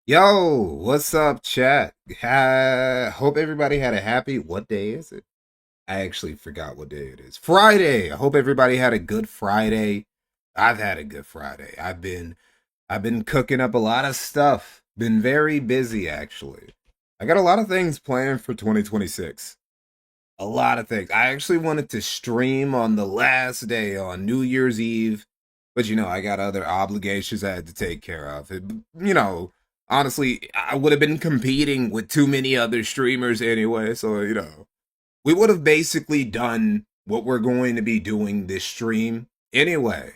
Yo, what's up, chat? Hope everybody had a happy. What day is it? I actually forgot what day it is. Friday. I hope everybody had a good Friday. I've had a good Friday. I've been cooking up a lot of stuff. Been very busy actually. I got a lot of things planned for 2026. A lot of things. I actually wanted to stream on the last day on New Year's Eve, but I got other obligations I had to take care of. Honestly, I would have been competing with too many other streamers anyway, so we would have basically done what we're going to be doing this stream anyway.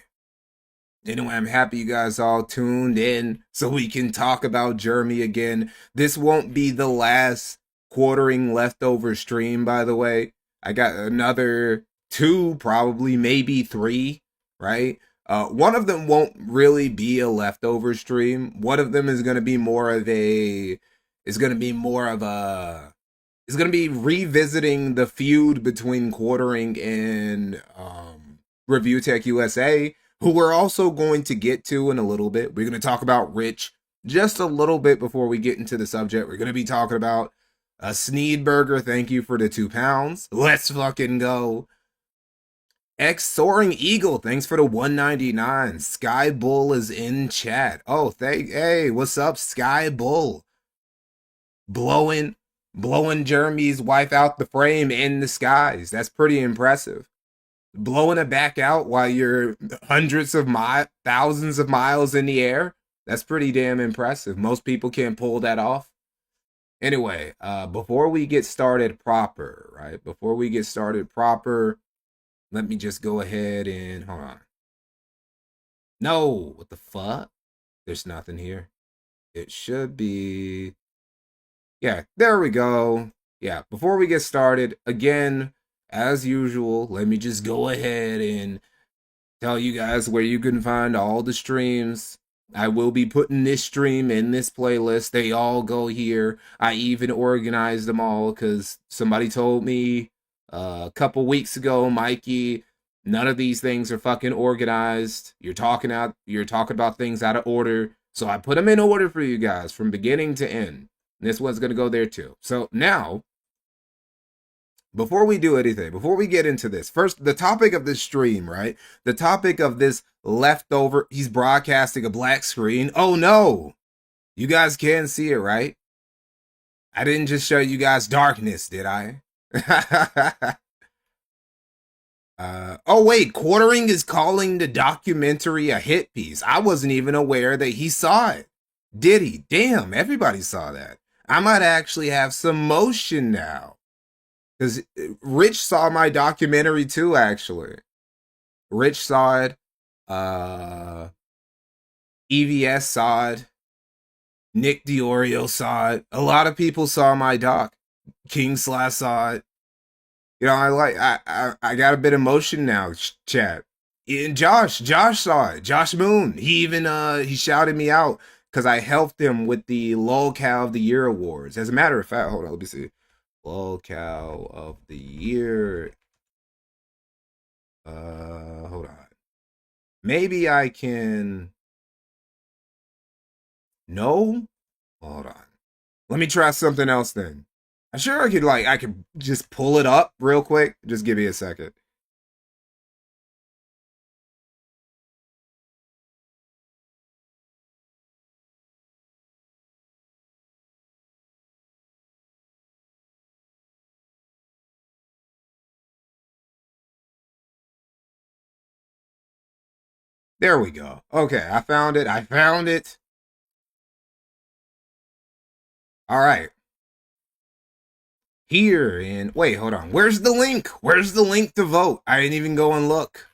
Anyway, I'm happy you guys all tuned in so we can talk about Jeremy again. This won't be the last quartering leftover stream, by the way. I got another two, probably, maybe three, right? One of them won't really be a leftover stream. One of them is going to be more of a. Is going to be more of a. Is going to be revisiting the feud between quartering and Review Tech USA, who we're also going to get to in a little bit. We're going to talk about Rich just a little bit before we get into the subject. We're going to be talking about a Sneedburger. Thank you for the £2. Let's fucking go. X Soaring Eagle, thanks for the 199. Sky Bull is in chat. Oh, hey, what's up, Sky Bull? Blowing Jeremy's wife out the frame in the skies. That's pretty impressive. Blowing it back out while you're thousands of miles in the air. That's pretty damn impressive. Most people can't pull that off. Anyway, before we get started proper, right? Before we get started proper, let me just go ahead and hold on. No, what the fuck? There's nothing here. It should be. Yeah, there we go. Yeah, before we get started, again, as usual, let me just go ahead and tell you guys where you can find all the streams. I will be putting this stream in this playlist. They all go here. I even organized them all because somebody told me a couple weeks ago, Mikey, none of these things are fucking organized. You're talking about things out of order. So I put them in order for you guys from beginning to end. This one's gonna go there too. So now, before we do anything, before we get into this, first, the topic of this stream, right? The topic of this leftover, he's broadcasting a black screen. Oh no! You guys can see it, right? I didn't just show you guys darkness, did I? Oh wait, Quartering is calling the documentary a hit piece. I wasn't even aware that he saw it. Did he? Damn, everybody saw that. I might actually have some motion now. Because Rich saw my documentary too, actually. Rich saw it. EVS saw it. Nick Diorio saw it. A lot of people saw my doc. King Slash saw it. I got a bit of motion now, chat. And Josh saw it. Josh Moon. He even he shouted me out because I helped him with the Lolcow of the Year awards. As a matter of fact, hold on, let me see. Lolcow of the Year. Hold on. Maybe I can. No? Hold on. Let me try something else then. I'm sure I could just pull it up real quick. Just give me a second. There we go. Okay, I found it. All right. Here and wait, hold on. Where's the link? Where's the link to vote? I didn't even go and look.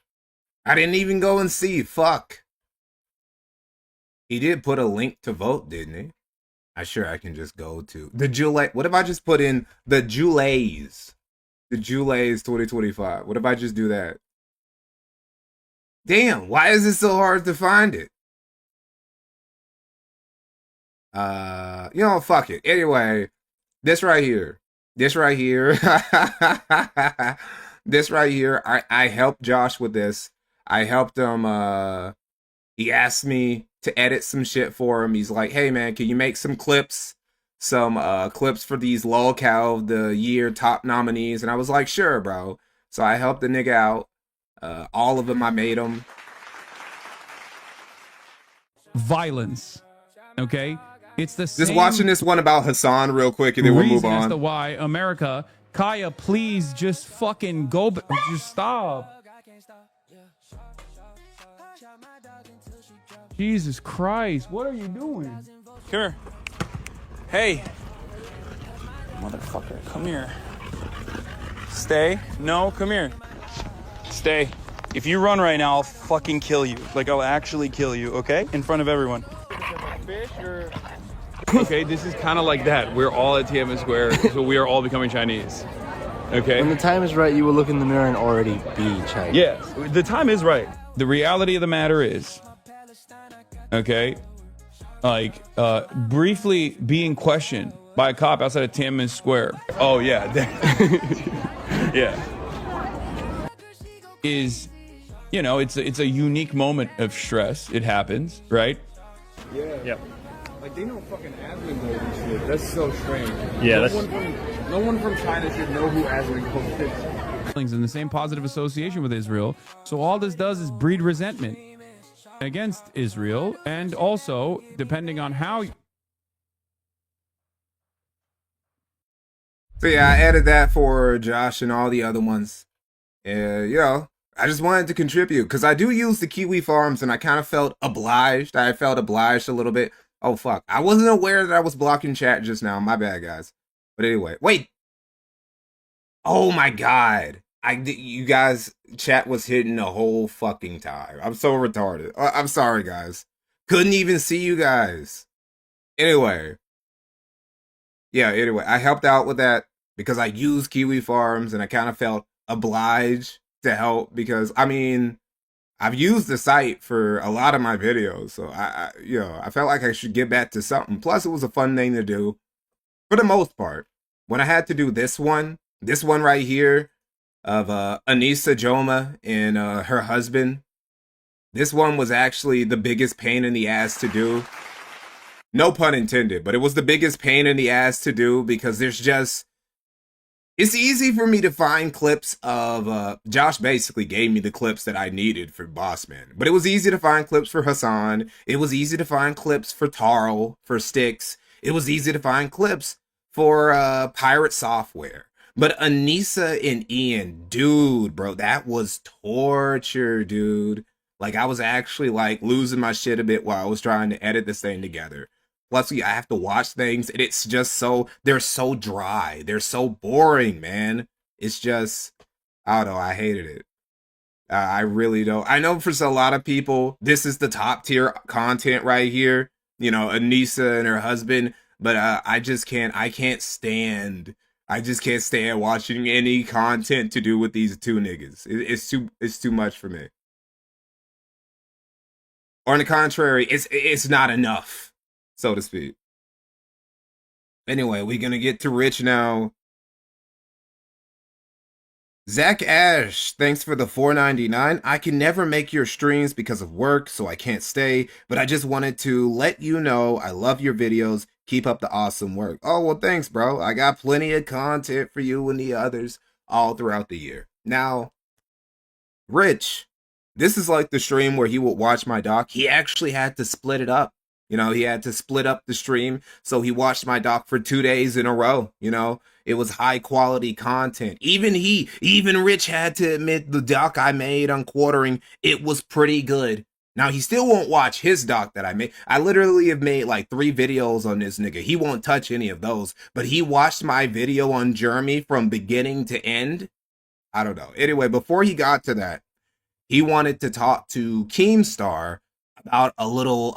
I didn't even go and see. Fuck. He did put a link to vote, didn't he? I sure I can just go to the July. What if I just put in the Julays? The Julays 2025. What if I just do that? Damn, why is it so hard to find it? Fuck it. Anyway, this right here. This right here. This right here. I helped Josh with this. I helped him he asked me to edit some shit for him. He's like, hey man, can you make some clips? Some clips for these lolcow of the year top nominees. And I was like, sure, bro. So I helped the nigga out. All of them I made them. Violence. Okay? It's the same. Just watching this one about Hassan real quick and then we'll move on. As to why America, Kaya, please just fucking go. Just stop. Jesus Christ. What are you doing? Come here. Hey. Motherfucker, come here. Stay. No, come here. Stay. If you run right now, I'll fucking kill you. Like, I'll actually kill you, okay? In front of everyone. Fish or... Okay, this is kind of like that. We're all at Tiananmen Square, so we are all becoming Chinese. Okay? When the time is right, you will look in the mirror and already be Chinese. Yes, the time is right. The reality of the matter is, okay, like, briefly being questioned by a cop outside of Tiananmen Square. Oh, yeah. Yeah. Is, you know, it's a unique moment of stress. It happens, right? Yeah. Yep. Like, they know fucking Asmongold and shit. That's so strange. Yeah, no one from China should know who Asmongold is. In the same positive association with Israel. So all this does is breed resentment against Israel, and also, depending on how... So yeah, I added that for Josh and all the other ones. You know, I just wanted to contribute because I do use the Kiwi Farms and I kind of felt obliged. I felt obliged a little bit. Oh, fuck. I wasn't aware that I was blocking chat just now. My bad, guys. But anyway, wait. Oh my God. You guys, chat was hitting the whole fucking time. I'm so retarded. I'm sorry, guys. Couldn't even see you guys. Anyway. Yeah, anyway, I helped out with that because I used Kiwi Farms and I kind of felt obliged to help because, I mean, I've used the site for a lot of my videos, so I felt like I should get back to something. Plus, it was a fun thing to do for the most part. When I had to do this one right here of Anissa Joma and her husband, this one was actually the biggest pain in the ass to do. No pun intended, but it was the biggest pain in the ass to do because there's just... It's easy for me to find clips of, Josh basically gave me the clips that I needed for Bossman. But it was easy to find clips for Hassan. It was easy to find clips for Tarl, for Styx. It was easy to find clips for, Pirate Software. But Anissa and Ian, dude, bro, that was torture, dude. Like, I was actually, like, losing my shit a bit while I was trying to edit this thing together. Plus, I have to watch things, and it's just so... They're so dry. They're so boring, man. It's just... I don't know. I hated it. I really don't. I know for a lot of people, this is the top-tier content right here. You know, Anissa and her husband. But I just can't... I just can't stand watching any content to do with these two niggas. It's too much for me. Or on the contrary, it's not enough, so to speak. Anyway, we're gonna get to Rich now. Zach Ash, thanks for the $4.99. I can never make your streams because of work, so I can't stay, but I just wanted to let you know I love your videos. Keep up the awesome work. Oh, well, thanks, bro. I got plenty of content for you and the others all throughout the year. Now, Rich, this is like the stream where he would watch my doc. He actually had to split it up. You know, he had to split up the stream. So he watched my doc for 2 days in a row. You know, it was high quality content. Even Rich had to admit the doc I made on quartering, it was pretty good. Now, he still won't watch his doc that I made. I literally have made like 3 videos on this nigga. He won't touch any of those. But he watched my video on Jeremy from beginning to end. I don't know. Anyway, before he got to that, he wanted to talk to Keemstar about a little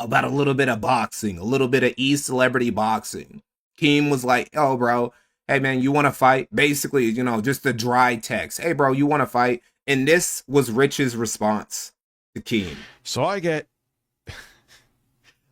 bit of boxing, a little bit of e-celebrity boxing. Keem was like, oh, bro, hey, man, you want to fight? Basically, you know, just a dry text. Hey, bro, you want to fight? And this was Rich's response to Keem. So I get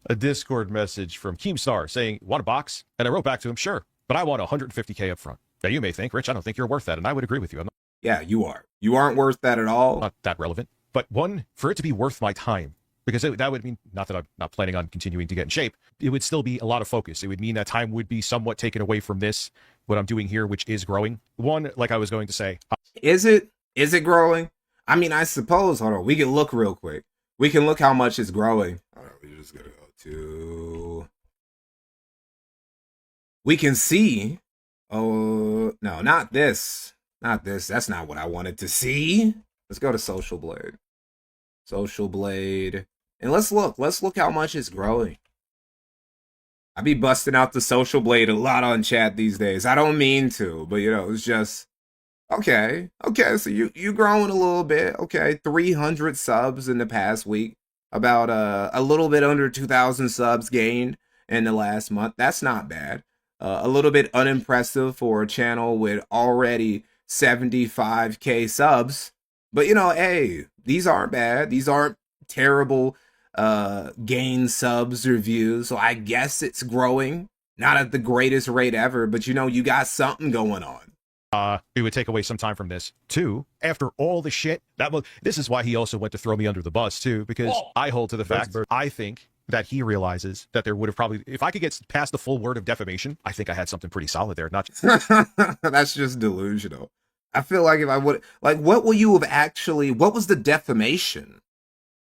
a Discord message from Keemstar saying, want a box? And I wrote back to him, sure, but I want 150K up front. Now, you may think, Rich, I don't think you're worth that, and I would agree with you. Yeah, you are. You aren't worth that at all. Not that relevant. But one, for it to be worth my time, because that would mean, not that I'm not planning on continuing to get in shape, it would still be a lot of focus. It would mean that time would be somewhat taken away from this, what I'm doing here, which is growing. One, like I was going to say. Is it growing? I mean, I suppose, hold on, we can look real quick. We can look how much it's growing. All right, we're just going to go to... We can see... Oh, no, not this. Not this. That's not what I wanted to see. Let's go to Social Blade. Social Blade. And let's look how much it's growing. I be busting out the Social Blade a lot on chat these days. I don't mean to, but you know, it's just okay. Okay, so you growing a little bit. Okay, 300 subs in the past week. About a little bit under 2,000 subs gained in the last month. That's not bad. A little bit unimpressive for a channel with already 75k subs. But you know, hey, these aren't bad. These aren't terrible gain subs or views. So I guess it's growing. Not at the greatest rate ever, but you know, you got something going on. It would take away some time from this. Two, after all the shit, this is why he also went to throw me under the bus too, because I hold to the fact, I think that he realizes that there would have probably, if I could get past the full word of defamation, I think I had something pretty solid there. Not just That's just delusional. I feel like if I would, like, what will you have actually, what was the defamation?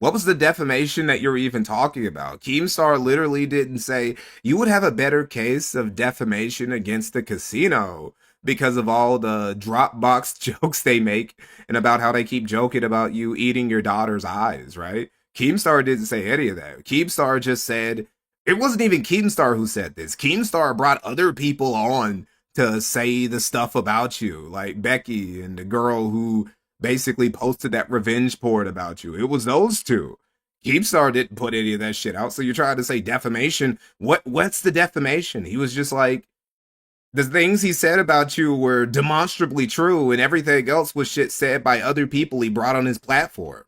What was the defamation that you're even talking about? Keemstar literally didn't say, you would have a better case of defamation against the casino because of all the Dropbox jokes they make and about how they keep joking about you eating your daughter's eyes, right? Keemstar didn't say any of that. Keemstar just said, it wasn't even Keemstar who said this. Keemstar brought other people on to say the stuff about you, like Becky and the girl who basically posted that revenge porn about you. It was those two. Keemstar didn't put any of that shit out. So you're trying to say defamation. What's the defamation? He was just like, the things he said about you were demonstrably true, and everything else was shit said by other people he brought on his platform.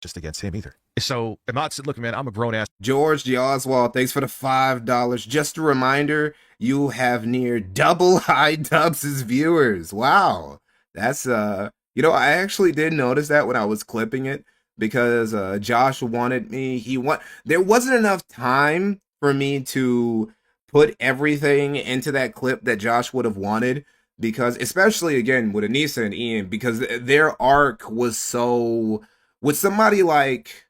Just against him either. So I'm not looking, man, I'm a grown ass. George G. Oswald, thanks for the $5. Just a reminder, you have near double iDubbbz' viewers. Wow. That's you know, I actually did notice that when I was clipping it, because Josh wanted me, there wasn't enough time for me to put everything into that clip that Josh would have wanted, because especially again with Anissa and Ian, because their arc was so, with somebody like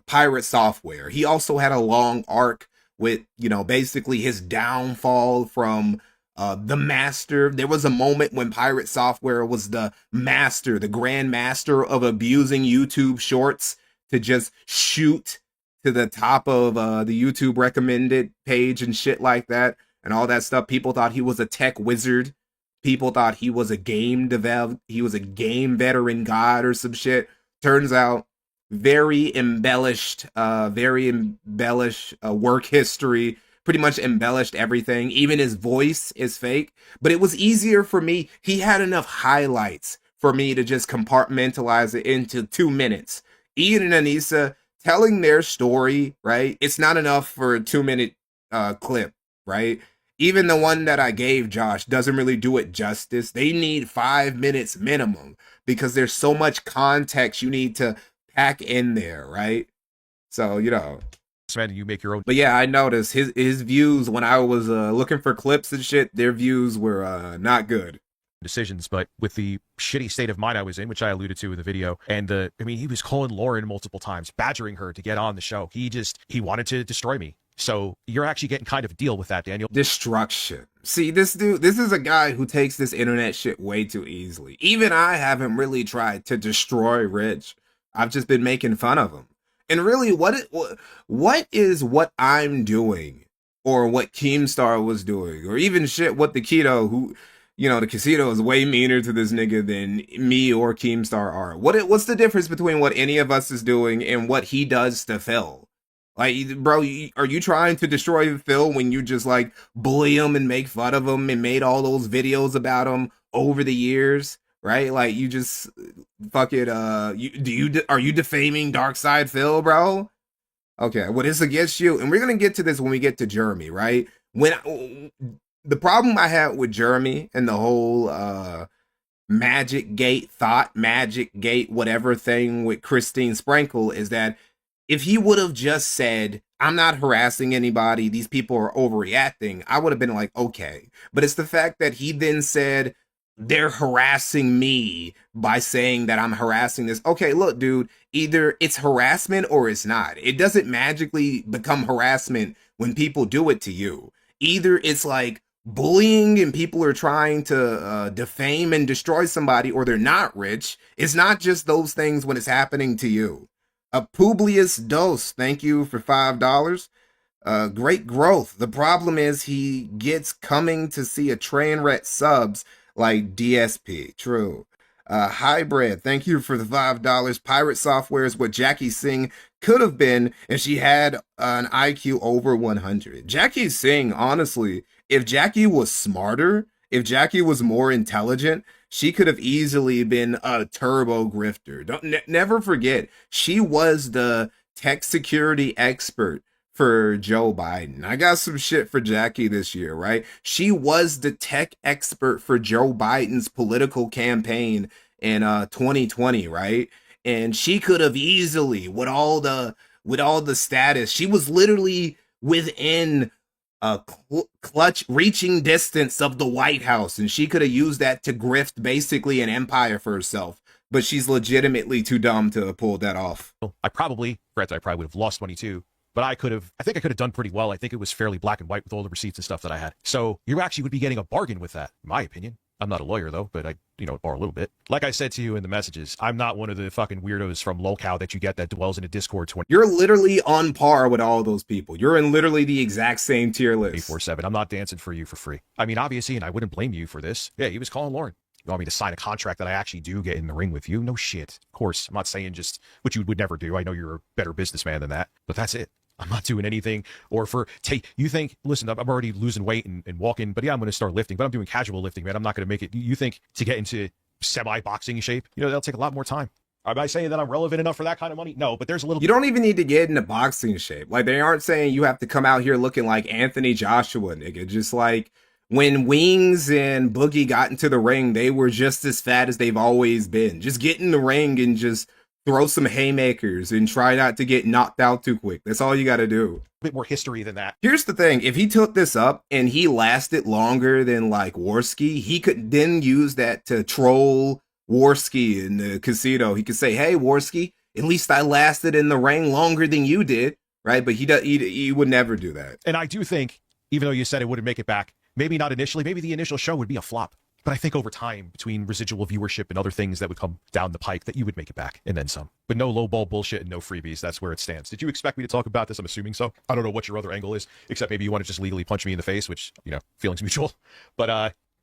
Pirate Software, he also had a long arc with, you know, basically his downfall from the master. There was a moment when Pirate Software was the master, the grand master of abusing YouTube shorts to just shoot to the top of the YouTube recommended page and shit like that and all that stuff. People thought he was a tech wizard. People thought he was a game he was a game veteran god or some shit. Turns out, very embellished work history, pretty much embellished everything. Even his voice is fake, but it was easier for me. He had enough highlights for me to just compartmentalize it into 2 minutes. Ian and Anissa telling their story, right? It's not enough for a 2-minute clip, right? Even the one that I gave Josh doesn't really do it justice. They need 5 minutes minimum because there's so much context you need to pack in there, right? So, you know. Man, you make your own. But yeah, I noticed his views when I was looking for clips and shit, their views were not good. Decisions, but with the shitty state of mind I was in, which I alluded to in the video, and I mean, he was calling Lauren multiple times, badgering her to get on the show. He wanted to destroy me. So you're actually getting kind of a deal with that, Daniel. Destruction. See, this dude, this is a guy who takes this internet shit way too easily. Even I haven't really tried to destroy Rich. I've just been making fun of him. And really, what is what I'm doing, or what Keemstar was doing, or even shit what the Keto, who, you know, the Casino is way meaner to this nigga than me or Keemstar are. What's the difference between what any of us is doing and what he does to Phil? Like, bro, are you trying to destroy Phil when you just like bully him and make fun of him and made all those videos about him over the years, right? Like, you just fucking are you defaming Darkside Phil, bro? Okay, well, this is against you, and we're gonna get to this when we get to Jeremy, right? When the problem I had with Jeremy and the whole Magic Gate, Thought Magic Gate, whatever thing with Christine Sprinkle is that if he would have just said, I'm not harassing anybody, these people are overreacting, I would have been like, okay. But it's the fact that he then said, they're harassing me by saying that I'm harassing this. Okay, look, dude, either it's harassment or it's not. It doesn't magically become harassment when people do it to you. Either it's like bullying and people are trying to defame and destroy somebody, or they're not rich. It's not just those things when it's happening to you. Publius Dose, thank you for $5. Great growth. The problem is he gets coming to see a train wreck subs like DSP. True. Hybrid, thank you for the $5. Pirate Software is what Jackie Singh could have been if she had an IQ over 100. Jackie Singh, honestly, if Jackie was smarter, if Jackie was more intelligent, she could have easily been a turbo grifter. Never forget, she was the tech security expert for Joe Biden. I got some shit for Jackie this year, right? She was the tech expert for Joe Biden's political campaign in 2020, right? And she could have easily, with all the status, she was literally within a clutch reaching distance of the White House, and she could have used that to grift basically an empire for herself. But she's legitimately too dumb to pull that off. I probably would have lost money too. But I think I could have done pretty well. I think it was fairly black and white with all the receipts and stuff that I had. So you actually would be getting a bargain with that, in my opinion. I'm not a lawyer though, but I, or a little bit. Like I said to you in the messages, I'm not one of the fucking weirdos from locale that you get that dwells in a Discord 20. You're literally on par with all those people. You're in literally the exact same tier list. 24/7. I'm not dancing for you for free. I mean, obviously, and I wouldn't blame you for this. Yeah, he was calling Lauren. You want me to sign a contract that I actually do get in the ring with you? No shit. Of course, I'm not saying just what you would never do. I know you're a better businessman than that, but that's it. I'm not doing anything or you think, listen, I'm already losing weight and walking, but yeah, I'm going to start lifting, but I'm doing casual lifting, man. I'm not going to make it. You think to get into semi-boxing shape, that'll take a lot more time. Am I saying that I'm relevant enough for that kind of money? No, but there's a little. You don't even need to get into boxing shape. Like, they aren't saying you have to come out here looking like Anthony Joshua, nigga. Just like when Wings and Boogie got into the ring, they were just as fat as they've always been. Just get in the ring and just throw some haymakers and try not to get knocked out too quick. That's all you got to do. A bit more history than that. Here's the thing. If he took this up and he lasted longer than like Worski, he could then use that to troll Worski in the casino. He could say, hey, Worski, at least I lasted in the ring longer than you did. Right. But he would never do that. And I do think, even though you said it wouldn't make it back, maybe not initially, maybe the initial show would be a flop. But I think over time, between residual viewership and other things that would come down the pike, that you would make it back, and then some. But no lowball bullshit and no freebies. That's where it stands. Did you expect me to talk about this? I'm assuming so. I don't know what your other angle is, except maybe you want to just legally punch me in the face, which, feelings mutual. But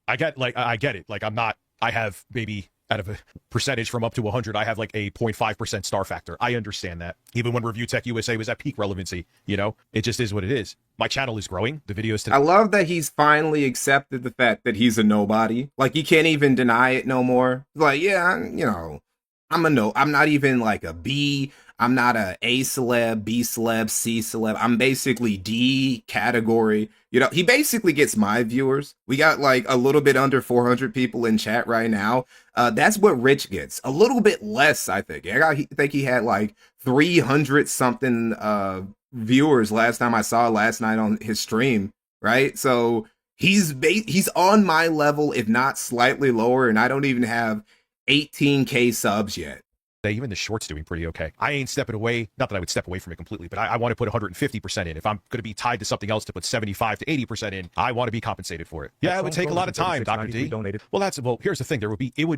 I get it. Like, I have maybe out of a percentage from up to 100, I have like a 0.5% star factor. I understand that. Even when Review Tech USA was at peak relevancy, it just is what it is. My channel is growing. The videos today. I love that he's finally accepted the fact that he's a nobody. Like, he can't even deny it no more. Like, yeah, I'm not even like a B. I'm not a celeb, B celeb, C celeb. I'm basically D category. He basically gets my viewers. We got like a little bit under 400 people in chat right now. That's what Rich gets. A little bit less, I think. I think he had like 300 something viewers last time I saw last night on his stream, right? So he's on my level, if not slightly lower, and I don't even have 18K subs yet. Even the short's doing pretty okay. I ain't stepping away. Not that I would step away from it completely, but I want to put 150% in. If I'm going to be tied to something else to put 75 to 80% in, I want to be compensated for it. Yeah, it would take a lot of time, Dr. D. Well, here's the thing.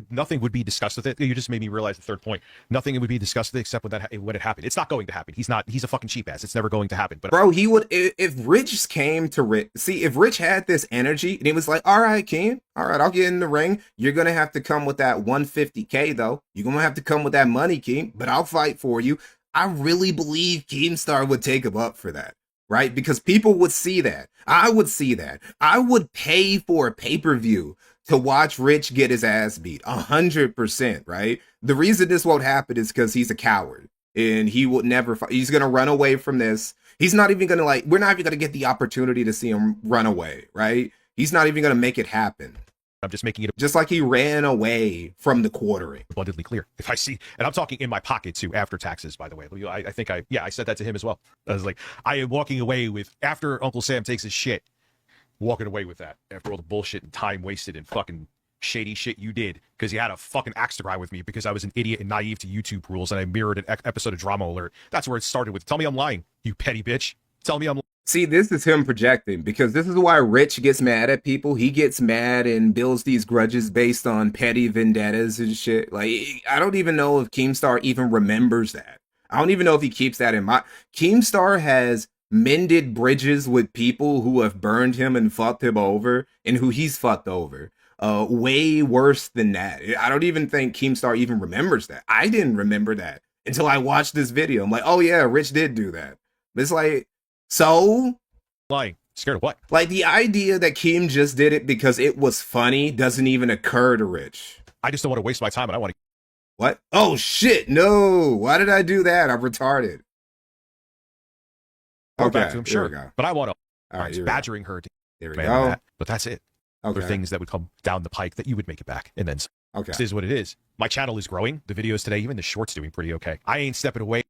Nothing would be discussed with it. You just made me realize the third point. Nothing would be discussed with it except when it happened. It's not going to happen. He's a fucking cheap ass. It's never going to happen. But bro, he would, if Rich came to Rich, if Rich had this energy and he was like, all right, Ken, all right, I'll get in the ring. You're going to have to come with that 150K though. You're going to have to come with that money, King, but I'll fight for you. I really believe Keemstar would take him up for that, right? Because people would see that. I would see that. I would pay for a pay-per-view to watch Rich get his ass beat 100%, right? The reason this won't happen is because he's a coward and he would never fight. He's going to run away from this. He's not even going to we're not even going to get the opportunity to see him run away, right? He's not even going to make it happen. I'm just making it Just like he ran away from the quartering. abundantly clear. If I see, and I'm talking in my pocket too, after taxes, by the way. I think I said that to him as well. I was like, I am walking away with, after Uncle Sam takes his shit, walking away with that after all the bullshit and time wasted and fucking shady shit you did because you had a fucking axe to grind with me because I was an idiot and naive to YouTube rules and I mirrored an episode of Drama Alert. That's where it started with. Tell me I'm lying, you petty bitch. Tell me I'm lying. See, this is him projecting, because this is why Rich gets mad at people. He gets mad and builds these grudges based on petty vendettas and shit. Like, I don't even know if Keemstar even remembers that. I don't even know if he keeps that in mind. Keemstar has mended bridges with people who have burned him and fucked him over, and who he's fucked over. Way worse than that. I don't even think Keemstar even remembers that. I didn't remember that until I watched this video. I'm like, oh yeah, Rich did do that. But it's like, so? Lying. Scared of what? Like, the idea that Keem just did it because it was funny doesn't even occur to Rich. I just don't want to waste my time and I want to. What? Oh shit, no. Why did I do that? I'm retarded. Go back to him, sure. But I want to. All right, badgering her to here we go. That. But that's it. Okay. There are things that would come down the pike that you would make it back. And then okay. This is what it is. My channel is growing. The videos today, even the shorts doing pretty okay. I ain't stepping away.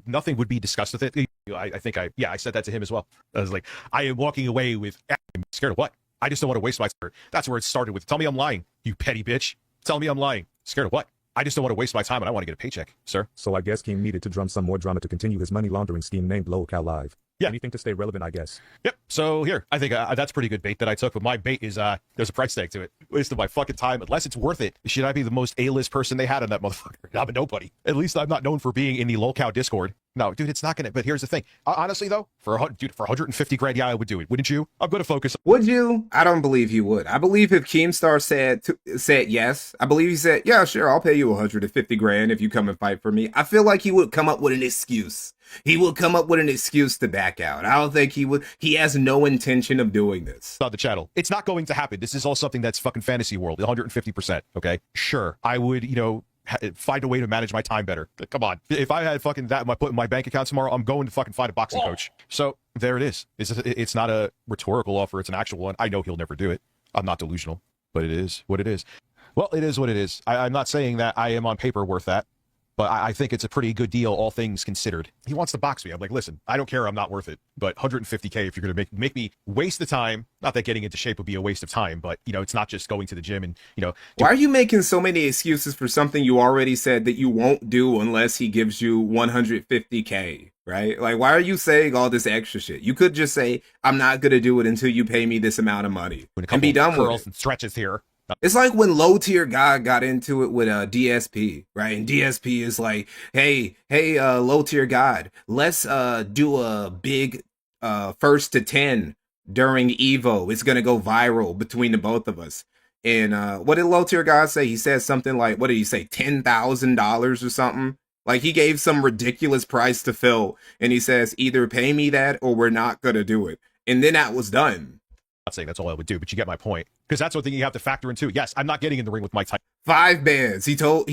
Nothing would be discussed with it. I think I said that to him as well. I was like, I am walking away with, I'm scared of what? I just don't want to waste my time. That's where it started with. Tell me I'm lying, you petty bitch. Tell me I'm lying. Scared of what? I just don't want to waste my time and I want to get a paycheck, sir. So I guess Keem needed to drum some more drama to continue his money laundering scheme named Local Live. Yeah. Anything to stay relevant, I guess. Yep. So here, I think that's pretty good bait that I took, but my bait is there's a price tag to it. Wasted my fucking time, unless it's worth it. Should I be the most A-list person they had on that motherfucker? I'm a nobody. At least I'm not known for being in the lolcow Discord. No, dude, it's not gonna. But here's the thing. Honestly, though, for 150 grand, yeah, I would do it. Wouldn't you? I'm gonna focus. Would you? I don't believe he would. I believe if Keemstar said yes, I believe he said, yeah, sure, I'll pay you 150 grand if you come and fight for me. I feel like he would come up with an excuse. He will come up with an excuse to back out. I don't think he would. He has no intention of doing this. On the channel, it's not going to happen. This is all something that's fucking fantasy world. 150%. Okay, sure, I would. Find a way to manage my time better. Come on. If I had fucking that put in my bank account tomorrow, I'm going to fucking find a boxing coach. So there it is. It's not a rhetorical offer. It's an actual one. I know he'll never do it. I'm not delusional, but it is what it is. Well, it is what it is. I'm not saying that I am on paper worth that, but I think it's a pretty good deal, all things considered. He wants to box me. I'm like, listen, I don't care. I'm not worth it. But 150K, if you're going to make me waste the time, not that getting into shape would be a waste of time, but, it's not just going to the gym and, Why are you making so many excuses for something you already said that you won't do unless he gives you 150K, right? Like, why are you saying all this extra shit? You could just say, I'm not going to do it until you pay me this amount of money and be done with it. And stretches here. It's like when Low Tier God got into it with DSP, right? And DSP is like, hey, Low Tier God, let's do a big first to 10 during Evo. It's gonna go viral between the both of us. And what did Low Tier God say? He said something like, what did he say, $10,000 or something? Like, he gave some ridiculous price to Phil, and he says, either pay me that or we're not gonna do it. And then that was done. Not saying that's all I would do, but you get my point. Because that's one thing you have to factor in too. Yes, I'm not getting in the ring with Mike Tyson. 5 bands. He told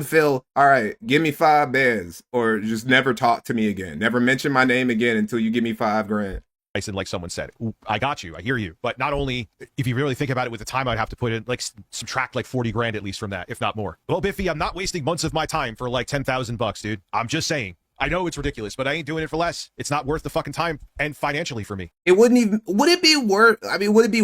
Phil, all right, give me 5 bands or just never talk to me again. Never mention my name again until you give me 5 grand. Tyson, like someone said, I got you. I hear you. But not only, if you really think about it with the time I'd have to put in, like subtract like 40 grand at least from that, if not more. Well, Biffy, I'm not wasting months of my time for like 10,000 bucks, dude. I'm just saying. I know it's ridiculous, but I ain't doing it for less. It's not worth the fucking time and financially for me. It wouldn't even, would it be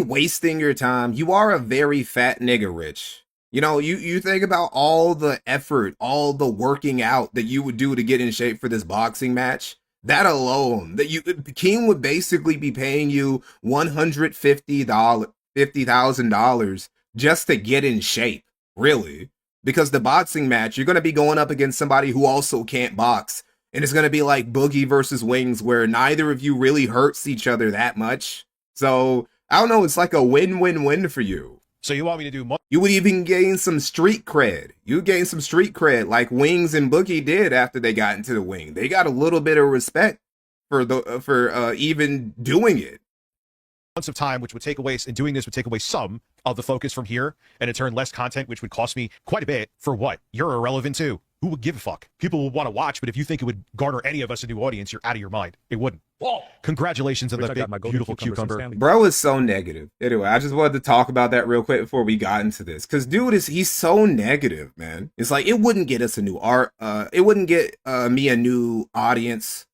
wasting your time? You are a very fat nigga, Rich. You think about all the effort, all the working out that you would do to get in shape for this boxing match. That alone, Keem would basically be paying you $50,000 just to get in shape, really. Because the boxing match, you're going to be going up against somebody who also can't box. And it's going to be like Boogie versus Wings, where neither of you really hurts each other that much. So, I don't know, it's like a win-win-win for you. So you want me to do more? You would even gain some street cred. You gain some street cred like Wings and Boogie did after they got into the wing. They got a little bit of respect for even doing it. Months of time, which would take away, and doing this would take away some of the focus from here, and in turn less content, which would cost me quite a bit. For what? You're irrelevant too. Who would give a fuck? People will want to watch, but if you think it would garner any of us a new audience, you're out of your mind. It wouldn't. Congratulations on Wish that I big, got my golden beautiful cucumber from cucumber. Stanley. Bro is so negative. Anyway, I just wanted to talk about that real quick before we got into this. Cause dude he's so negative, man. It's like, it wouldn't get us a new it wouldn't get me a new audience.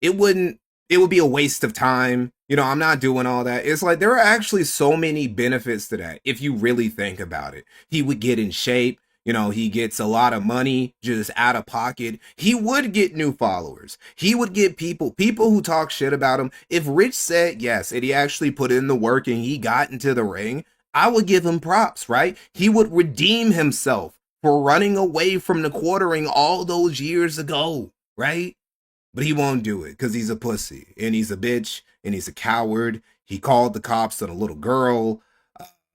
It would be a waste of time. You know, I'm not doing all that. It's like, there are actually so many benefits to that if you really think about it. He would get in shape. You know, he gets a lot of money just out of pocket. He would get new followers. He would get people who talk shit about him. If Rich said yes, and he actually put in the work and he got into the ring, I would give him props, right? He would redeem himself for running away from the quartering all those years ago, right? But he won't do it because he's a pussy and he's a bitch and he's a coward. He called the cops on a little girl.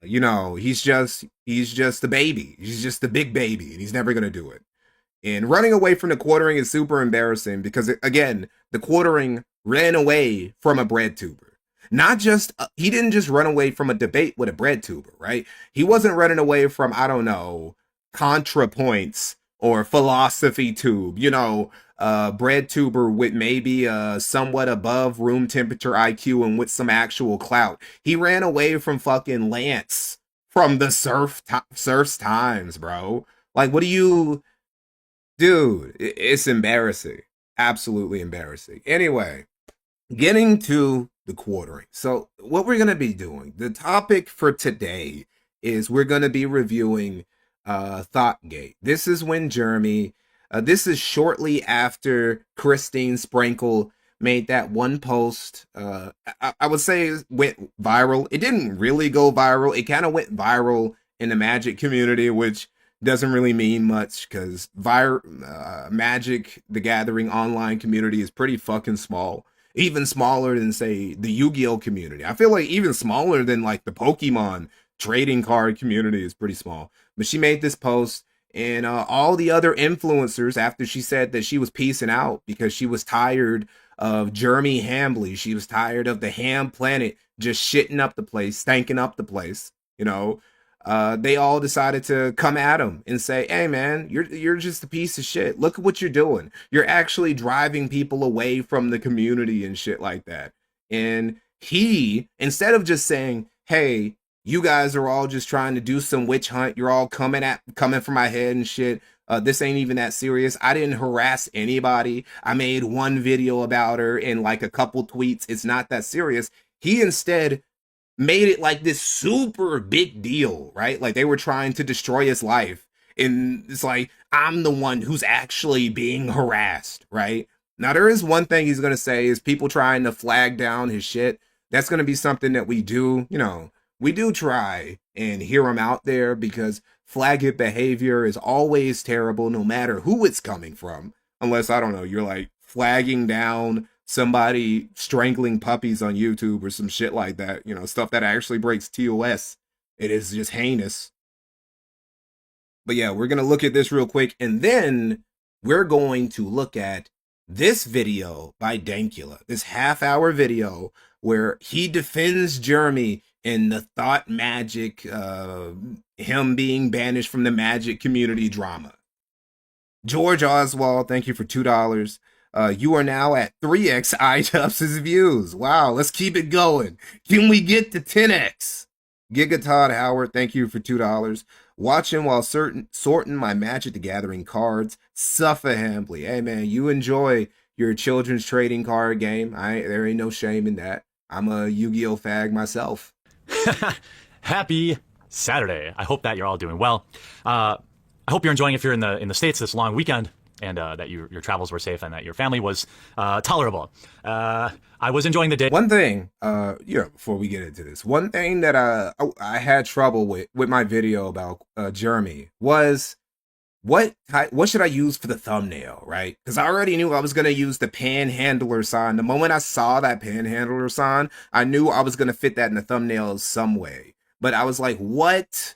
You know, he's just a baby. He's just a big baby, and he's never going to do it. And running away from the quartering is super embarrassing because, again, the quartering ran away from a bread tuber. Not just, he didn't just run away from a debate with a bread tuber, right? He wasn't running away from, I don't know, ContraPoints or Philosophy Tube, you know, bread tuber with maybe a somewhat above room temperature IQ and with some actual clout. He ran away from fucking Lance from the Surf's Times, bro. Like, what do you... Dude, it's embarrassing. Absolutely embarrassing. Anyway, getting to the quartering. So what we're going to be doing, the topic for today is we're going to be reviewing Thoughtgate. This is when Jeremy... this is shortly after Christine Sprinkle made that one post. I would say it went viral. It didn't really go viral. It kind of went viral in the Magic community, which doesn't really mean much because Magic the Gathering online community is pretty fucking small. Even smaller than, say, the Yu-Gi-Oh community. I feel like even smaller than like the Pokemon trading card community is pretty small. But she made this post. And all the other influencers, after she said that she was peacing out because she was tired of Jeremy Hambley, she was tired of the Ham Planet just shitting up the place, stanking up the place, you know, they all decided to come at him and say, hey, man, you're just a piece of shit. Look at what you're doing. You're actually driving people away from the community and shit like that. And he, instead of just saying, hey, you guys are all just trying to do some witch hunt. You're all coming for my head and shit. This ain't even that serious. I didn't harass anybody. I made one video about her and like a couple tweets. It's not that serious. He instead made it like this super big deal, right? Like they were trying to destroy his life. And it's like, I'm the one who's actually being harassed, right? Now, there is one thing he's going to say is people trying to flag down his shit. That's going to be something that we do, you know, we do try and hear him out there because flagging behavior is always terrible no matter who it's coming from. Unless, I don't know, you're like flagging down somebody strangling puppies on YouTube or some shit like that. You know, stuff that actually breaks TOS. It is just heinous. But yeah, we're going to look at this real quick. And then we're going to look at this video by Dankula. This half-hour video where he defends Jeremy in the Thought Magic, him being banished from the Magic community drama. George Oswald, thank you for $2. You are now at 3x iTups' views. Wow, let's keep it going. Can we get to 10x? Giga Todd Howard, thank you for $2. Watching while sorting my Magic the Gathering cards. Suffer Hambley. Hey man, you enjoy your children's trading card game. There ain't no shame in that. I'm a Yu-Gi-Oh fag myself. Happy Saturday. I hope that you're all doing well. I hope you're enjoying if you're in the States this long weekend and that your travels were safe and that your family was tolerable. I was enjoying the day. One thing, before we get into this, one thing that I had trouble with my video about Jeremy was what should I use for the thumbnail, right? Because I already knew I was going to use the panhandler sign. The moment I saw that panhandler sign, I knew I was going to fit that in the thumbnail some way. But I was like, what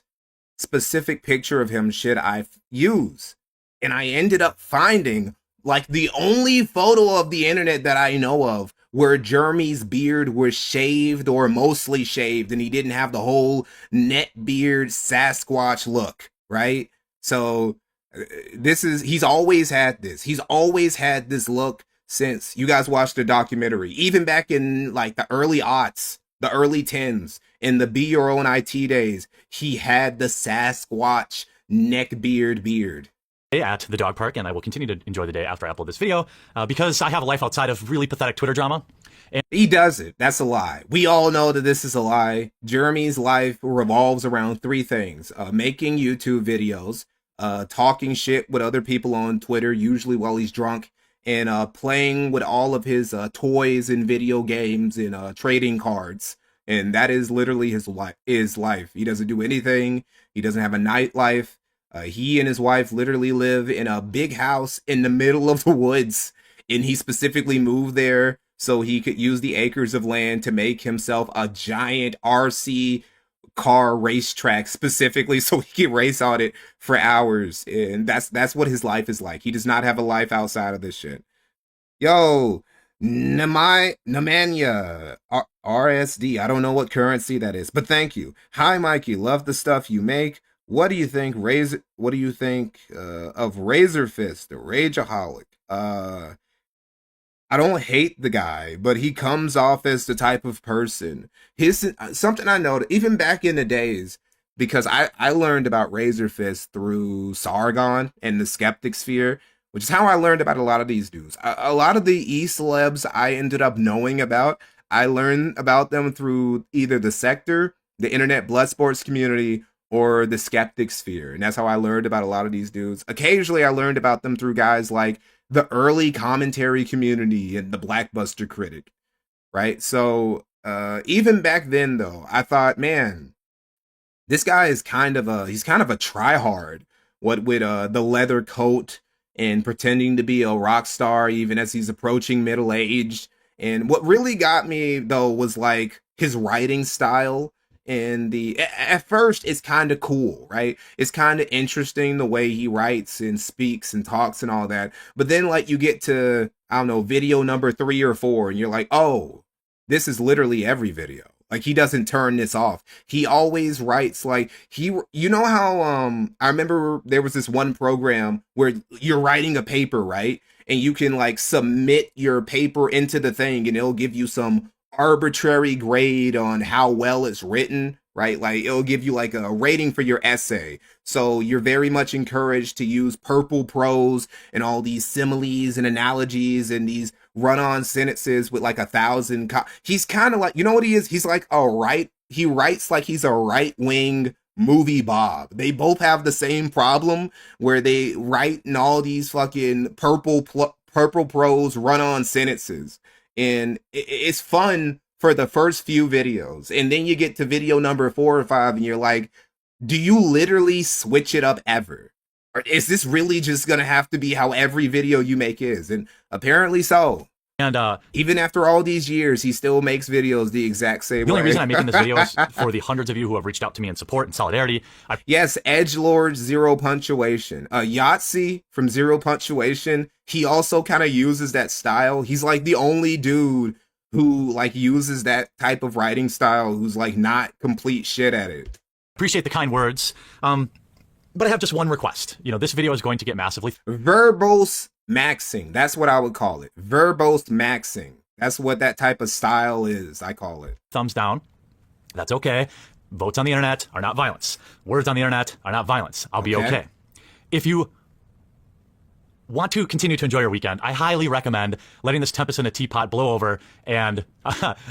specific picture of him should I use? And I ended up finding like the only photo of the internet that I know of where Jeremy's beard was shaved or mostly shaved and he didn't have the whole net beard Sasquatch look, right? So He's always had this. He's always had this look since you guys watched the documentary. Even back in like the early aughts, the early tens, in the Be Your Own IT days, he had the Sasquatch neck beard. At the dog park, and I will continue to enjoy the day after I upload this video because I have a life outside of really pathetic Twitter drama. And he doesn't. That's a lie. We all know that this is a lie. Jeremy's life revolves around three things: making YouTube videos, talking shit with other people on Twitter, usually while he's drunk, and playing with all of his toys and video games and trading cards. And that is literally his life. He doesn't do anything. He doesn't have a nightlife. He and his wife literally live in a big house in the middle of the woods, and he specifically moved there so he could use the acres of land to make himself a giant RC car racetrack, specifically so he can race on it for hours. And that's what his life is like. He does not have a life outside of this shit. Yo, Namanya RSD. I don't know what currency that is, but thank you. Hi, Mikey. Love the stuff you make. What do you think of Razor Fist, the Rageaholic? I don't hate the guy, but he comes off as the type of person. Something I noticed even back in the days, because I learned about Razor Fist through Sargon and the Skeptic Sphere, which is how I learned about a lot of these dudes. A lot of the E-celebs I ended up knowing about, I learned about them through either the Sector, the Internet Blood Sports community, or the Skeptic Sphere. And that's how I learned about a lot of these dudes. Occasionally, I learned about them through guys like the early commentary community and the Blackbuster Critic, right? So even back then, though, I thought, man, this guy is he's kind of a tryhard. What with the leather coat and pretending to be a rock star, even as he's approaching middle-aged. And what really got me, though, was like his writing style. And at first it's kind of cool, right? It's kind of interesting the way he writes and speaks and talks and all that. But then like you get to, I don't know, video number 3 or 4 and you're like, oh, this is literally every video. Like he doesn't turn this off. He always writes like you know how I remember there was this one program where you're writing a paper, right? And you can like submit your paper into the thing and it'll give you some arbitrary grade on how well it's written, right? Like it'll give you like a rating for your essay. So you're very much encouraged to use purple prose and all these similes and analogies and these run-on sentences with like 1,000. He's kind of like, you know what he is? He's like he writes like he's a right-wing movie Bob. They both have the same problem where they write in all these fucking purple prose run-on sentences. And it's fun for the first few videos. And then you get to video number 4 or 5 and you're like, do you literally switch it up ever? Or is this really just going to have to be how every video you make is? And apparently so. And even after all these years, he still makes videos the exact same way. The only reason I'm making this video is for the hundreds of you who have reached out to me in support and solidarity. Yes, Edgelord Zero Punctuation. Yahtzee from Zero Punctuation, he also kind of uses that style. He's like the only dude who like uses that type of writing style who's like not complete shit at it. Appreciate the kind words. But I have just one request. You know, this video is going to get massively verbose maxing. That's what I would call it. Verbose maxing. That's what that type of style is, I call it. thumbs down. That's okay. Votes on the internet are not violence. Words on the internet are not violence. I'll be okay. If you want to continue to enjoy your weekend, I highly recommend letting this tempest in a teapot blow over and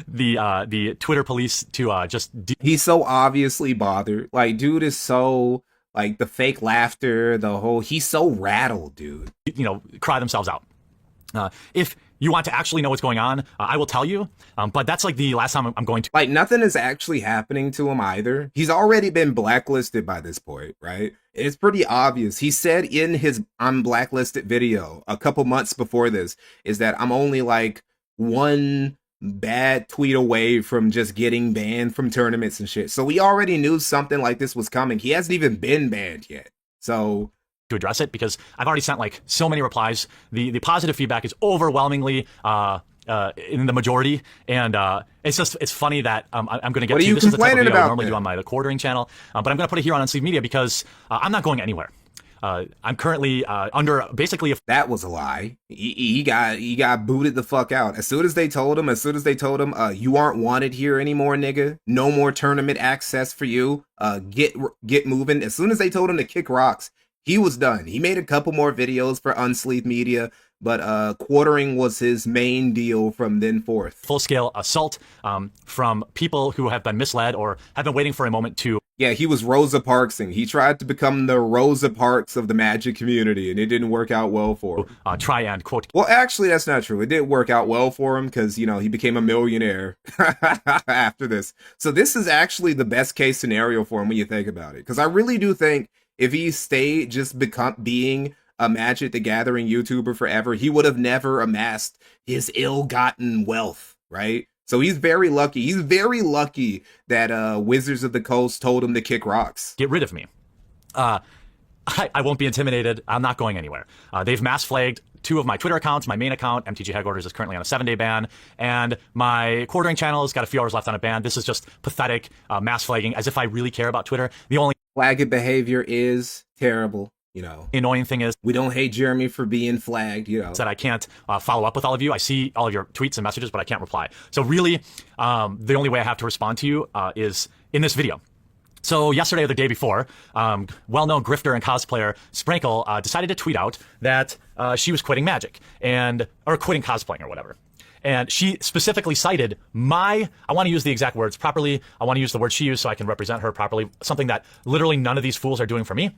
the Twitter police to just... He's so obviously bothered. Like, dude is so... Like, the fake laughter, the whole... He's so rattled, dude. You know, cry themselves out. If you want to actually know what's going on, I will tell you. But that's like the last time I'm going to... Like, nothing is actually happening to him either. He's already been blacklisted by this point, right? It's pretty obvious. He said in his I'm blacklisted video a couple months before this is that I'm only like one bad tweet away from just getting banned from tournaments and shit. So we already knew something like this was coming. He hasn't even been banned yet. So... to address it, because I've already sent like so many replies. The positive feedback is overwhelmingly in the majority, and it's funny that I'm going to get what to are you this is the type of complaining video I about normally do on my quartering channel, but I'm going to put it here on Unsleeved Media because I'm not going anywhere. I'm currently under basically a That was a lie. He got booted the fuck out. As soon as they told him, you aren't wanted here anymore, nigga. No more tournament access for you. Get moving. As soon as they told him to kick rocks, he was done. He made a couple more videos for Unsleeved Media, but quartering was his main deal from then forth. full-scale assault from people who have been misled or have been waiting for a moment to. Yeah, he was Rosa Parksing. He tried to become the Rosa Parks of the Magic community, and it didn't work out well for him. Try and quote. Well, actually, that's not true. It did work out well for him because, you know, he became a millionaire after this. So this is actually the best case scenario for him when you think about it. Because I really do think if he stayed just being a Magic the Gathering YouTuber forever, he would have never amassed his ill-gotten wealth, right? So he's very lucky. He's very lucky that Wizards of the Coast told him to kick rocks. Get rid of me. I won't be intimidated. I'm not going anywhere. They've mass flagged 2 of my Twitter accounts. My main account, MTG Headquarters, is currently on a 7-day ban, and my quartering channel has got a few hours left on a ban. This is just pathetic mass flagging, as if I really care about Twitter. The only Flagging behavior is terrible. You know, annoying thing is we don't hate Jeremy for being flagged, you know. That I can't follow up with all of you. I see all of your tweets and messages, but I can't reply. So really, the only way I have to respond to you is in this video. So yesterday or the day before, well-known grifter and cosplayer Sprinkle decided to tweet out that she was quitting Magic or quitting cosplaying or whatever. And she specifically cited I want to use the exact words properly. I want to use the word she used so I can represent her properly. Something that literally none of these fools are doing for me.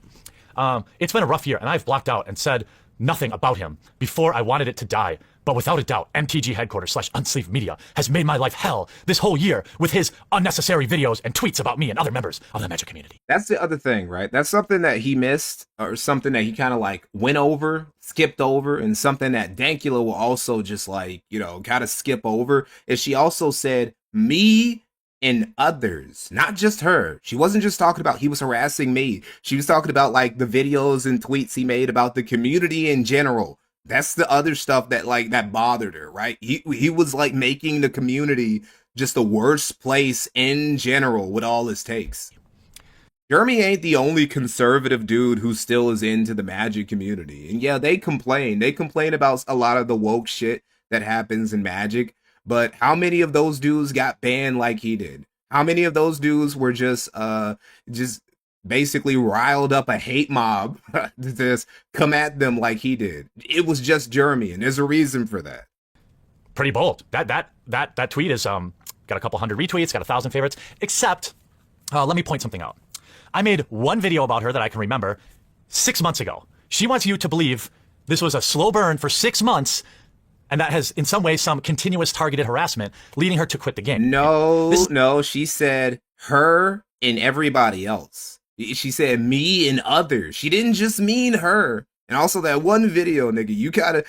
It's been a rough year, and I've blocked out and said nothing about him before I wanted it to die. But without a doubt, MTG Headquarters / Unsleeved Media has made my life hell this whole year with his unnecessary videos and tweets about me and other members of the Magic community. That's the other thing, right? That's something that he missed, or something that he kind of like went over, skipped over, and something that Dankula will also just like, you know, kind of skip over, is she also said me and others, not just her. She wasn't just talking about he was harassing me. She was talking about like the videos and tweets he made about the community in general. That's the other stuff that like that bothered her, right? He was like making the community just the worst place in general with all his takes. Jeremy ain't the only conservative dude who still is into the Magic community. And yeah, they complain. They complain about a lot of the woke shit that happens in Magic. But how many of those dudes got banned like he did? How many of those dudes were just basically riled up a hate mob to just come at them like he did? It was just Jeremy, and there's a reason for that. Pretty bold. That tweet is got a couple hundred retweets, got 1,000 favorites. Except, let me point something out. I made one video about her that I can remember 6 months ago. She wants you to believe this was a slow burn for 6 months. And that has, in some way, some continuous targeted harassment leading her to quit the game. No, she said her and everybody else. She said me and others. She didn't just mean her. And also that one video, nigga, you gotta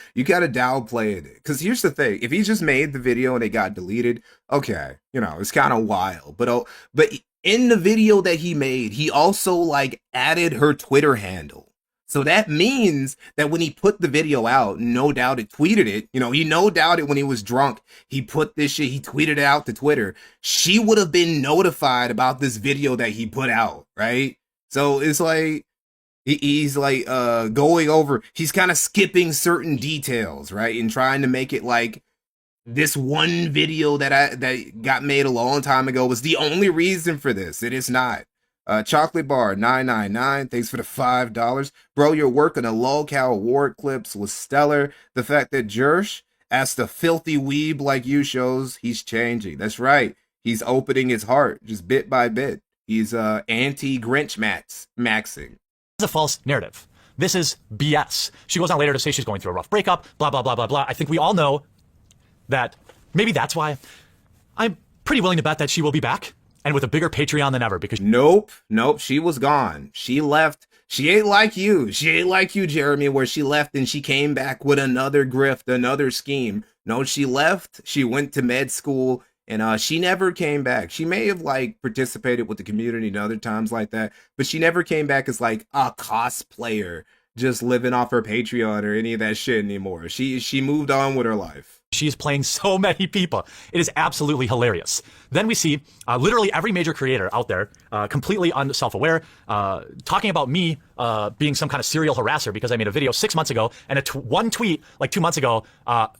downplay it. Because here's the thing. If he just made the video and it got deleted, okay, you know, it's kind of wild. But in the video that he made, he also, like, added her Twitter handle. So that means that when he put the video out, no doubt it tweeted it. You know, he no doubt it when he was drunk. He put this shit, he tweeted it out to Twitter. She would have been notified about this video that he put out, right? So it's like, he's like going over, he's kind of skipping certain details, right? And trying to make it like this one video that got made a long time ago was the only reason for this. It is not. Chocolate Bar 999, thanks for the $5. Bro, your work on the Lolcow award clips was stellar. The fact that Jersh asked a filthy weeb like you shows he's changing. That's right. He's opening his heart just bit by bit. He's anti-Grinch maxing. This is a false narrative. This is BS. She goes on later to say she's going through a rough breakup, blah, blah, blah, blah, blah. I think we all know that maybe that's why. I'm pretty willing to bet that she will be back. And with a bigger Patreon than ever, because Nope. She was gone. She left. She ain't like you. She ain't like you, Jeremy, where she left and she came back with another grift, another scheme. No, she left. She went to med school and she never came back. She may have like participated with the community and other times like that, but she never came back as like a cosplayer just living off her Patreon or any of that shit anymore. She moved on with her life. She's playing so many people. It is absolutely hilarious. Then we see literally every major creator out there, completely self-aware, talking about me being some kind of serial harasser because I made a video 6 months ago and one tweet like 2 months ago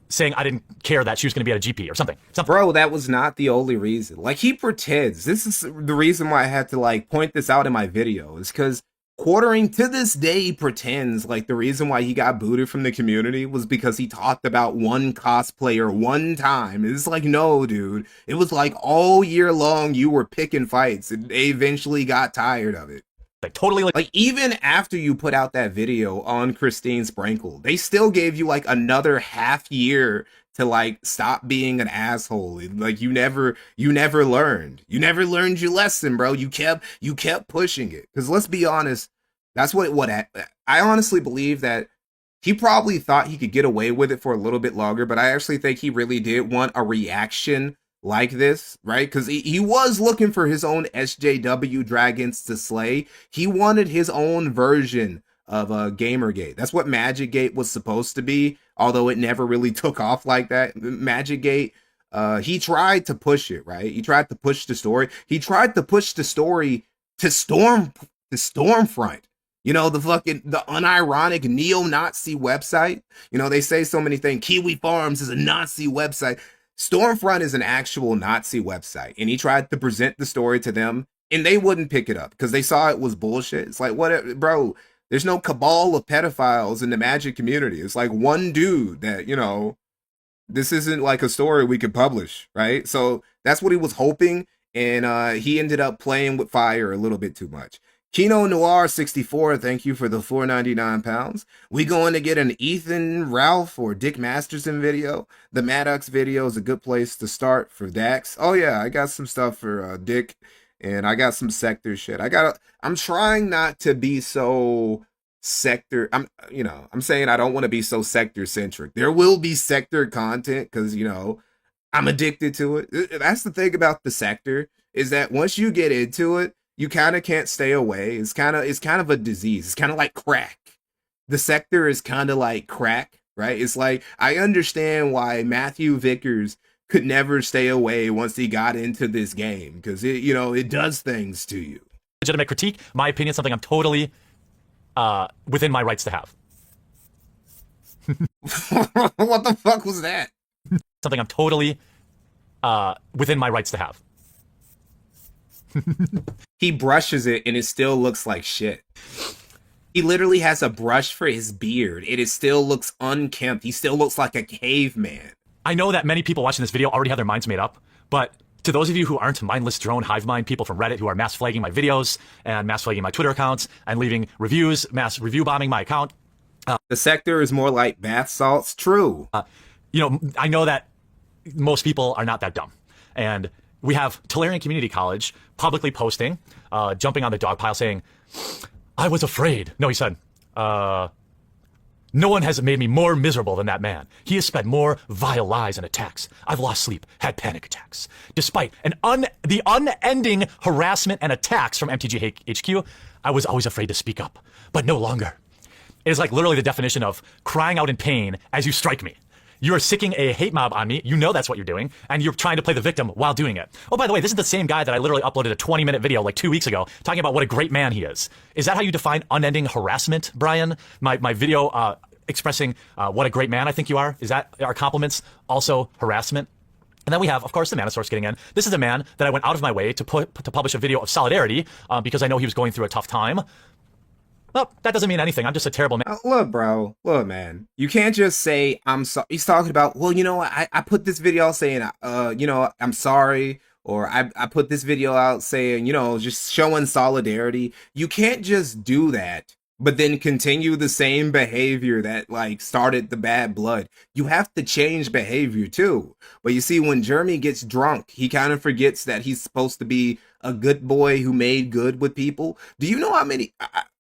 saying I didn't care that she was going to be at a GP or something. Bro, that was not the only reason. Like, he pretends. This is the reason why I had to, like, point this out in my video, is because Quartering to this day he pretends like the reason why he got booted from the community was because he talked about one cosplayer one time. It's like, no, dude. It was like all year long you were picking fights and they eventually got tired of it. Like totally like even after you put out that video on Christine Sprinkle, they still gave you like another half year to like stop being an asshole. Like you never learned. You never learned your lesson, bro. You kept pushing it. Because let's be honest, that's what I honestly believe that he probably thought he could get away with it for a little bit longer, but I actually think he really did want a reaction like this, right? Because he was looking for his own SJW dragons to slay. He wanted his own version of Gamergate. That's what Magicgate was supposed to be, although it never really took off like that. Magicgate, he tried to push it, right? He tried to push the story. He tried to push the story to Stormfront. You know, the unironic neo-Nazi website. You know, they say so many things. Kiwi Farms is a Nazi website. Stormfront is an actual Nazi website. And he tried to present the story to them, and they wouldn't pick it up because they saw it was bullshit. It's like, what, bro? There's no cabal of pedophiles in the Magic community. It's like one dude that, you know, this isn't like a story we could publish, right? So that's what he was hoping, and he ended up playing with fire a little bit too much. MikeynohMore 64, thank you for the 499 pounds. We going to get an Ethan, Ralph, or Dick Masterson video. The Maddox video is a good place to start for Dax. Oh yeah, I got some stuff for Dick, and I got some sector shit. I'm trying not to be so sector. I'm saying I don't want to be so sector centric. There will be sector content because, you know, I'm addicted to it. That's the thing about the sector, is that once you get into it, you kind of can't stay away. It's kind of a disease. It's kind of like crack. The sector is kind of like crack, right? It's like, I understand why Matthew Vickers could never stay away once he got into this game, because it does things to you. Legitimate critique, my opinion, something I'm totally within my rights to have. What the fuck was that? Something I'm totally within my rights to have. He brushes it and it still looks like shit. He literally has a brush for his beard. It still looks unkempt. He still looks like a caveman. I know that many people watching this video already have their minds made up, but to those of you who aren't mindless drone hive mind people from Reddit who are mass flagging my videos and mass flagging my Twitter accounts and leaving reviews, mass review bombing my account. The sector is more like bath salts. True. I know that most people are not that dumb. And we have Tolarian Community College publicly posting, jumping on the dog pile saying, I was afraid. No, he said, no one has made me more miserable than that man. He has sped more vile lies and attacks. I've lost sleep, had panic attacks. Despite the unending harassment and attacks from MTG HQ, I was always afraid to speak up, but no longer. It is like literally the definition of crying out in pain as you strike me. You are sicking a hate mob on me. You know that's what you're doing, and you're trying to play the victim while doing it. Oh, by the way, this is the same guy that I literally uploaded a 20-minute video like 2 weeks ago talking about what a great man he is. Is that how you define unending harassment, Brian? My video expressing what a great man I think you are? Is that our compliments also harassment? And then we have, of course, the Manosaurus getting in. This is a man that I went out of my way to publish a video of solidarity because I know he was going through a tough time. Well, that doesn't mean anything. I'm just a terrible man. Look, bro. Look, man. You can't just say, I'm sorry. He's talking about, well, you know, I put this video out saying, I'm sorry. Or I put this video out saying, just showing solidarity. You can't just do that, but then continue the same behavior that, like, started the bad blood. You have to change behavior, too. But you see, when Jeremy gets drunk, he kind of forgets that he's supposed to be a good boy who made good with people. Do you know how many...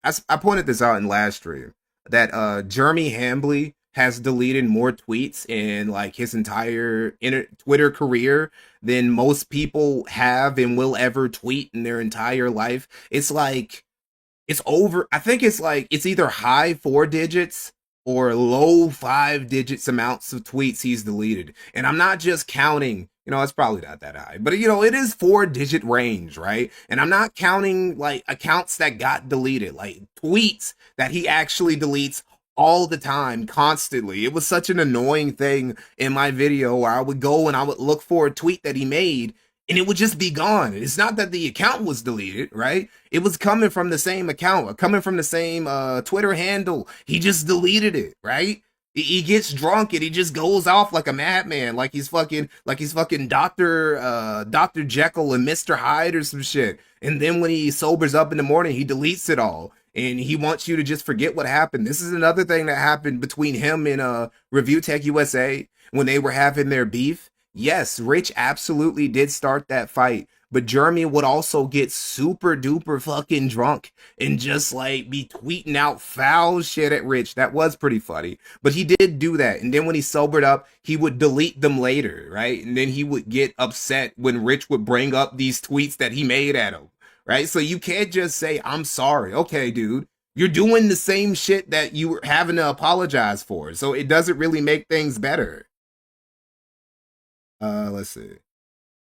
I pointed this out in last stream that Jeremy Hambley has deleted more tweets in like his entire Twitter career than most people have and will ever tweet in their entire life. It's like, it's over. I think it's like, it's either high 4 digits or low 5 digits amounts of tweets he's deleted. And I'm not just counting, it's probably not that high, but it is 4 digit range, right? And I'm not counting like accounts that got deleted, like tweets that he actually deletes all the time, constantly. It was such an annoying thing in my video where I would go and I would look for a tweet that he made and it would just be gone. It's not that the account was deleted, right? It was coming from the same account, coming from the same Twitter handle. He just deleted it, right? He gets drunk and he just goes off like a madman, like he's fucking Dr. Jekyll and Mr. Hyde or some shit. And then when he sobers up in the morning, he deletes it all. And he wants you to just forget what happened. This is another thing that happened between him and Review Tech USA when they were having their beef. Yes, Rich absolutely did start that fight, but Jeremy would also get super duper fucking drunk and just like be tweeting out foul shit at Rich. That was pretty funny, but he did do that. And then when he sobered up, he would delete them later, right? And then he would get upset when Rich would bring up these tweets that he made at him, right? So you can't just say, I'm sorry. Okay, dude, you're doing the same shit that you were having to apologize for. So it doesn't really make things better. Let's see.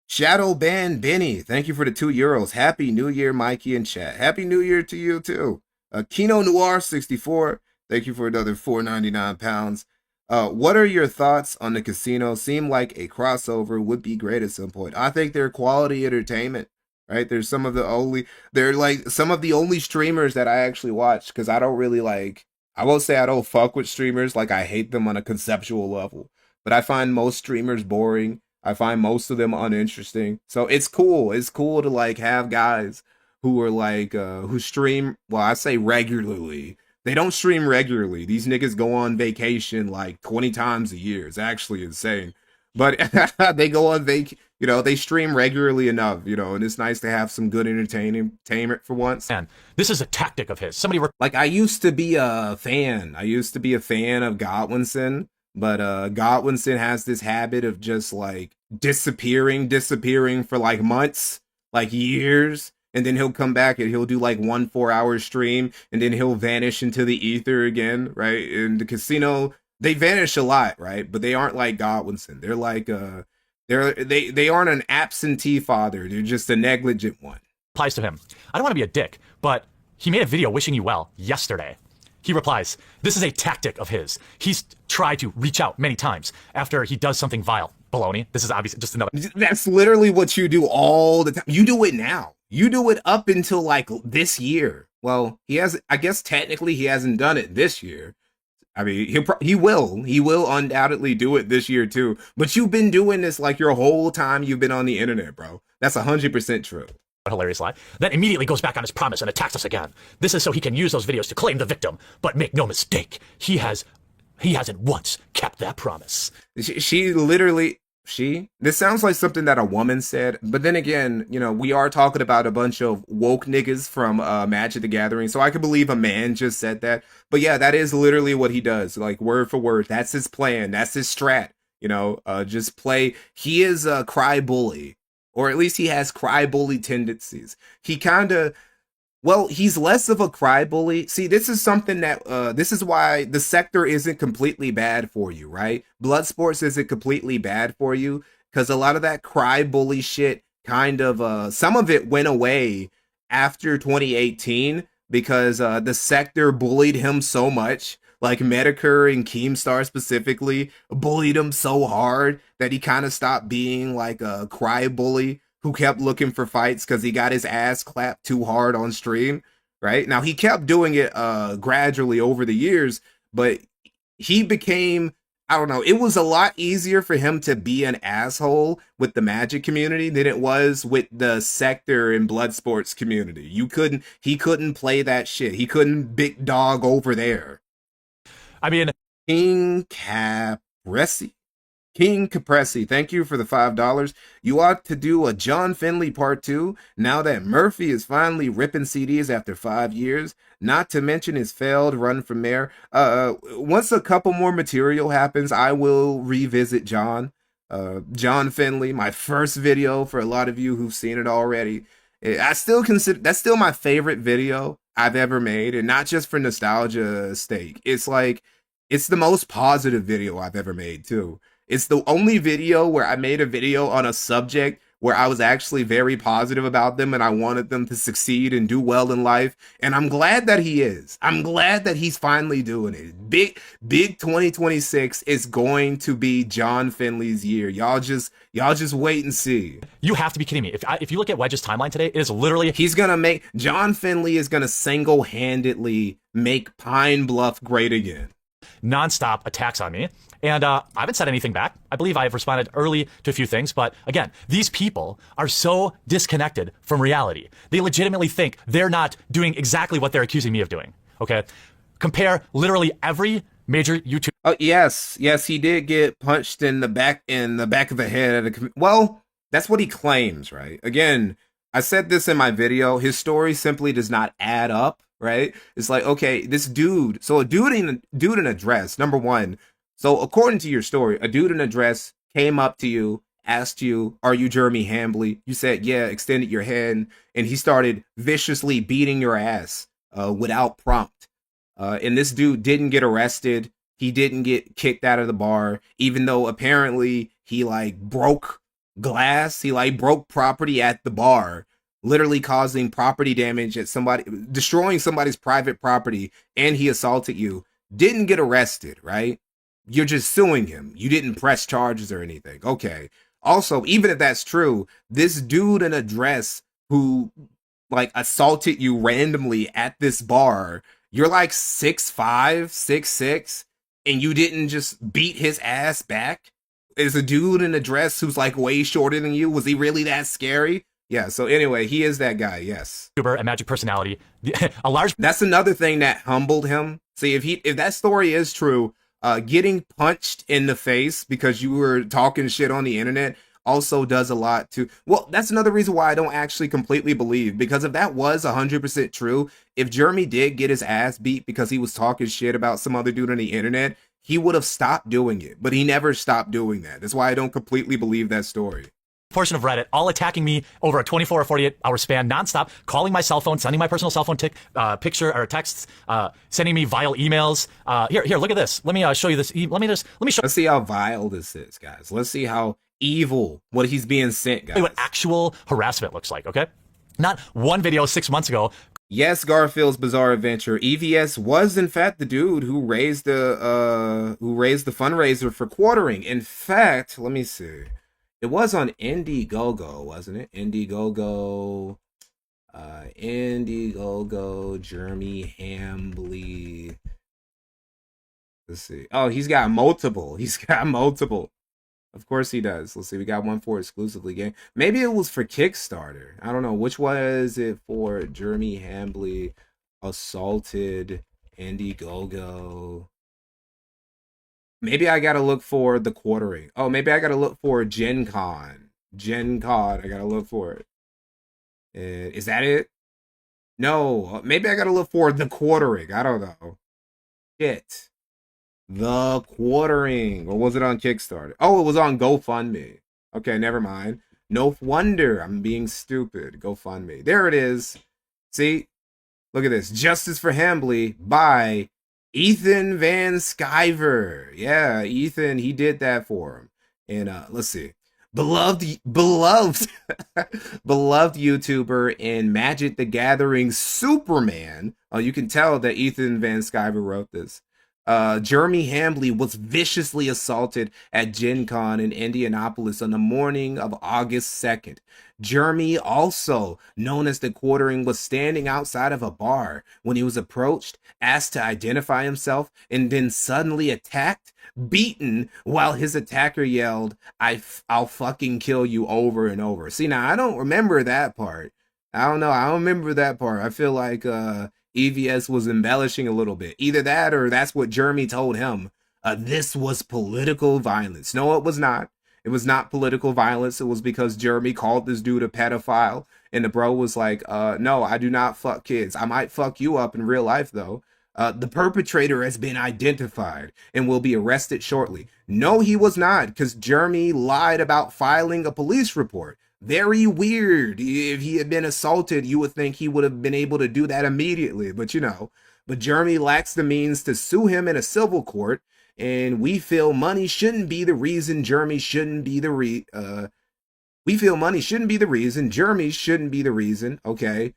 Shadow Band Benny, thank you for the €2. Happy New Year, Mikey and chat. Happy New Year to you too. Kino Noir 64, thank you for another £4.99. What are your thoughts on the casino? Seem like a crossover would be great at some point. I think they're quality entertainment, right? They're some of the only streamers that I actually watch, because I don't really I won't say I don't fuck with streamers, like I hate them on a conceptual level, but I find most streamers boring. I find most of them uninteresting. So it's cool. It's cool to have guys who are who stream, well, I say regularly. They don't stream regularly. These niggas go on vacation 20 times a year. It's actually insane. But they go on they stream regularly enough, and it's nice to have some good entertainment for once. And this is a tactic of his. Somebody I used to be a fan. I used to be a fan of Godwinson. But Godwinson has this habit of just disappearing for months, years, and then he'll come back and he'll do 1 4-hour stream, and then he'll vanish into the ether again, right? In the casino, they vanish a lot, right? But they aren't like Godwinson. They're they aren't an absentee father. They're just a negligent one. Replies to him, I don't want to be a dick, but he made a video wishing you well yesterday. He replies, this is a tactic of his. He's tried to reach out many times after he does something vile. Baloney. This is obviously just another. That's literally what you do all the time. You do it now. You do it up until this year. Well, I guess technically he hasn't done it this year. I mean, he will undoubtedly do it this year too. But you've been doing this your whole time you've been on the internet, bro. That's 100% true. Hilarious lie, then immediately goes back on his promise and attacks us again. This is so he can use those videos to claim the victim. But make no mistake, he hasn't once kept that promise. This sounds like something that a woman said, but then again, we are talking about a bunch of woke niggas from Magic the Gathering, so I can believe a man just said that. But yeah, that is literally what he does, word for word. That's his plan. That's his strat. Just play. He is a cry bully. Or at least he has cry bully tendencies. He's less of a cry bully. See, this is something that, this is why the sector isn't completely bad for you, right? Blood sports isn't completely bad for you, because a lot of that cry bully shit some of it went away after 2018, because the sector bullied him so much. Medicare and Keemstar specifically bullied him so hard that he kind of stopped being a cry bully who kept looking for fights because he got his ass clapped too hard on stream, right? Now, he kept doing it gradually over the years, but he became, I don't know, it was a lot easier for him to be an asshole with the Magic community than it was with the sector and blood sports community. He couldn't play that shit. He couldn't big dog over there. I mean, King Capresi, thank you for the $5. You ought to do a John Finley part 2 now that Murphy is finally ripping CDs after 5 years, not to mention his failed run from mayor. Once a couple more material happens, I will revisit John Finley, my first video for a lot of you who've seen it already. I still consider that's still my favorite video I've ever made, and not just for nostalgia's sake. It's It's the most positive video I've ever made, too. It's the only video where I made a video on a subject where I was actually very positive about them and I wanted them to succeed and do well in life. And I'm glad that he is. I'm glad that he's finally doing it. Big 2026 is going to be John Finley's year. Y'all just wait and see. You have to be kidding me. If you look at Wedge's timeline today, it is literally... John Finley is going to single-handedly make Pine Bluff great again. Nonstop attacks on me. And I haven't said anything back. I believe I've responded early to a few things. But again, these people are so disconnected from reality. They legitimately think they're not doing exactly what they're accusing me of doing. Okay? Compare literally every major YouTube. Oh, yes, he did get punched in the back of the head. Well, that's what he claims, right? Again, I said this in my video. His story simply does not add up, right? It's like, okay, this dude. So a dude in a dress. Number one. So according to your story, a dude in a dress came up to you, asked you, "Are you Jeremy Hambley?" You said, "Yeah," extended your hand, and he started viciously beating your ass without prompt. And this dude didn't get arrested. He didn't get kicked out of the bar, even though apparently he like broke glass. He like broke property at the bar, literally causing property damage at somebody, destroying somebody's private property, and he assaulted you. Didn't get arrested, right? You're just suing him. You didn't press charges or anything. Okay. Also, even if that's true, this dude in a dress who like assaulted you randomly at this bar, you're like 6'5", 6'6", and you didn't just beat his ass back? Is a dude in a dress who's like way shorter than you? Was he really that scary? Yeah, so anyway, he is that guy, yes. YouTuber and magic personality. That's another thing that humbled him. See, if that story is true, getting punched in the face because you were talking shit on the internet also does a lot to... Well, that's another reason why I don't actually completely believe, because if that was 100% true, if Jeremy did get his ass beat because he was talking shit about some other dude on the internet, he would have stopped doing it, but he never stopped doing that. That's why I don't completely believe that story. Portion of Reddit, all attacking me over a 24 or 48 hour span, nonstop, calling my cell phone, sending my personal cell phone picture or texts, sending me vile emails. Here, look at this. Let me show you this. Let's see how vile this is, guys. Let's see how evil what he's being sent, guys. What actual harassment looks like, okay? Not one video 6 months ago. Yes, Garfield's Bizarre Adventure. EVS was in fact the dude who raised the fundraiser for quartering. In fact, let me see. It was on Indiegogo, wasn't it? Indiegogo, Jeremy Hambley. Let's see. Oh, he's got multiple. Of course he does. Let's see. We got one for exclusively game. Maybe it was for Kickstarter. I don't know. Which one is it for? Jeremy Hambley assaulted Indiegogo. Maybe I gotta look for the quartering. Oh, maybe I gotta look for Gen Con. I gotta look for it. Is that it? No. Maybe I gotta look for the quartering. I don't know. Shit. The quartering. Or was it on Kickstarter? Oh, it was on GoFundMe. Okay, never mind. No wonder I'm being stupid. GoFundMe. There it is. See? Look at this. Justice for Hambley by Ethan Van Sciver. Yeah, Ethan, he did that for him. And let's see. Beloved YouTuber and Magic the Gathering Superman. Oh, you can tell that Ethan Van Sciver wrote this. Jeremy Hambley was viciously assaulted at Gen Con in Indianapolis on the morning of August 2nd. Jeremy, also known as the Quartering, was standing outside of a bar when he was approached, asked to identify himself, and then suddenly attacked, beaten, while his attacker yelled, I'll fucking kill you," over and over. See, now, I don't remember that part. I don't know. I don't remember that part. I feel like EVS was embellishing a little bit. Either that or that's what Jeremy told him. This was political violence. No, it was not. It was not political violence. It was because Jeremy called this dude a pedophile. And the bro was like, no, I do not fuck kids. I might fuck you up in real life, though. The perpetrator has been identified and will be arrested shortly. No, he was not, because Jeremy lied about filing a police report. Very weird. If he had been assaulted, you would think he would have been able to do that immediately. But, you know, but Jeremy lacks the means to sue him in a civil court, and we feel money shouldn't be the reason Jeremy shouldn't be the we feel money shouldn't be the reason Jeremy shouldn't be the reason. Okay,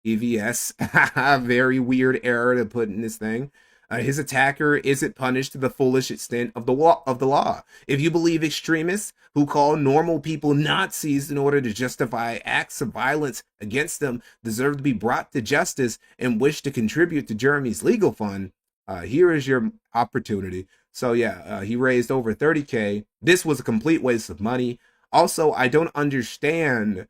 EVS, very weird error to put in this thing. His attacker isn't punished to the fullest extent of the law. If you believe extremists who call normal people Nazis in order to justify acts of violence against them deserve to be brought to justice and wish to contribute to Jeremy's legal fund, here is your opportunity. So yeah, he raised over 30K. This was a complete waste of money. Also, I don't understand.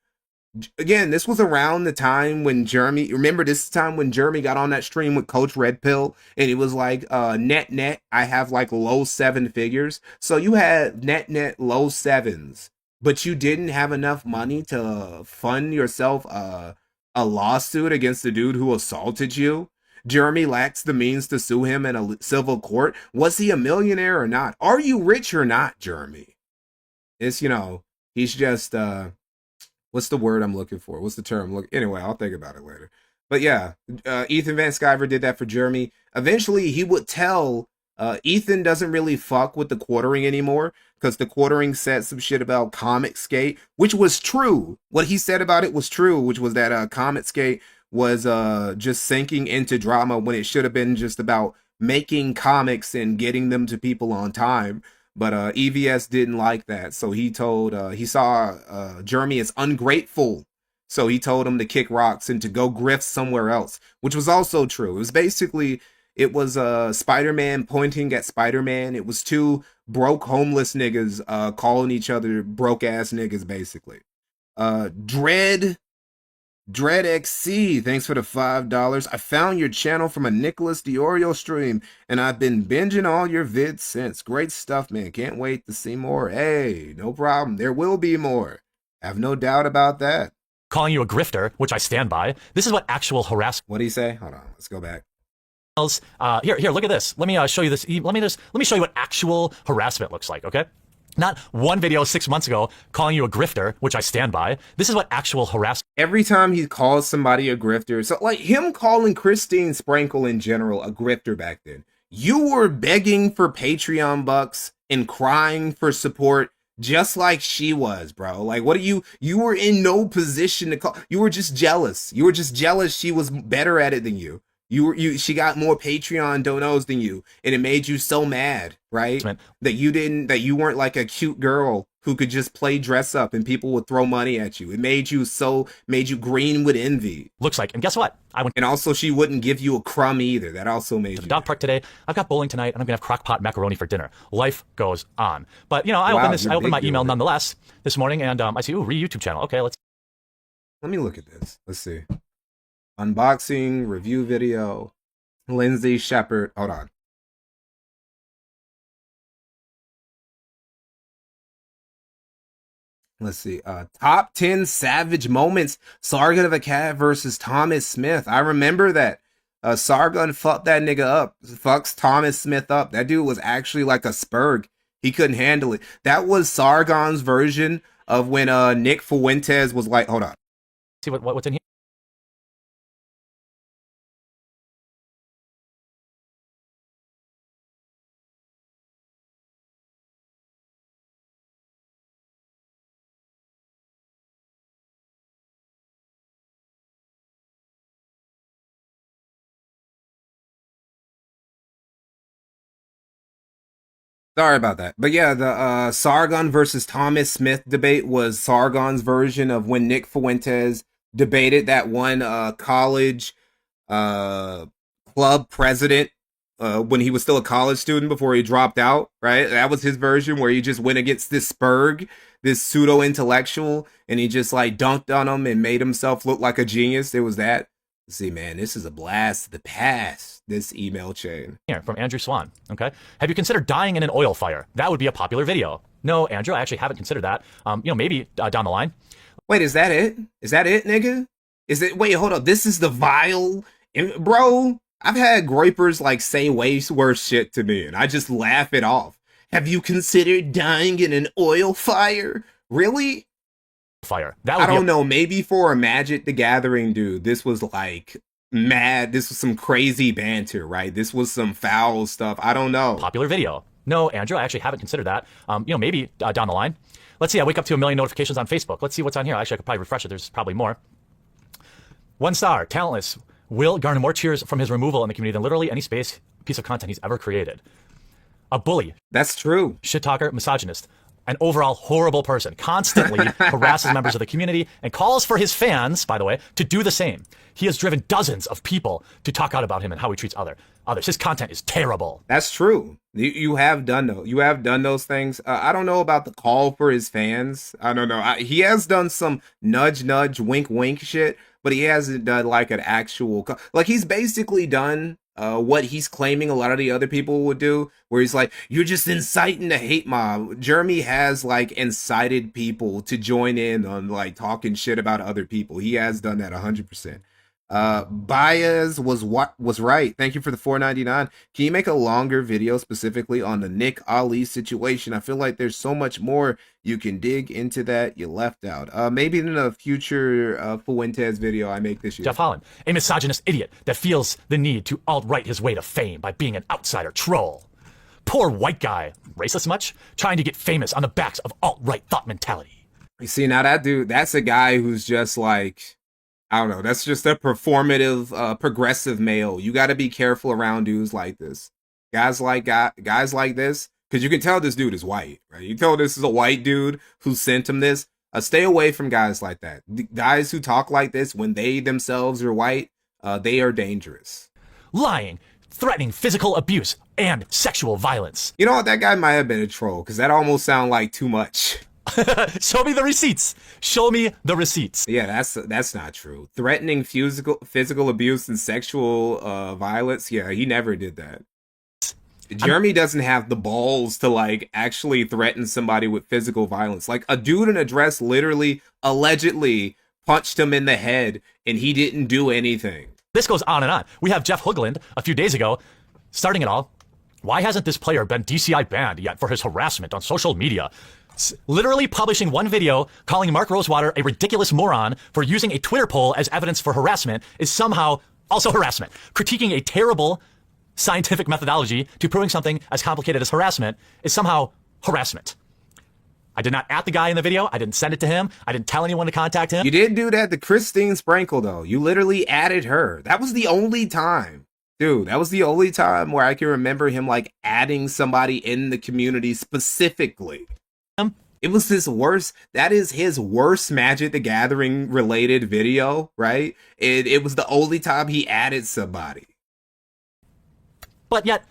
Again, this was around the time when Jeremy, remember this time when Jeremy got on that stream with Coach Red Pill, and it was like, net, I have like low 7 figures. So you had net low 7s, but you didn't have enough money to fund yourself a lawsuit against the dude who assaulted you. Jeremy lacks the means to sue him in a civil court. Was he a millionaire or not? Are you rich or not, Jeremy? It's, you know, he's just, what's the word I'm looking for? What's the term? Anyway, I'll think about it later. But yeah, Ethan Van Sciver did that for Jeremy. Eventually, he would tell Ethan doesn't really fuck with the quartering anymore because the quartering said some shit about Comic Skate, which was true. What he said about it was true, which was that Comic Skate was just sinking into drama when it should have been just about making comics and getting them to people on time. But EVS didn't like that, so he told he saw Jeremy as ungrateful, so he told him to kick rocks and to go grift somewhere else, which was also true. It was basically, it was Spider-Man pointing at Spider-Man. It was two broke homeless niggas calling each other broke ass niggas, basically. Dread XC, thanks for the $5. I found your channel from a Nicholas Diorio stream, and I've been binging all your vids since. Great stuff, man. Can't wait to see more. Hey, no problem. There will be more. Have no doubt about that. Calling you a grifter, which I stand by. This is what actual harassment. What did he say? Hold on, let's go back. Here, look at this. Let me show you this. Let me show you what actual harassment looks like, okay? Not one video 6 months ago calling you a grifter, which I stand by. This is what actual harassment. Every time he calls somebody a grifter, so like him calling Christine Sprinkle in general a grifter back then, you were begging for Patreon bucks and crying for support just like she was, bro. Like, what are you were in no position to call. You were just jealous. You were just jealous she was better at it than you. She got more Patreon donos than you, and it made you so mad, right? That you weren't like a cute girl who could just play dress up and people would throw money at you. It made you green with envy. Looks like, and guess what? And also she wouldn't give you a crumb either. That also made you. The dog park today. I've got bowling tonight, and I'm gonna have crock pot macaroni for dinner. Life goes on. But you know, I opened my email nonetheless this morning, and I see, YouTube channel. Okay, let me look at this. Let's see. Unboxing, review video, Lindsay Shepard. Hold on. Let's see. Top 10 savage moments. Sargon of Akkad versus Thomas Smith. I remember that. Sargon fucked that nigga up. Fucks Thomas Smith up. That dude was actually like a spurg. He couldn't handle it. That was Sargon's version of when Nick Fuentes was like, hold on. See what's in here. Sorry about that. But yeah, the Sargon versus Thomas Smith debate was Sargon's version of when Nick Fuentes debated that one college club president when he was still a college student before he dropped out, right? That was his version where he just went against this spurg, this pseudo-intellectual, and he just like dunked on him and made himself look like a genius. It was that. See, man, this is a blast of the past, this email chain. Here, from Andrew Swan, okay? Have you considered dying in an oil fire? That would be a popular video. No, Andrew, I actually haven't considered that. Maybe down the line. Wait, is that it? Is that it, nigga? Wait, hold up. This is the vile, bro, I've had groypers like say way worse shit to me, and I just laugh it off. Have you considered dying in an oil fire? Really? Fire. I don't know. Maybe for a Magic the Gathering dude, this was like mad. This was some crazy banter, right? This was some foul stuff. I don't know. Popular video. No, Andrew, I actually haven't considered that. Maybe down the line. Let's see, I wake up to 1 million notifications on Facebook. Let's see what's on here. Actually, I could probably refresh it. There's probably more. 1 star, talentless, will garner more cheers from his removal in the community than literally any piece of content he's ever created. A bully. That's true. Shit talker, misogynist, an overall horrible person, constantly harasses members of the community and calls for his fans, by the way, to do the same. He has driven dozens of people to talk out about him and how he treats others. His content is terrible. That's true. You have done those. You have done those things. I don't know about the call for his fans. I don't know. He has done some nudge, wink, wink shit, but he hasn't done like an actual like he's basically done what he's claiming a lot of the other people would do, where he's like, you're just inciting a hate mob. Jeremy has like incited people to join in on like talking shit about other people. He has done that 100%. Baez was right. Thank you for the $4.99. Can you make a longer video specifically on the Nick Ali situation? I feel like there's so much more you can dig into that you left out. Maybe in a future Fuentes video I make this year. Jeff Holland, a misogynist idiot that feels the need to alt-right his way to fame by being an outsider troll. Poor white guy, racist much? Trying to get famous on the backs of alt-right thought mentality. You see, now that dude, that's a guy who's just like, I don't know. That's just a performative, progressive male. You got to be careful around dudes like this. Guys like this, because you can tell this dude is white, right? You tell this is a white dude who sent him this. Stay away from guys like that. The guys who talk like this when they themselves are white, they are dangerous. Lying, threatening physical abuse, and sexual violence. You know what? That guy might have been a troll, because that almost sounded like too much. Show me the receipts. Show me the receipts. Yeah, that's not true. Threatening physical abuse and sexual violence. Yeah, he never did that. Jeremy doesn't have the balls to like actually threaten somebody with physical violence. Like a dude in a dress literally, allegedly punched him in the head and he didn't do anything. This goes on and on. We have Jeff Hoogland a few days ago starting it all. Why hasn't this player been DCI banned yet for his harassment on social media? Literally publishing one video calling Mark Rosewater a ridiculous moron for using a Twitter poll as evidence for harassment is somehow also harassment. Critiquing a terrible scientific methodology to proving something as complicated as harassment is somehow harassment. I did not at the guy in the video. I didn't send it to him. I didn't tell anyone to contact him. You did do that to Christine Sprinkle, though. You literally added her. That was the only time. Dude, that was the only time where I can remember him like adding somebody in the community specifically. It was his worst. That is his worst Magic the Gathering related video, right? It was the only time he added somebody. But yet,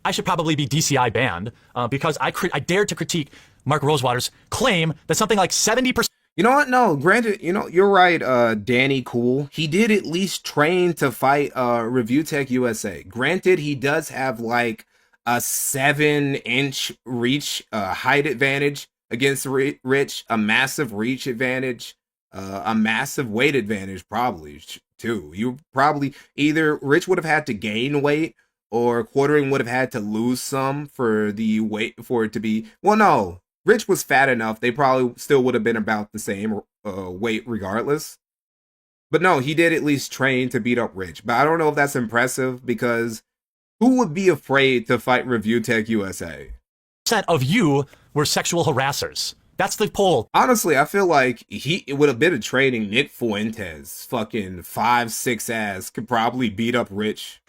I should probably be DCI banned because I dared to critique Mark Rosewater's claim that something like 70%. You know what? No, granted, you're right, Danny Cool. He did at least train to fight Review Tech USA. Granted, he does have like a 7-inch reach height advantage against Rich, a massive reach advantage, a massive weight advantage probably too. You probably either Rich would have had to gain weight or Quartering would have had to lose some for the weight for it to be. Well, no, Rich was fat enough. They probably still would have been about the same weight regardless. But no, he did at least train to beat up Rich. But I don't know if that's impressive because who would be afraid to fight Review Tech USA? Of you were sexual harassers. That's the poll. Honestly, I feel like it would have been a training. Nick Fuentes, fucking 5'6" ass, could probably beat up Rich.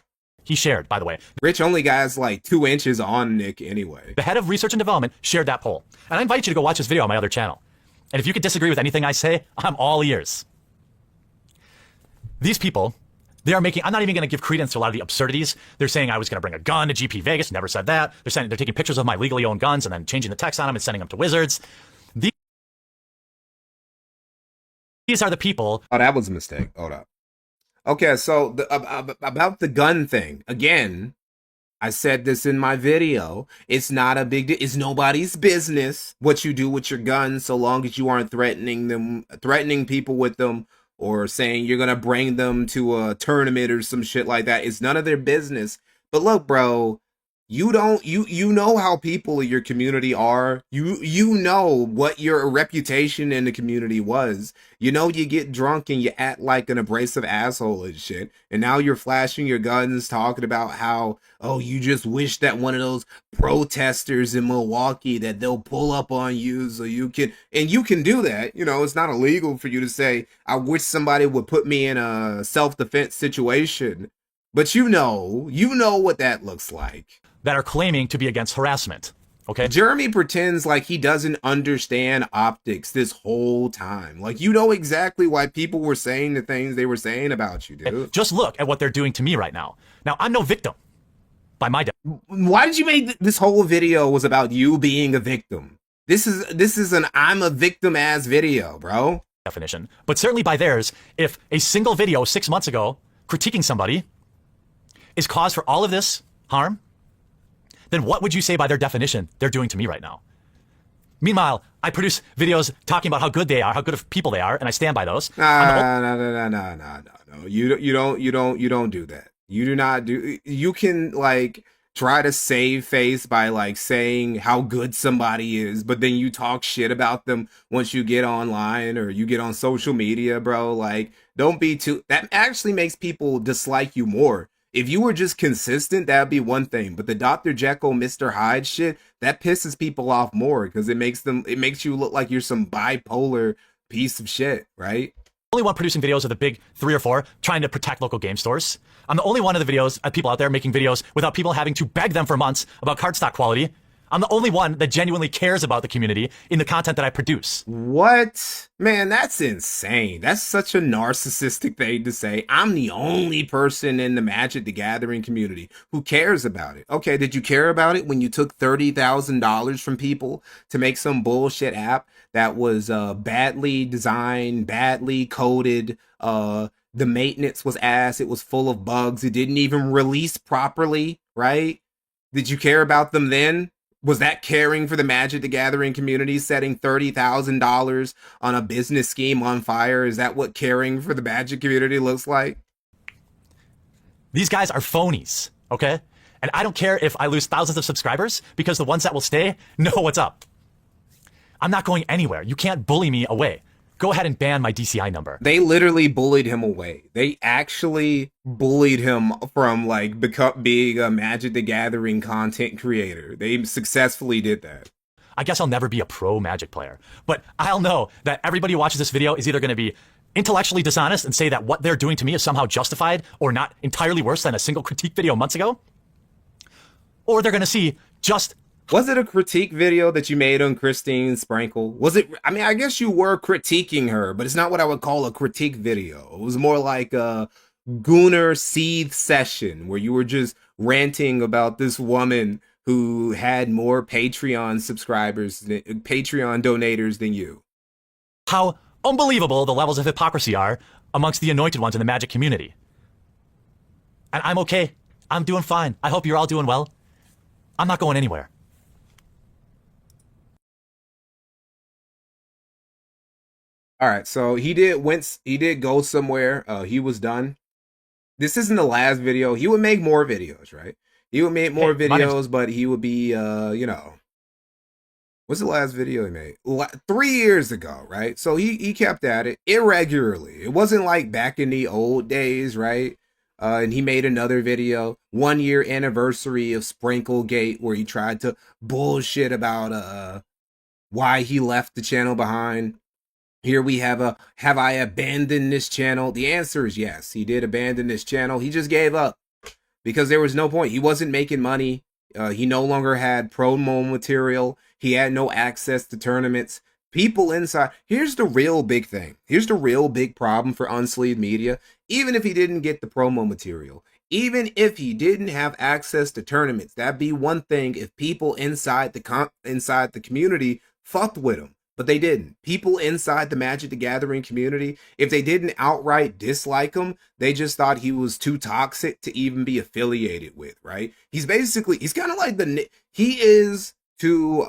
He shared, by the way. Rich only guys like 2 inches on Nick anyway. The head of research and development shared that poll. And I invite you to go watch this video on my other channel. And if you could disagree with anything I say, I'm all ears. These people, they are making, I'm not even going to give credence to a lot of the absurdities. They're saying I was going to bring a gun to GP Vegas. Never said that. They're taking pictures of my legally owned guns and then changing the text on them and sending them to wizards. These are the people. Oh, that was a mistake. Hold up. Okay, so about the gun thing. Again, I said this in my video. It's not a big deal. It's nobody's business what you do with your guns so long as you aren't threatening people with them or saying you're going to bring them to a tournament or some shit like that. It's none of their business. But look, bro, You know how people in your community are. You know what your reputation in the community was. You know you get drunk and you act like an abrasive asshole and shit. And now you're flashing your guns talking about how, oh, you just wish that one of those protesters in Milwaukee that they'll pull up on you so you can, and you can do that. You know, it's not illegal for you to say, I wish somebody would put me in a self-defense situation. But you know what that looks like. That are claiming to be against harassment. Okay. Jeremy pretends like he doesn't understand optics this whole time. Like, you know exactly why people were saying the things they were saying about you, dude. Just look at what they're doing to me right now. Now, I'm no victim by my Why did you make this whole video was about you being a victim? This is an I'm a victim ass video, bro. definition. But certainly by theirs, if a single video 6 months ago critiquing somebody is cause for all of this harm, then what would you say by their definition they're doing to me right now? Meanwhile, I produce videos talking about how good they are, how good of people they are, and I stand by those. No. You don't do that. You do not do. You can like try to save face by like saying how good somebody is, but then you talk shit about them once you get online or you get on social media, bro. Like, don't be too. That actually makes people dislike you more. If you were just consistent, that'd be one thing. But the Dr. Jekyll, Mr. Hyde shit, that pisses people off more because it makes you look like you're some bipolar piece of shit, right? Only one producing videos of the big 3 or 4 trying to protect local game stores. I'm the only one of the videos people out there making videos without people having to beg them for months about cardstock quality. I'm the only one that genuinely cares about the community in the content that I produce. What? Man, that's insane. That's such a narcissistic thing to say. I'm the only person in the Magic the Gathering community who cares about it. Okay, did you care about it when you took $30,000 from people to make some bullshit app that was badly designed, badly coded, the maintenance was ass, it was full of bugs, it didn't even release properly, right? Did you care about them then? Was that caring for the Magic the Gathering community, setting $30,000 on a business scheme on fire? Is that what caring for the Magic community looks like? These guys are phonies, okay? And I don't care if I lose thousands of subscribers because the ones that will stay know what's up. I'm not going anywhere. You can't bully me away. Go ahead and ban my DCI number. They literally bullied him away. They actually bullied him from like being a Magic the Gathering content creator. They successfully did that. I guess I'll never be a pro Magic player, but I'll know that everybody who watches this video is either going to be intellectually dishonest and say that what they're doing to me is somehow justified or not entirely worse than a single critique video months ago, or they're going to see just... Was it a critique video that you made on Christine Sprankle? Was it? I mean, I guess you were critiquing her, but it's not what I would call a critique video. It was more like a Gunnar Seethe session where you were just ranting about this woman who had more Patreon subscribers, Patreon donators than you. How unbelievable the levels of hypocrisy are amongst the anointed ones in the Magic community. And I'm okay. I'm doing fine. I hope you're all doing well. I'm not going anywhere. All right, so he did go somewhere. He was done. This isn't the last video. He would make more videos, right? He would make more videos, but he would be, you know, what's the last video he made? 3 years ago, right? So he kept at it irregularly. It wasn't like back in the old days, right? And he made another video, 1 year anniversary of Sprinklegate, where he tried to bullshit about why he left the channel behind. Here we have I abandoned this channel? The answer is yes. He did abandon this channel. He just gave up because there was no point. He wasn't making money. He no longer had promo material. He had no access to tournaments. People inside. Here's the real big thing. Here's the real big problem for Unsleeved Media. Even if he didn't get the promo material, even if he didn't have access to tournaments, that'd be one thing if people inside the community fucked with him. But they didn't. People inside the Magic the Gathering community, if they didn't outright dislike him, they just thought he was too toxic to even be affiliated with, right? He's kind of like he is to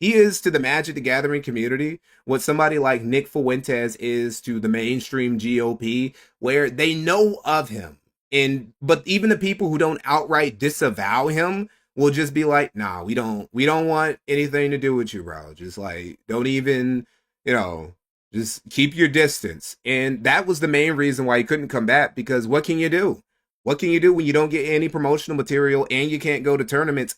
the Magic the Gathering community what somebody like Nick Fuentes is to the mainstream GOP, where they know of him. But even the people who don't outright disavow him will just be like, nah, we don't want anything to do with you, bro. Just like, don't even, just keep your distance. And that was the main reason why he couldn't come back, because what can you do? What can you do when you don't get any promotional material and you can't go to tournaments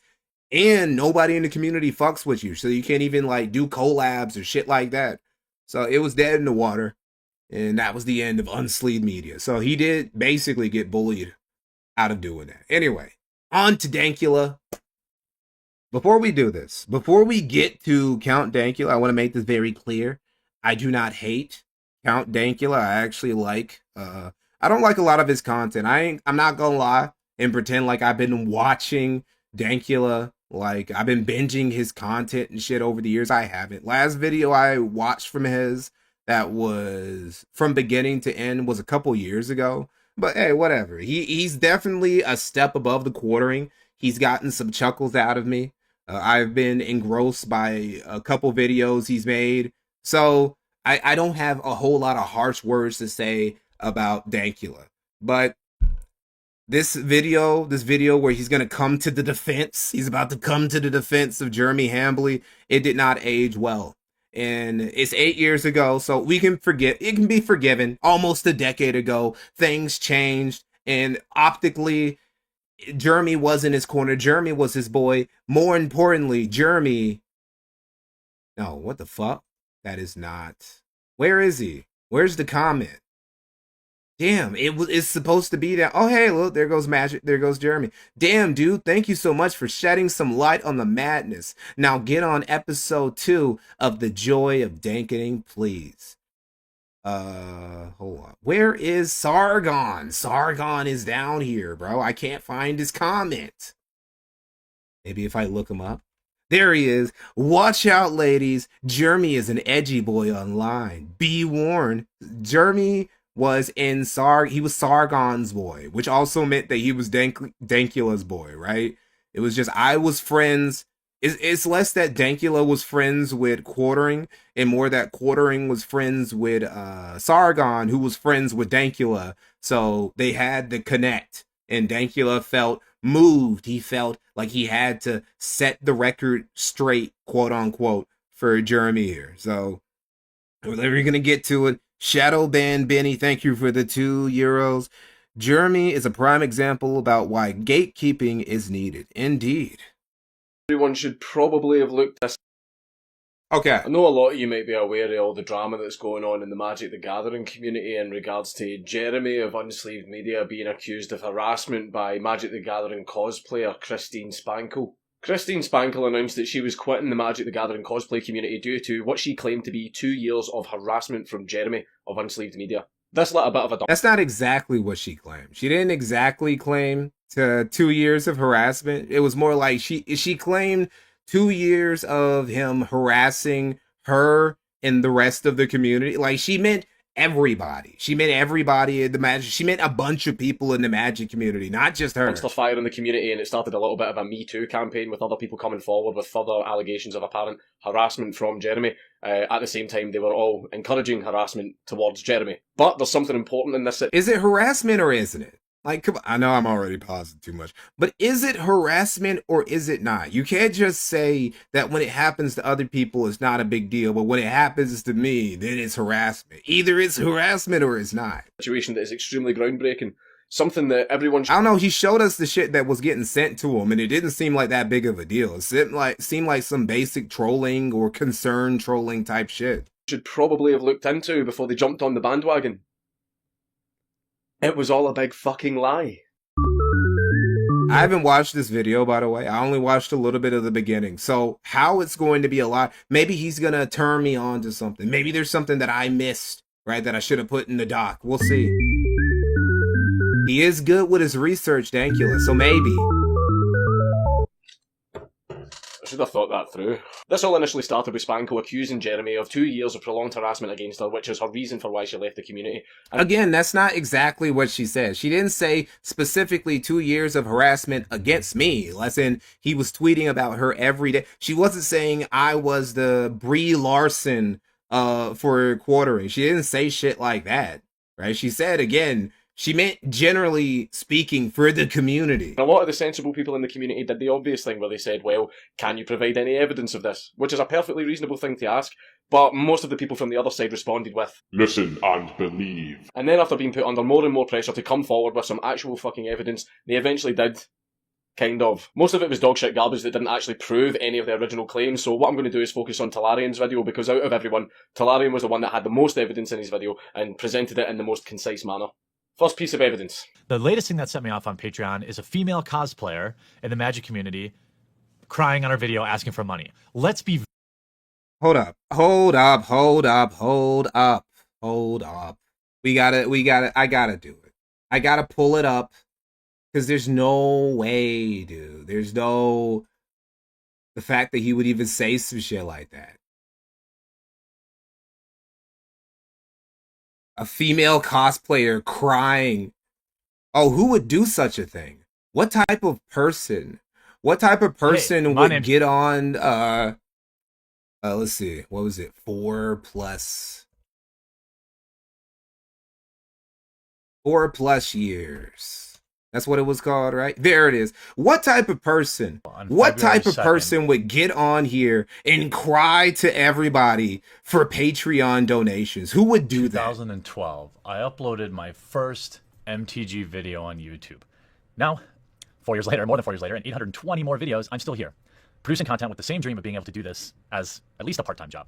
and nobody in the community fucks with you? So you can't even like do collabs or shit like that. So it was dead in the water. And that was the end of Unsleeved Media. So he did basically get bullied out of doing that. Anyway, on to Dankula. Before we do this, before we get to Count Dankula, I want to make this very clear. I do not hate Count Dankula. I actually like, I don't like a lot of his content. I'm not gonna lie and pretend like I've been watching Dankula, like I've been binging his content and shit over the years. I haven't. Last video I watched from his that was from beginning to end was a couple years ago. But hey, whatever. He's definitely a step above the quartering. He's gotten some chuckles out of me. I've been engrossed by a couple videos he's made. So I don't have a whole lot of harsh words to say about Dankula. But this video where he's going to come to the defense, he's about to come to the defense of Jeremy Hambley, it did not age well. And it's 8 years ago, so we can forget. It can be forgiven. Almost a decade ago, things changed, and optically, Jeremy was in his corner. Jeremy was his boy. More importantly, Jeremy. No, what the fuck? That is not. Where is he? Where's the comment? Damn, it's supposed to be that. Oh, hey, look, there goes Magic. There goes Jeremy. Damn, dude, thank you so much for shedding some light on the madness. Now get on episode 2 of The Joy of Dankening, please. Hold on. Where is Sargon? Sargon is down here, bro. I can't find his comment. Maybe if I look him up. There he is. Watch out, ladies. Jeremy is an edgy boy online. Be warned. Jeremy was he was Sargon's boy, which also meant that he was Dankula's boy, right? It was just, I was friends. It's less that Dankula was friends with Quartering and more that Quartering was friends with Sargon, who was friends with Dankula. So they had to connect, and Dankula felt moved. He felt like he had to set the record straight, quote unquote, for Jeremy here. So we're going to get to it. Shadow Band Benny, thank you for the €2. Jeremy is a prime example about why gatekeeping is needed. Indeed. Everyone should probably have looked this. Okay. I know a lot of you might be aware of all the drama that's going on in the Magic the Gathering community in regards to Jeremy of Unsleeved Media being accused of harassment by Magic the Gathering cosplayer Christine Spankle. Christine Spankle announced that she was quitting the Magic the Gathering cosplay community due to what she claimed to be 2 years of harassment from Jeremy of Unsleeved Media. This lit a bit of a... That's not exactly what she claimed. She didn't exactly claim to 2 years of harassment. It was more like she claimed 2 years of him harassing her and the rest of the community. Like, she meant everybody. She meant everybody in the Magic. She meant a bunch of people in the Magic community, not just her. Monster fire in the community, and it started a little bit of a Me Too campaign with other people coming forward with further allegations of apparent harassment from Jeremy. At the same time, they were all encouraging harassment towards Jeremy. But there's something important in this. Is it harassment or isn't it? Like, come on, I know I'm already pausing too much, but is it harassment or is it not? You can't just say that when it happens to other people, it's not a big deal, but when it happens to me, then it's harassment. Either it's harassment or it's not. Situation that is extremely groundbreaking. Something that everyone... I don't know, he showed us the shit that was getting sent to him, and it didn't seem like that big of a deal. It seemed like some basic trolling or concerned trolling type shit. Should probably have looked into before they jumped on the bandwagon. It was all a big fucking lie. I haven't watched this video, by the way. I only watched a little bit of the beginning. So how it's going to be a lie, maybe he's going to turn me on to something. Maybe there's something that I missed, right, that I should have put in the doc. We'll see. He is good with his research, Dankula, so maybe. I should have thought that through. This all initially started with Spankle accusing Jeremy of 2 years of prolonged harassment against her, which is her reason for why she left the community. And again, that's not exactly what she said. She didn't say specifically 2 years of harassment against me, as in he was tweeting about her every day. She wasn't saying I was the Brie Larson for Quartering. She didn't say shit like that, right? She said, again, She meant generally speaking for the community. A lot of the sensible people in the community did the obvious thing where they said, well, can you provide any evidence of this? Which is a perfectly reasonable thing to ask, but most of the people from the other side responded with, listen and believe. And then after being put under more and more pressure to come forward with some actual fucking evidence, they eventually did. Kind of. Most of it was dogshit garbage that didn't actually prove any of the original claims, so what I'm going to do is focus on Talarian's video, because out of everyone, Talarian was the one that had the most evidence in his video and presented it in the most concise manner. First piece of evidence. The latest thing that set me off on Patreon is a female cosplayer in the Magic community crying on her video asking for money. Let's be... Hold up. We gotta, I gotta do it. I gotta pull it up. Because there's no way, dude. There's no... The fact that he would even say some shit like that. A female cosplayer crying. Oh, who would do such a thing? What type of person? What type of person would get on... let's see. What was it? 4+ years. That's what it was called, right? There it is. What type of person? What type of person would get on here and cry to everybody for Patreon donations? Who would do that? 2012, I uploaded my first MTG video on YouTube. Now, 4 years later, more than 4 years later, and 820 more videos, I'm still here, producing content with the same dream of being able to do this as at least a part-time job.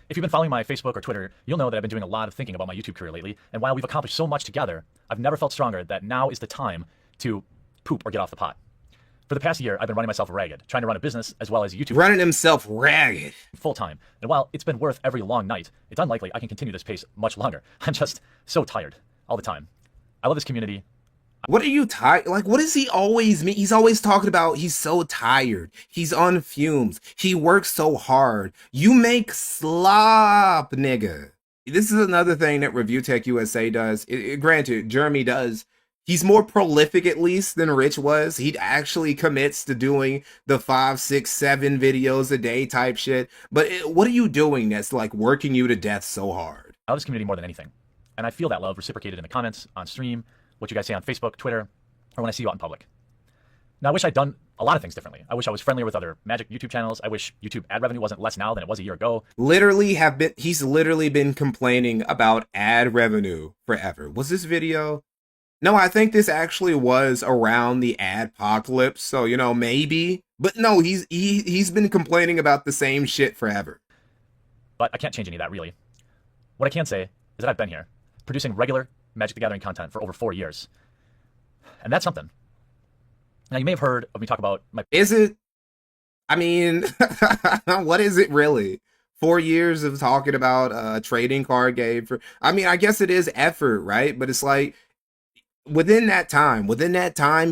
If you've been following my Facebook or Twitter, you'll know that I've been doing a lot of thinking about my YouTube career lately, and while we've accomplished so much together, I've never felt stronger that now is the time to poop or get off the pot. For the past year, I've been running myself ragged, trying to run a business as well as YouTube. Running himself ragged. Full-time. And while it's been worth every long night, it's unlikely I can continue this pace much longer. I'm just so tired all the time. I love this community. What are you tired? Like, what does he always mean? He's always talking about he's so tired. He's on fumes. He works so hard. You make slop, nigga. This is another thing that Review Tech USA does. Granted, Jeremy does. He's more prolific, at least, than Rich was. He actually commits to doing the 5, 6, 7 videos a day type shit. But what are you doing that's like working you to death so hard? I love this community more than anything. And I feel that love reciprocated in the comments, on stream, what you guys say on Facebook, Twitter, or when I see you out in public. Now, I wish I'd done a lot of things differently. I wish I was friendlier with other Magic YouTube channels. I wish YouTube ad revenue wasn't less now than it was a year ago. He's literally been complaining about ad revenue forever. Was this video? No, I think this actually was around the adpocalypse, so, you know, maybe. But no, he's been complaining about the same shit forever. But I can't change any of that, really. What I can say is that I've been here, producing regular Magic the Gathering content for over 4 years. And that's something. Now, you may have heard of me talk about my... Is it? I mean, what is it really? 4 years of talking about a trading card game for... I mean, I guess it is effort, right? But it's like, within that time,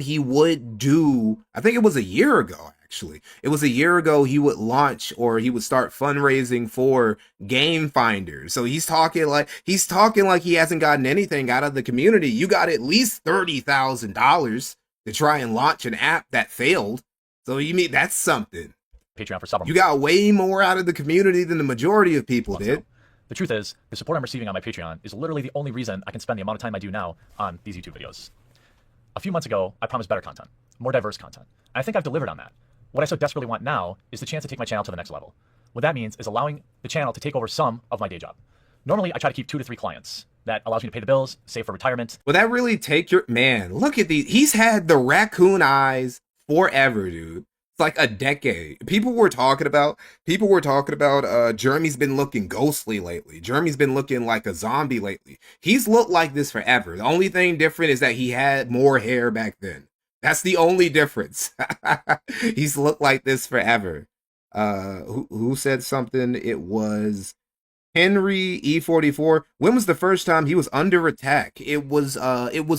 he would do... I think it was a year ago, actually. It was a year ago he would launch, or he would start fundraising for Game Finder. So he's talking like he hasn't gotten anything out of the community. You got at least $30,000 to try and launch an app that failed. So you mean that's something. Patreon for several. You got way more out of the community than the majority of people did. The truth is, the support I'm receiving on my Patreon is literally the only reason I can spend the amount of time I do now on these YouTube videos. A few months ago, I promised better content, more diverse content. And I think I've delivered on that. What I so desperately want now is the chance to take my channel to the next level. What that means is allowing the channel to take over some of my day job. Normally, I try to keep 2 to 3 clients. That allows me to pay the bills, save for retirement. Will that really take your... Man, look at these. He's had the raccoon eyes forever, dude. It's like a decade. People were talking about Jeremy's been looking ghostly lately. Jeremy's been looking like a zombie lately. He's looked like this forever. The only thing different is that he had more hair back then. That's the only difference. He's looked like this forever. Who said something? It was Henry E44. When was the first time he was under attack? It was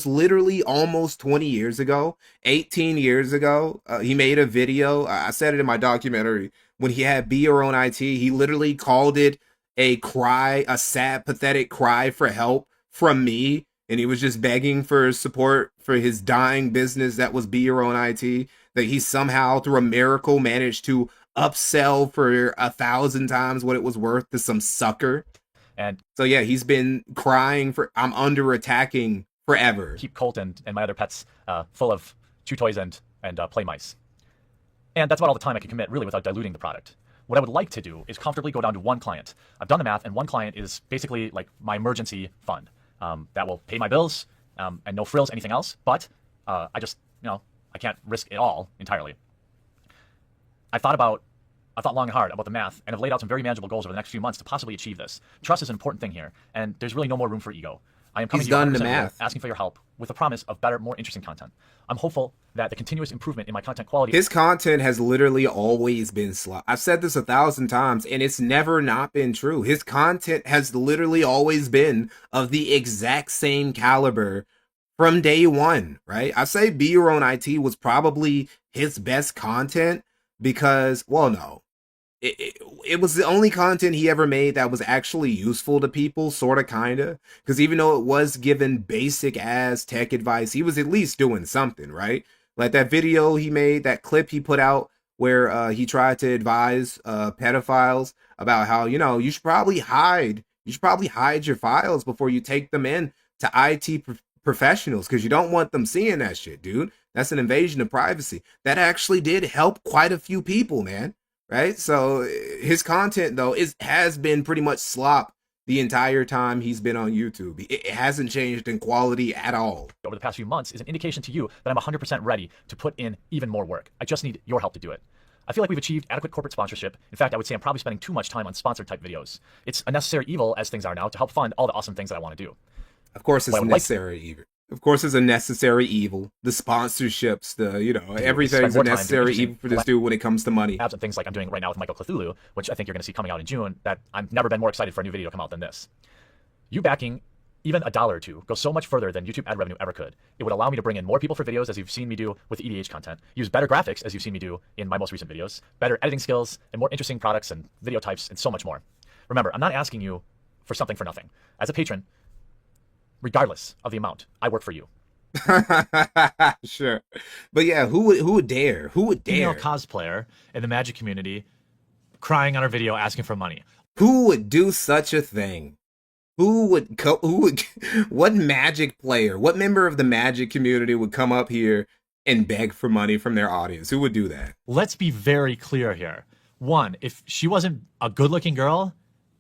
literally almost 20 years ago, 18 years ago. He made a video. I said it in my documentary. When he had Be Your Own IT, he literally called it a sad, pathetic cry for help from me. And he was just begging for support for his dying business that was Be Your Own IT, that he somehow, through a miracle, managed to upsell for 1,000 times what it was worth to some sucker. And so, yeah, he's been crying for, I'm under attacking forever. keep Colt and my other pets full of chew toys and play mice. And that's about all the time I can commit, really, without diluting the product. What I would like to do is comfortably go down to one client. I've done the math, and one client is basically like my emergency fund that will pay my bills and no frills, anything else. But I just, I can't risk it all entirely. I thought long and hard about the math and have laid out some very manageable goals over the next few months to possibly achieve this. Trust is an important thing here, and there's really no more room for ego. I am coming to you 100% real, asking for your help with the promise of better, more interesting content. I'm hopeful that the continuous improvement in my content quality... His content has literally always been slop. I've said this 1,000 times, and it's never not been true. His content has literally always been of the exact same caliber from day one, right? I say Be Your Own IT was probably his best content because, well, no. It was the only content he ever made that was actually useful to people, sort of, kind of. Because even though it was given basic-ass tech advice, he was at least doing something, right? Like that video he made, that clip he put out where he tried to advise pedophiles about how, you should probably hide your files before you take them in to IT professionals because you don't want them seeing that shit, dude. That's an invasion of privacy. That actually did help quite a few people, man. Right? So his content, though, has been pretty much slop the entire time he's been on YouTube. It hasn't changed in quality at all. Over the past few months is an indication to you that I'm 100% ready to put in even more work. I just need your help to do it. I feel like we've achieved adequate corporate sponsorship. In fact, I would say I'm probably spending too much time on sponsored type videos. It's a necessary evil, as things are now, to help fund all the awesome things that I want to do. Of course it's necessary evil. Of course it's a necessary evil. The sponsorships, everything's a necessary evil for this dude when it comes to money. And things like I'm doing right now with Michael Cthulhu, which I think you're going to see coming out in June, that I've never been more excited for a new video to come out than this. You backing even $1 or $2 goes so much further than YouTube ad revenue ever could. It would allow me to bring in more people for videos, as you've seen me do with EDH content, use better graphics, as you've seen me do in my most recent videos, better editing skills, and more interesting products and video types, and so much more. Remember, I'm not asking you for something for nothing. As a patron, regardless of the amount, I work for you. Sure, but yeah, who would dare? Who would dare? Female cosplayer in the Magic community crying on her video asking for money. Who would do such a thing? What Magic player, what member of the Magic community would come up here and beg for money from their audience? Who would do that? Let's be very clear here. One, if she wasn't a good-looking girl,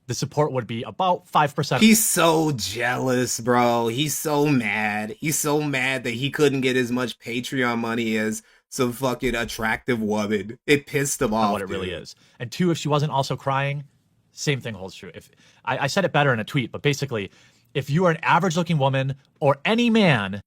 the support would be about 5%. He's so jealous, bro. He's so mad. He's so mad that he couldn't get as much Patreon money as some fucking attractive woman. It pissed him off. What it really is. And two, if she wasn't also crying, same thing holds true. If I said it better in a tweet, but basically, if you are an average-looking woman or any man...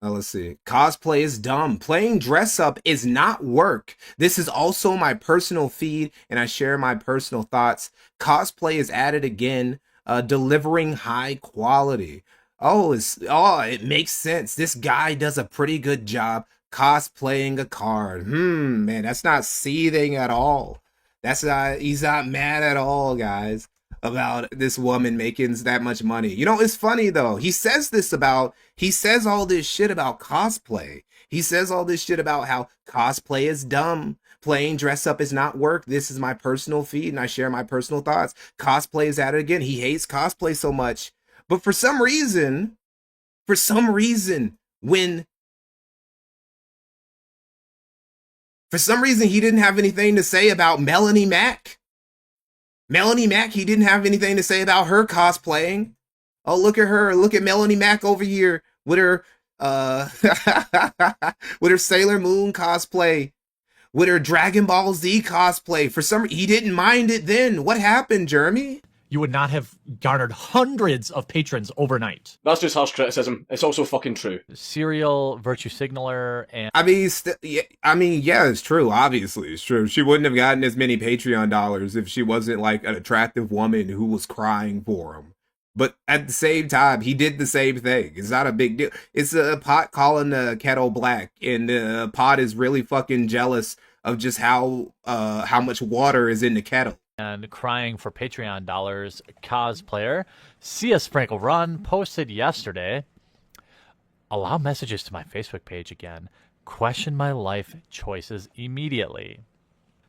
Now let's see. Cosplay is dumb. Playing dress up is not work. This is also my personal feed, and I share my personal thoughts. Cosplay is added again, delivering high quality. It makes sense. This guy does a pretty good job cosplaying a card. Man, that's not seething at all. He's not mad at all, guys, about this woman making that much money. It's funny though. He says all this shit about cosplay. He says all this shit about how cosplay is dumb. Playing dress up is not work. This is my personal feed and I share my personal thoughts. Cosplay is at it again. He hates cosplay so much. But for some reason, he didn't have anything to say about Melanie Mac. Melanie Mac, he didn't have anything to say about her cosplaying. Oh, look at her. Look at Melanie Mac over here with her with her Sailor Moon cosplay, with her Dragon Ball Z cosplay. He didn't mind it then. What happened, Jeremy? You would not have garnered hundreds of patrons overnight. That's just harsh criticism. It's also fucking true. Serial virtue signaler and... yeah, it's true. Obviously, it's true. She wouldn't have gotten as many Patreon dollars if she wasn't like an attractive woman who was crying for him. But at the same time, he did the same thing. It's not a big deal. It's a pot calling the kettle black, and the pot is really fucking jealous of just how much water is in the kettle. And crying for Patreon dollars cosplayer Sia Sprinkle Run posted yesterday, allow messages to my Facebook page again, question my life choices immediately.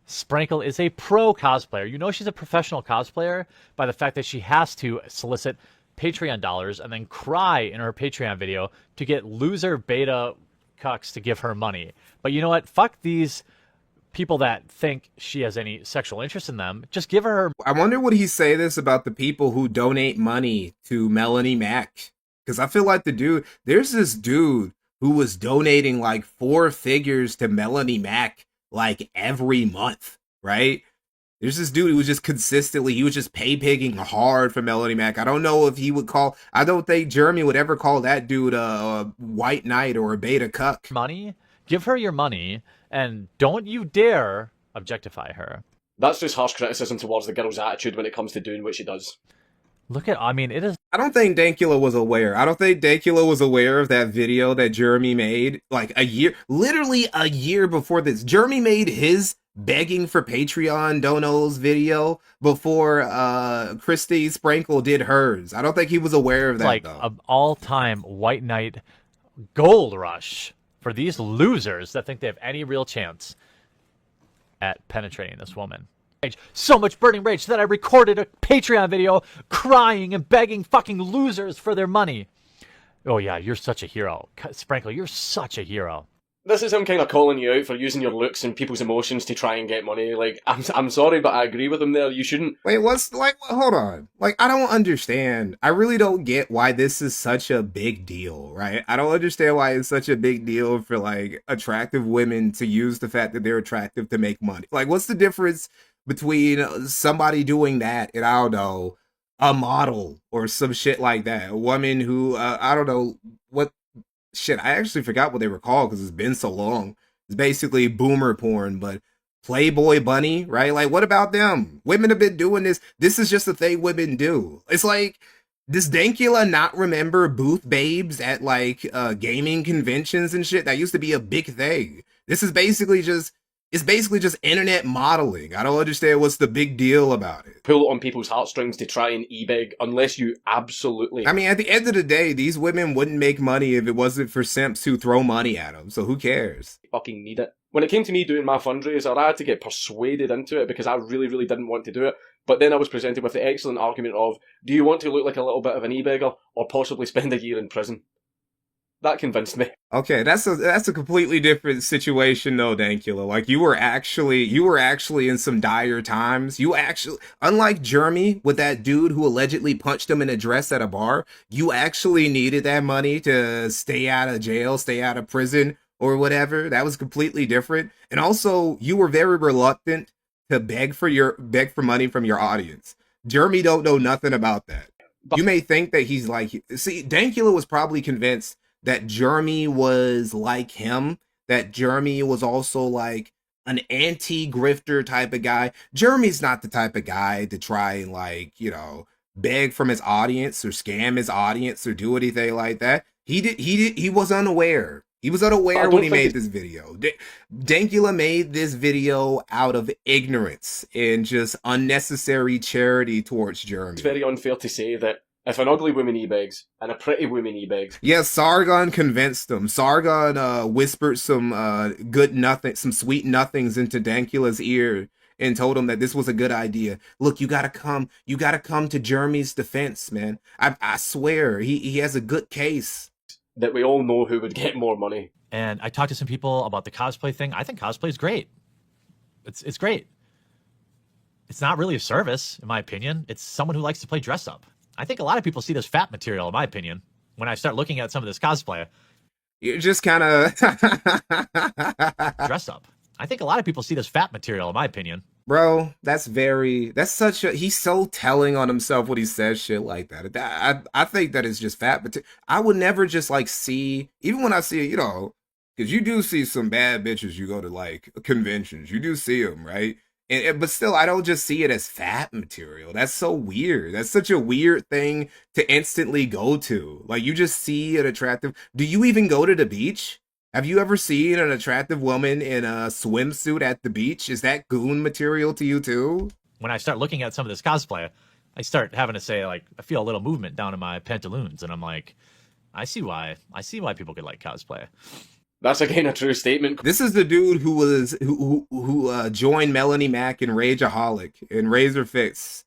Sprinkle is a pro cosplayer. You know she's a professional cosplayer by the fact that she has to solicit Patreon dollars and then cry in her Patreon video to get loser beta cucks to give her money. But you know what? Fuck these people that think she has any sexual interest in them. Just give her. I wonder would he say this about the people who donate money to Melanie Mac? Because I feel like there's this dude who was donating like 4 figures to Melanie Mac like every month, right? There's this dude who was just consistently, he was just pay pigging hard for Melanie Mac. I don't know if he would I don't think Jeremy would ever call that dude a white knight or a beta cuck. Money, give her your money, and don't you dare objectify her. That's just harsh criticism towards the girl's attitude when it comes to doing what she does. It is. I don't think Dankula was aware. I don't think Dankula was aware of that video that Jeremy made like literally a year before this. Jeremy made his begging for Patreon donos video before Christy Sprinkle did hers. I don't think he was aware of that. Like an all-time white knight gold rush for these losers that think they have any real chance at penetrating this woman. So much burning rage that I recorded a Patreon video crying and begging fucking losers for their money. Oh yeah, you're such a hero. Sprinkle, you're such a hero. This is him kind of calling you out for using your looks and people's emotions to try and get money. Like, I'm sorry, but I agree with him there. You shouldn't. Wait, hold on. Like, I don't understand. I really don't get why this is such a big deal, right? I don't understand why it's such a big deal for, like, attractive women to use the fact that they're attractive to make money. Like, what's the difference between somebody doing that and, I don't know, a model or some shit like that? A woman who, I don't know, what... Shit, I actually forgot what they were called because it's been so long. It's basically boomer porn, but Playboy Bunny, right? Like, what about them? Women have been doing this. This is just a thing women do. It's like, does Dankula not remember booth babes at, like, gaming conventions and shit? That used to be a big thing. This is basically just... It's basically just internet modeling. I don't understand what's the big deal about it. Pull on people's heartstrings to try and e-beg unless you absolutely... I mean, at the end of the day, these women wouldn't make money if it wasn't for simps who throw money at them. So who cares? Fucking need it. When it came to me doing my fundraiser, I had to get persuaded into it because I really, really didn't want to do it. But then I was presented with the excellent argument of, do you want to look like a little bit of an e-beggar or possibly spend a year in prison? That convinced me. Okay, that's a completely different situation though, Dankula. Like you were actually in some dire times. You actually, unlike Jeremy with that dude who allegedly punched him in a dress at a bar, you actually needed that money to stay out of jail, stay out of prison or whatever. That was completely different. And also, you were very reluctant to beg for money from your audience. Jeremy don't know nothing about that. You may think that he's like, see, Dankula was probably convinced that Jeremy was like him, that Jeremy was also like an anti-grifter type of guy. Jeremy's not the type of guy to try and like, you know, beg from his audience or scam his audience or do anything like that. He was unaware. He was unaware when he made this video. Dankula made this video out of ignorance and just unnecessary charity towards Jeremy. It's very unfair to say that if an ugly woman e-begs and a pretty woman e-begs... Yes, Sargon convinced them. Sargon whispered some some sweet nothings into Dankula's ear and told him that this was a good idea. Look, you gotta come to Jeremy's defense, man. I swear, he has a good case. That we all know who would get more money. And I talked to some people about the cosplay thing. I think cosplay is great. It's great. It's not really a service, in my opinion. It's someone who likes to play dress up. I think a lot of people see this fat material, in my opinion, when I start looking at some of this cosplay. You're just kind of... dress up. I think a lot of people see this fat material, in my opinion. Bro, he's so telling on himself when he says shit like that. I think that it's just fat, but I would never just like see, even when I see it, you know, because you do see some bad bitches, you go to like conventions, you do see them, right? But still, I don't just see it as fat material. That's so weird. That's such a weird thing to instantly go to. Like, you just see an attractive... Do you even go to the beach? Have you ever seen an attractive woman in a swimsuit at the beach? Is that goon material to you too? When I start looking at some of this cosplay, I start having to say, like, I feel a little movement down in my pantaloons, and I'm like, I see why people could like cosplay. That's again a true statement. This is the dude who joined Melanie Mac in Rageaholic and Razor Fist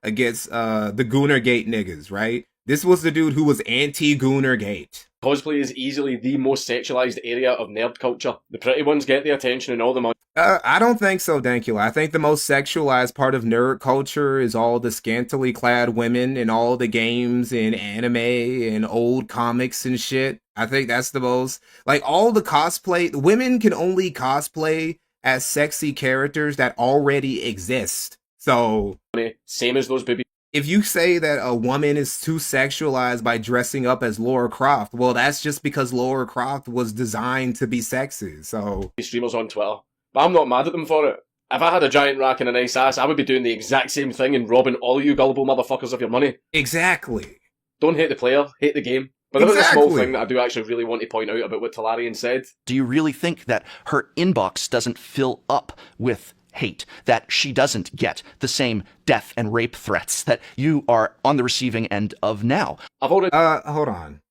against the Goonergate niggas, right? This was the dude who was anti-Goonergate. Cosplay is easily the most sexualized area of nerd culture. The pretty ones get the attention and all the money. I don't think so, Dankula. I think the most sexualized part of nerd culture is all the scantily clad women and all the games and anime and old comics and shit. I think that's the most, like, all the cosplay. Women can only cosplay as sexy characters that already exist. So, same as those boobies. If you say that a woman is too sexualized by dressing up as Lara Croft, well, that's just because Lara Croft was designed to be sexy. So, streamers on Twitter. But I'm not mad at them for it. If I had a giant rack and a nice ass, I would be doing the exact same thing and robbing all you gullible motherfuckers of your money. Exactly. Don't hate the player, hate the game. But there was a small thing that I do actually really want to point out about what Talarian said. Do you really think that her inbox doesn't fill up with hate, that she doesn't get the same death and rape threats that you are on the receiving end of now? I've already... Hold on.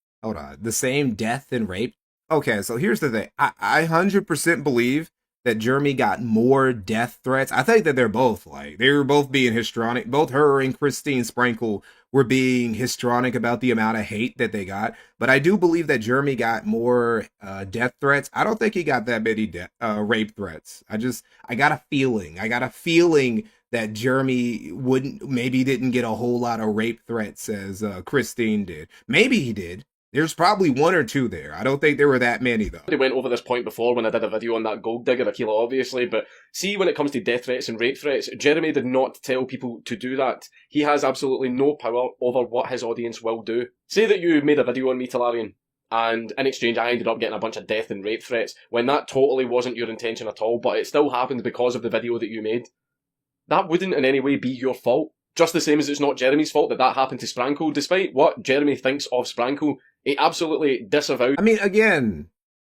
The same death and rape? Okay, so here's the thing. I 100% believe that Jeremy got more death threats. I think that they were both being histrionic. Both her and Christine Sprinkle were being histrionic about the amount of hate that they got. But I do believe that Jeremy got more death threats. I don't think he got that many rape threats. I got a feeling that Jeremy maybe didn't get a whole lot of rape threats as Christine did. Maybe he did. There's probably one or two there. I don't think there were that many, though. I went over this point before when I did a video on that gold digger Aquila, obviously, but see, when it comes to death threats and rape threats, Jeremy did not tell people to do that. He has absolutely no power over what his audience will do. Say that you made a video on me, Talarian, and in exchange I ended up getting a bunch of death and rape threats, when that totally wasn't your intention at all, but it still happened because of the video that you made. That wouldn't in any way be your fault. Just the same as it's not Jeremy's fault that happened to Sprankle, despite what Jeremy thinks of Sprankle. He absolutely disavowed. I mean, again,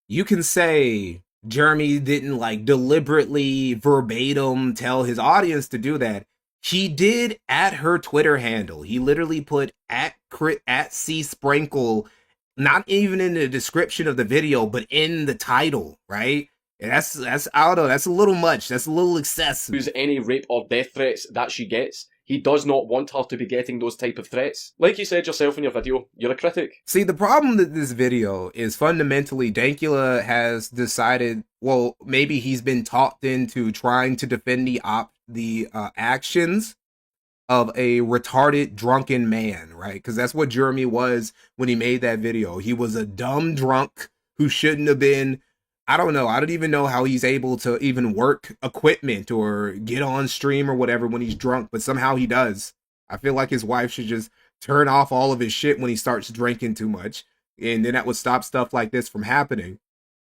you can say Jeremy didn't deliberately verbatim tell his audience to do that. He did at her Twitter handle. He literally put at C Sprinkle, not even in the description of the video, but in the title, right? And that's Aldo. That's a little much. That's a little excessive. Use any rape or death threats that she gets. He does not want her to be getting those type of threats. Like you said yourself in your video, you're a critic. See, the problem with this video is fundamentally Dankula has decided, well, maybe he's been talked into trying to defend the actions of a retarded drunken man, right? Because that's what Jeremy was when he made that video. He was a dumb drunk who shouldn't have been. I don't know. I don't even know how he's able to even work equipment or get on stream or whatever when he's drunk, but somehow he does. I feel like his wife should just turn off all of his shit when he starts drinking too much, and then that would stop stuff like this from happening.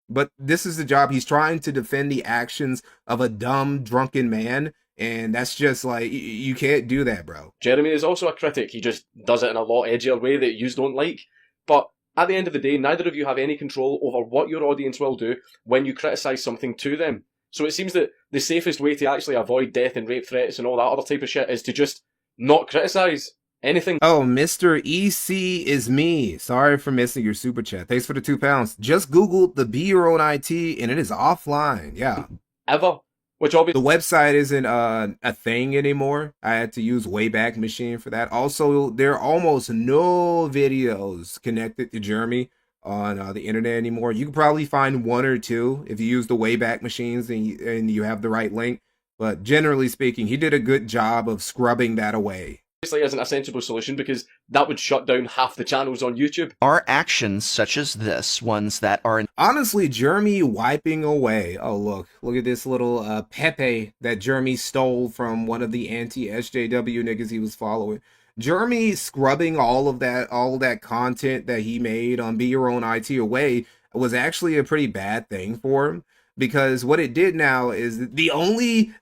But this is the job. He's trying to defend the actions of a dumb, drunken man, and that's just you can't do that, bro. Jeremy is also a critic. He just does it in a lot edgier way that you don't like. But at the end of the day, neither of you have any control over what your audience will do when you criticise something to them. So it seems that the safest way to actually avoid death and rape threats and all that other type of shit is to just not criticise anything. Oh, Mr. EC is me. Sorry for missing your super chat. Thanks for the £2. Just Google the Be Your Own IT and it is offline. Yeah. Ever. Which obviously the website isn't a thing anymore. I had to use Wayback Machine for that. Also, there are almost no videos connected to Jeremy on the internet anymore. You can probably find one or two if you use the Wayback Machines and you have the right link. But generally speaking, he did a good job of scrubbing that away. Isn't a sensible solution because that would shut down half the channels on YouTube. Are actions such as this ones that are honestly Jeremy wiping away? Oh, look at this little Pepe that Jeremy stole from one of the anti-SJW niggas he was following. Jeremy scrubbing all of that content that he made on Be Your Own IT away was actually a pretty bad thing for him, because what it did now is the only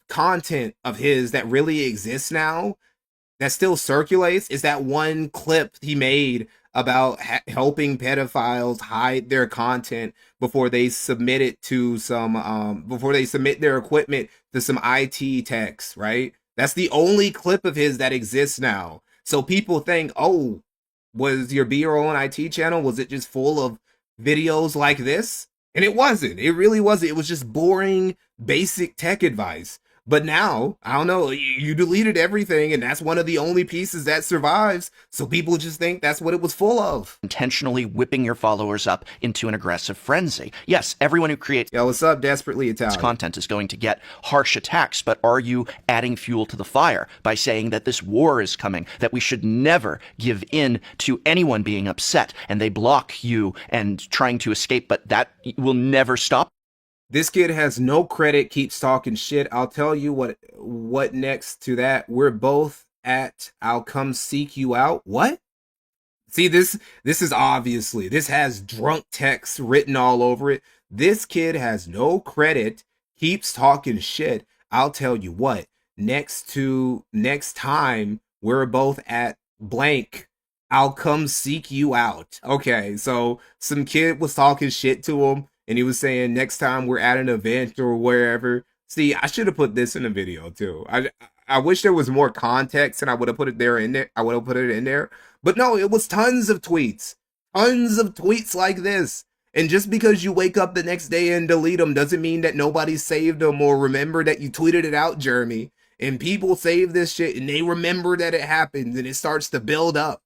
content of his that really exists now that still circulates is that one clip he made about helping pedophiles hide their content before they submit it to before they submit their equipment to some IT techs, right? That's the only clip of his that exists now. So people think, oh, was your Be Your Own IT channel, was it just full of videos like this? And it wasn't. It really wasn't. It was just boring, basic tech advice. But now, I don't know, you deleted everything, and that's one of the only pieces that survives. So people just think that's what it was full of. Intentionally whipping your followers up into an aggressive frenzy. Yes, everyone who creates what's up, Desperately Italian? Content is going to get harsh attacks, but are you adding fuel to the fire by saying that this war is coming, that we should never give in to anyone being upset, and they block you and trying to escape, but that will never stop? This kid has no credit, keeps talking shit. I'll tell you what next to that. We're both at I'll come seek you out. What? See, this is obviously, this has drunk text written all over it. This kid has no credit, keeps talking shit. I'll tell you what, next time we're both at blank, I'll come seek you out. Okay, so some kid was talking shit to him. And he was saying, next time we're at an event or wherever. See, I should have put this in the video too. I wish there was more context and I would have put it in there. I would have put it in there. But no, it was tons of tweets like this. And just because you wake up the next day and delete them doesn't mean that nobody saved them or remember that you tweeted it out, Jeremy. And people save this shit and they remember that it happened and it starts to build up.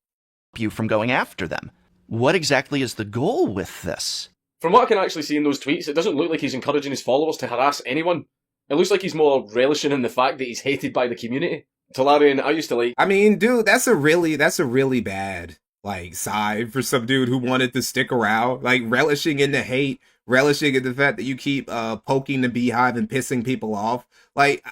You from going after them. What exactly is the goal with this? From what I can actually see in those tweets, it doesn't look like he's encouraging his followers to harass anyone. It looks like he's more relishing in the fact that he's hated by the community. Talarian, I used to like... I mean, dude, that's a really bad, like, side for some dude who wanted to stick around. Like, relishing in the hate, relishing in the fact that you keep poking the beehive and pissing people off. Like,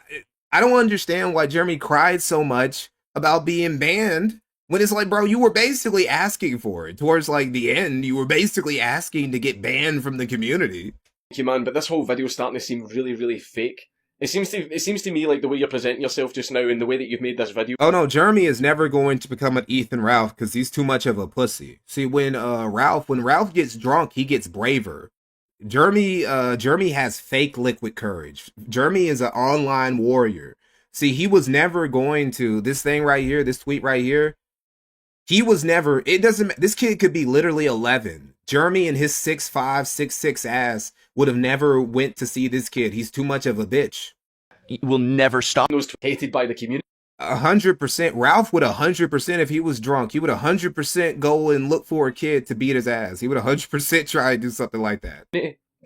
I don't understand why Jeremy cried so much about being banned. When it's like, bro, you were basically asking for it. Towards, like, the end, you were basically asking to get banned from the community. Thank you, man, but this whole video is starting to seem really, really fake. It seems to me like the way you're presenting yourself just now and the way that you've made this video. Oh, no, Jeremy is never going to become an Ethan Ralph because he's too much of a pussy. See, when Ralph gets drunk, he gets braver. Jeremy has fake liquid courage. Jeremy is an online warrior. See, he was never going to, this thing right here, this tweet right here, he was never, this kid could be literally 11. Jeremy and his 6'5", 6'6" ass would have never went to see this kid. He's too much of a bitch. He will never stop. Those hated by the community. 100%. Ralph would 100%, if he was drunk, he would 100% go and look for a kid to beat his ass. He would 100% try and do something like that.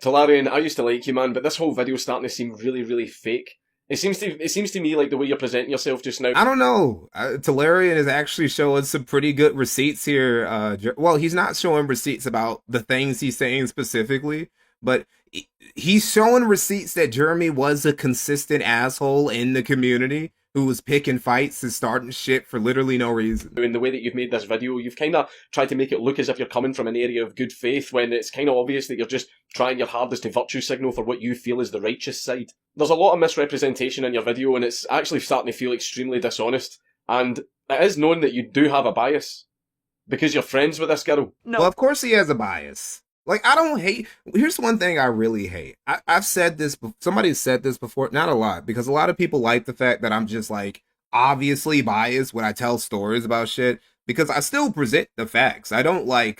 Talarian, I used to like you, man, but this whole video is starting to seem really, really fake. It seems to me like the way you're presenting yourself just now. I don't know. Talarian is actually showing some pretty good receipts here. Well, he's not showing receipts about the things he's saying specifically, but he's showing receipts that Jeremy was a consistent asshole in the community who was picking fights and starting shit for literally no reason. In the way that you've made this video, you've kind of tried to make it look as if you're coming from an area of good faith when it's kind of obvious that you're just trying your hardest to virtue signal for what you feel is the righteous side. There's a lot of misrepresentation in your video and it's actually starting to feel extremely dishonest. And it is known that you do have a bias because you're friends with this girl. No. Well, of course he has a bias. Like, I don't hate, here's one thing I really hate. I've said this, somebody's said this before, not a lot, because a lot of people like the fact that I'm just like, obviously biased when I tell stories about shit, because I still present the facts. I don't lie.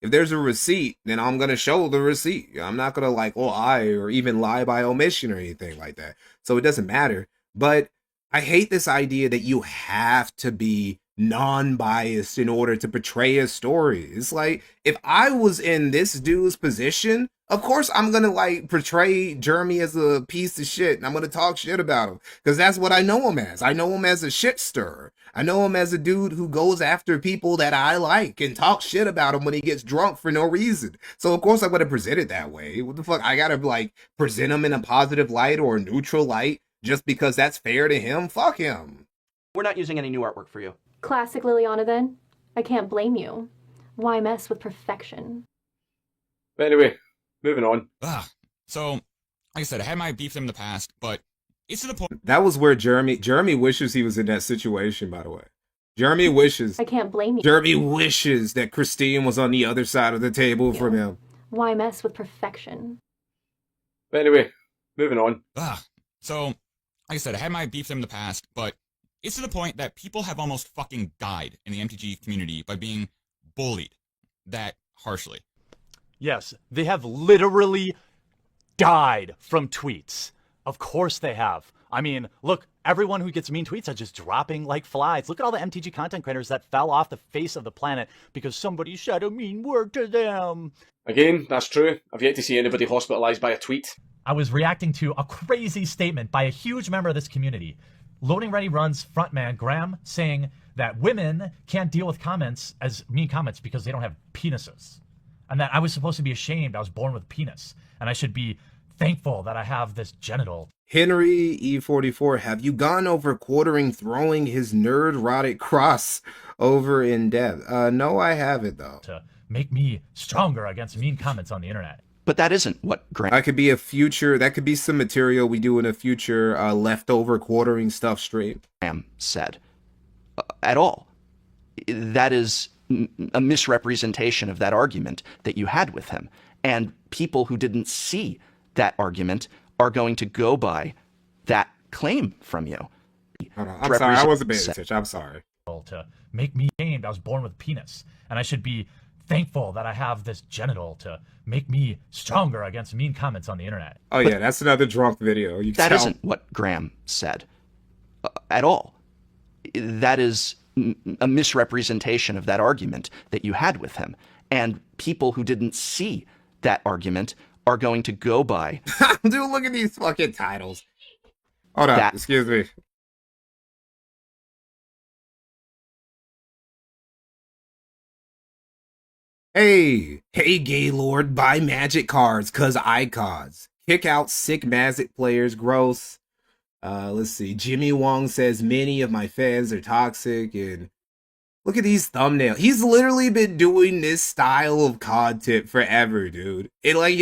If there's a receipt, then I'm going to show the receipt. I'm not going to like lie or even lie by omission or anything like that. So it doesn't matter. But I hate this idea that you have to be non-biased in order to portray a story. It's like, if I was in this dude's position, of course I'm gonna like portray Jeremy as a piece of shit and I'm gonna talk shit about him because that's what I know him as. I know him as a shit stirrer. I know him as a dude who goes after people that I like and talk shit about him when he gets drunk for no reason. So of course I'm gonna present it that way. What the fuck? I gotta like present him in a positive light or a neutral light just because that's fair to him? Fuck him. We're not using any new artwork for you. Classic Liliana then. I can't blame you. Why mess with perfection? But anyway, moving on. So, like I said, I had my beef in the past, but it's to the point. That was where Jeremy wishes he was in that situation, by the way. Jeremy wishes. I can't blame you. Jeremy wishes that Christine was on the other side of the table from him. Why mess with perfection? But anyway, moving on. So, like I said, I had my beef in the past, but it's to the point that people have almost fucking died in the MTG community by being bullied. That harshly. Yes, they have literally died from tweets. Of course they have. I mean, look, everyone who gets mean tweets are just dropping like flies. Look at all the MTG content creators that fell off the face of the planet because somebody said a mean word to them. Again, that's true. I've yet to see anybody hospitalised by a tweet. I was reacting to a crazy statement by a huge member of this community. Loading Ready Run's frontman, Graham, saying that women can't deal with comments as mean comments because they don't have penises. And that I was supposed to be ashamed I was born with a penis. And I should be thankful that I have this genital. Henry E44, have you gone over quartering throwing his nerd-rotted cross over in depth? No, I haven't, though. To make me stronger against mean comments on the internet. But that isn't what Graham... That could be a future, that could be some material we do in a future leftover quartering stuff stream. Graham said. At all. That is a misrepresentation of that argument that you had with him. And people who didn't see that argument are going to go by that claim from you. Hold on. I'm sorry, I wasn't paying attention. I'm sorry. To make me ashamed I was born with a penis. And I should be thankful that I have this genital to make me stronger against mean comments on the internet. Oh yeah, that's another drunk video. That isn't what Graham said. At all. That is a misrepresentation of that argument that you had with him. And people who didn't see that argument are going to go by... Dude, look at these fucking titles. Hold on, excuse me. Hey, Gaylord, buy magic cards, cause icons. Kick out sick magic players, gross. Let's see. Jimmy Wong says many of my fans are toxic, and look at these thumbnails. He's literally been doing this style of content forever, dude. It like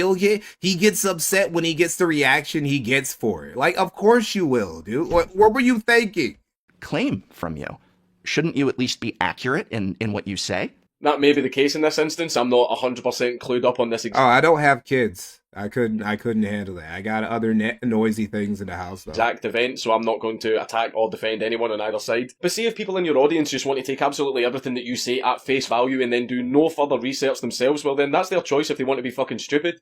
he gets upset when he gets the reaction he gets for it. Like, of course you will, dude. What were you thinking? Claim from you. Shouldn't you at least be accurate in what you say? That may be the case in this instance. I'm not 100% clued up on this. Oh, I don't have kids. I couldn't handle that. I got other noisy things in the house, though. Exact event, so I'm not going to attack or defend anyone on either side. But see if people in your audience just want to take absolutely everything that you say at face value and then do no further research themselves, well then that's their choice if they want to be fucking stupid.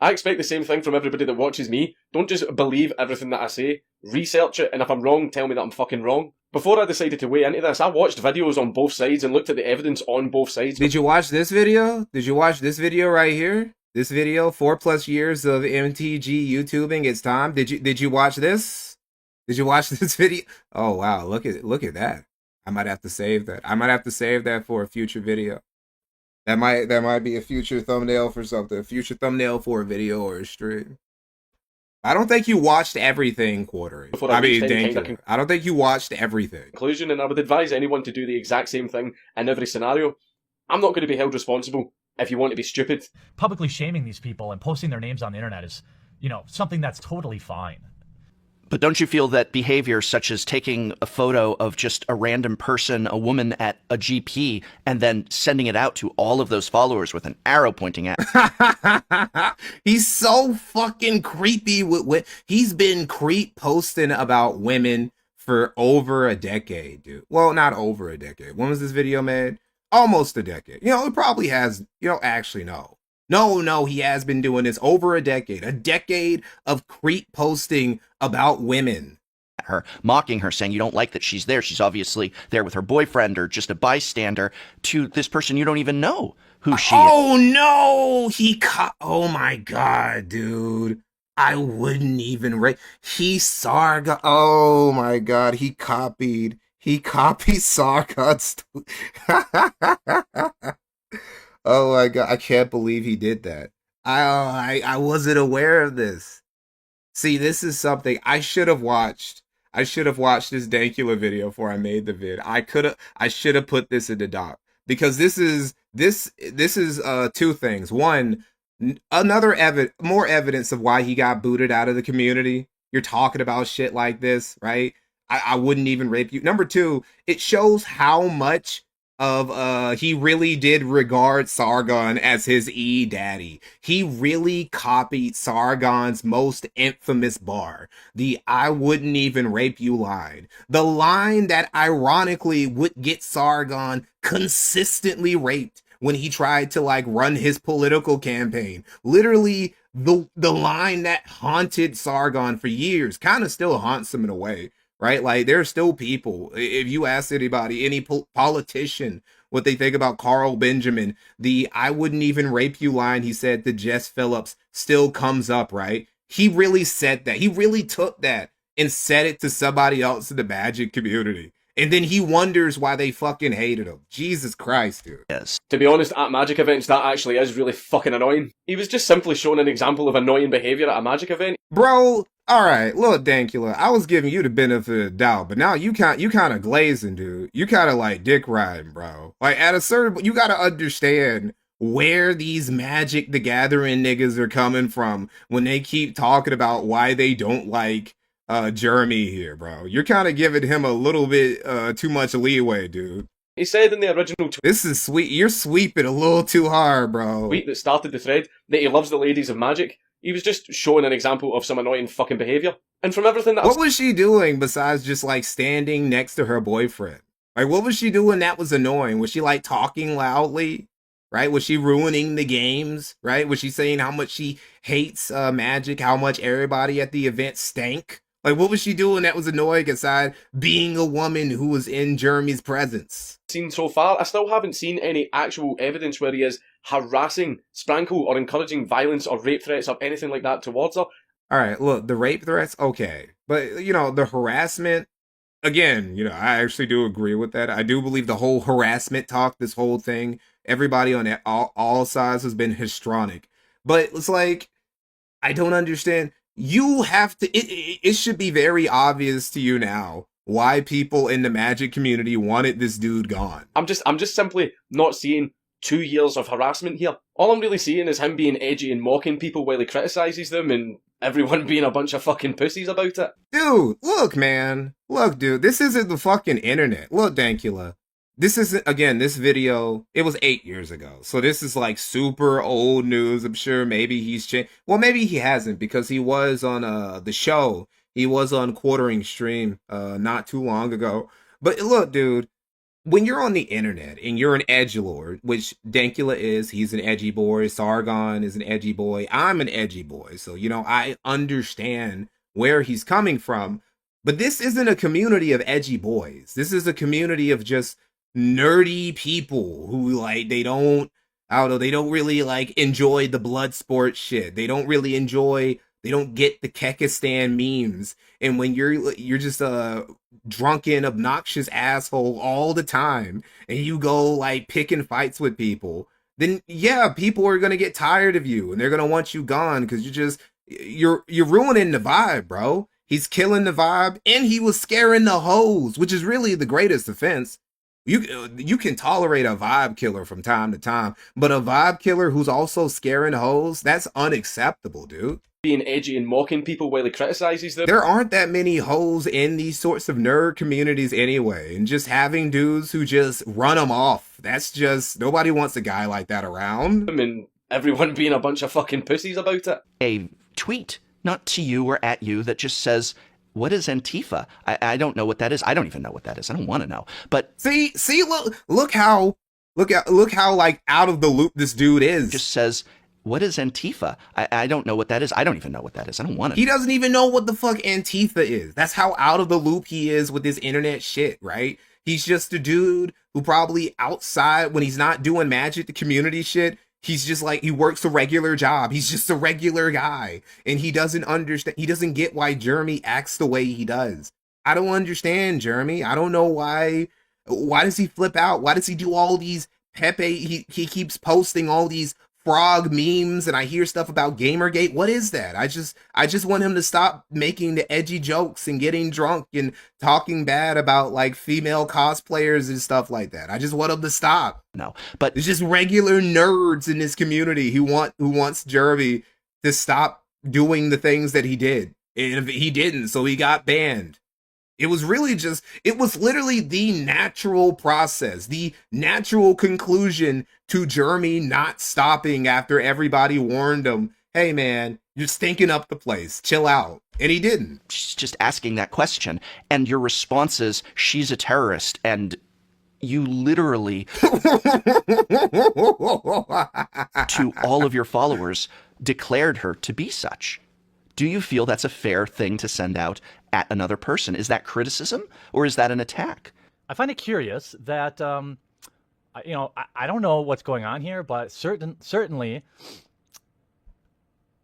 I expect the same thing from everybody that watches me. Don't just believe everything that I say. Research it, and if I'm wrong, tell me that I'm fucking wrong. Before I decided to weigh into this, I watched videos on both sides and looked at the evidence on both sides. Did you watch this video? Did you watch this video right here? This video, 4+ years of MTG YouTubing. It's time. Did you watch this? Did you watch this video? Oh wow, look at that. I might have to save that. I might have to save that for a future video. That might be a future thumbnail for something. A future thumbnail for a video or a stream. I don't think you watched everything, Quartering. I don't think you watched everything. Conclusion, and I would advise anyone to do the exact same thing in every scenario. I'm not going to be held responsible if you want to be stupid. Publicly shaming these people and posting their names on the internet is, something that's totally fine. But don't you feel that behavior such as taking a photo of just a random person, a woman at a GP, and then sending it out to all of those followers with an arrow pointing at... He's so fucking creepy. He's been creep posting about women for over a decade, dude. Well, not over a decade. When was this video made? Almost a decade. It probably has, actually no. No, he has been doing this over a decade of creep posting about women. Her, mocking her, saying you don't like that she's there. She's obviously there with her boyfriend or just a bystander, to this person you don't even know who she is. Oh no, oh my god, dude. I wouldn't even Sargon. Oh my god, he copied Sargon's. Oh my god, I can't believe he did that. I wasn't aware of this. See, this is something I should have watched. I should have watched this Dankula video before I made the vid. I should have put this in the doc, because this is two things. One, more evidence of why he got booted out of the community. You're talking about shit like this, right? I wouldn't even rape you. Number two, it shows how much of he really did regard Sargon as his daddy. He really copied Sargon's most infamous bar, the "I wouldn't even rape you" line. The line that ironically would get Sargon consistently raped when he tried to like run his political campaign. Literally the line that haunted Sargon for years kind of still haunts him in a way, right? Like there are still people, if you ask anybody, any politician, what they think about Carl Benjamin, the "I wouldn't even rape you" line he said to Jess Phillips still comes up, right? He really said that. He really took that and said it to somebody else in the Magic community. And then he wonders why they fucking hated him. Jesus Christ, dude. Yes. To be honest, at Magic events, that actually is really fucking annoying. He was just simply showing an example of annoying behaviour at a Magic event. Bro, alright, look, Dankula, I was giving you the benefit of the doubt, but now you kind of glazing, dude. You kind of like dick riding, bro. Like, at a certain, you gotta understand where these Magic the Gathering niggas are coming from when they keep talking about why they don't like Jeremy here, bro. You're kind of giving him a little bit too much leeway, dude. He said in the original tweet, this is sweet. You're sweeping a little too hard, bro. Tweet that started the thread that he loves the ladies of Magic. He was just showing an example of some annoying fucking behaviour. And from everything that what was she doing besides just like standing next to her boyfriend? Like, what was she doing that was annoying? Was she like talking loudly? Right? Was she ruining the games? Right? Was she saying how much she hates Magic? How much everybody at the event stank? Like, what was she doing that was annoying aside being a woman who was in Jeremy's presence? Seen so far, I still haven't seen any actual evidence where he is harassing, Sprankle, or encouraging violence or rape threats or anything like that towards her. All right, look, the rape threats, okay. But, you know, the harassment, again, you know, I actually do agree with that. I do believe the whole harassment talk, this whole thing, everybody on all sides has been histrionic. But it's like, I don't understand. You have to, it should be very obvious to you now why people in the Magic community wanted this dude gone. I'm just simply not seeing 2 years of harassment here. All I'm really seeing is him being edgy and mocking people while he criticises them and everyone being a bunch of fucking pussies about it. Dude, look, man. Look, dude, this isn't the fucking internet. Look, Dankula. This isn't, again, this video, it was 8 years ago. So this is like super old news. I'm sure maybe he's changed. Well, maybe he hasn't because he was on the show. He was on Quartering Stream not too long ago. But look, dude, when you're on the internet and you're an edgelord, which Dankula is, he's an edgy boy. Sargon is an edgy boy. I'm an edgy boy. So, you know, I understand where he's coming from. But this isn't a community of edgy boys. This is a community of just nerdy people who like they don't really like enjoy the blood sport shit. They don't really enjoy, they don't get the Kekistan memes. And when you're just a drunken, obnoxious asshole all the time and you go like picking fights with people, then yeah, people are gonna get tired of you and they're gonna want you gone because you're ruining the vibe, bro. He's killing the vibe and he was scaring the hoes, which is really the greatest offense. You can tolerate a vibe killer from time to time, but a vibe killer who's also scaring hoes, that's unacceptable, dude. Being edgy and mocking people while he criticises them. There aren't that many hoes in these sorts of nerd communities anyway, and just having dudes who just run them off, that's just, nobody wants a guy like that around. And everyone being a bunch of fucking pussies about it. A tweet, not to you or at you, that just says, what is Antifa? I don't know what that is. I don't even know what that is. I don't want to know. But see, look how like out of the loop this dude is. Just says, what is Antifa? I don't know what that is. I don't even know what that is. I don't want to. He doesn't even know what the fuck Antifa is. That's how out of the loop he is with this internet shit, right? He's just a dude who probably outside when he's not doing Magic the community shit, he's just like, he works a regular job. He's just a regular guy. And he doesn't understand. He doesn't get why Jeremy acts the way he does. I don't understand, Jeremy. I don't know why. Why does he flip out? Why does he do all these Pepe? He keeps posting all these frog memes and I hear stuff about Gamergate. What is that? I just want him to stop making the edgy jokes and getting drunk and talking bad about like female cosplayers and stuff like that. I just want him to stop. No, but there's just regular nerds in this community who wants Jeremy to stop doing the things that he did. And he didn't, so he got banned. It was literally the natural process, the natural conclusion to Jeremy not stopping after everybody warned him, hey man, you're stinking up the place, chill out. And he didn't. She's just asking that question. And your response is, she's a terrorist. And You literally, to all of your followers, declared her to be such. Do you feel that's a fair thing to send out at another person? Is that criticism or is that an attack? I find it curious that, I don't know what's going on here, but certainly.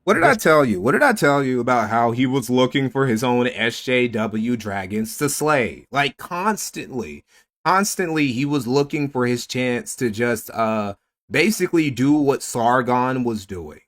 What did I tell you? What did I tell you about how he was looking for his own SJW dragons to slay? Like constantly he was looking for his chance to just basically do what Sargon was doing.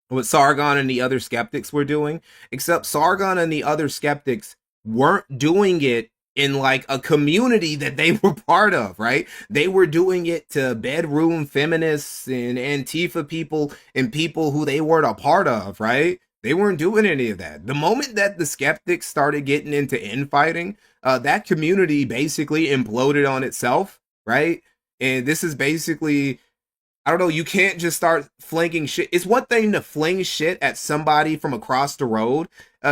What Sargon and the other skeptics were doing, except Sargon and the other skeptics weren't doing it in like a community that they were part of, right? They were doing it to bedroom feminists and Antifa people and people who they weren't a part of, right? They weren't doing any of that. The moment that the skeptics started getting into infighting, that community basically imploded on itself, right? And this is basically, I don't know, you can't just start flinging shit. It's one thing to fling shit at somebody from across the road.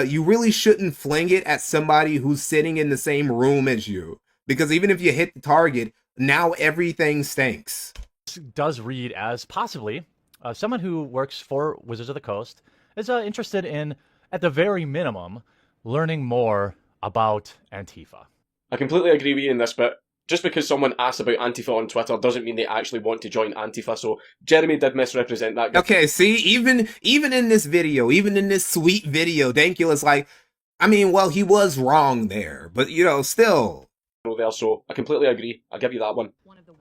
You really shouldn't fling it at somebody who's sitting in the same room as you. Because even if you hit the target, now everything stinks. This does read as possibly someone who works for Wizards of the Coast is interested in, at the very minimum, learning more about Antifa. I completely agree with you in this bit. Just because someone asks about Antifa on Twitter doesn't mean they actually want to join Antifa, so Jeremy did misrepresent that. Okay, see, even in this video, even in this sweet video, Dankula's like, I mean, well, he was wrong there, but, you know, still. There, so I completely agree. I'll give you that one.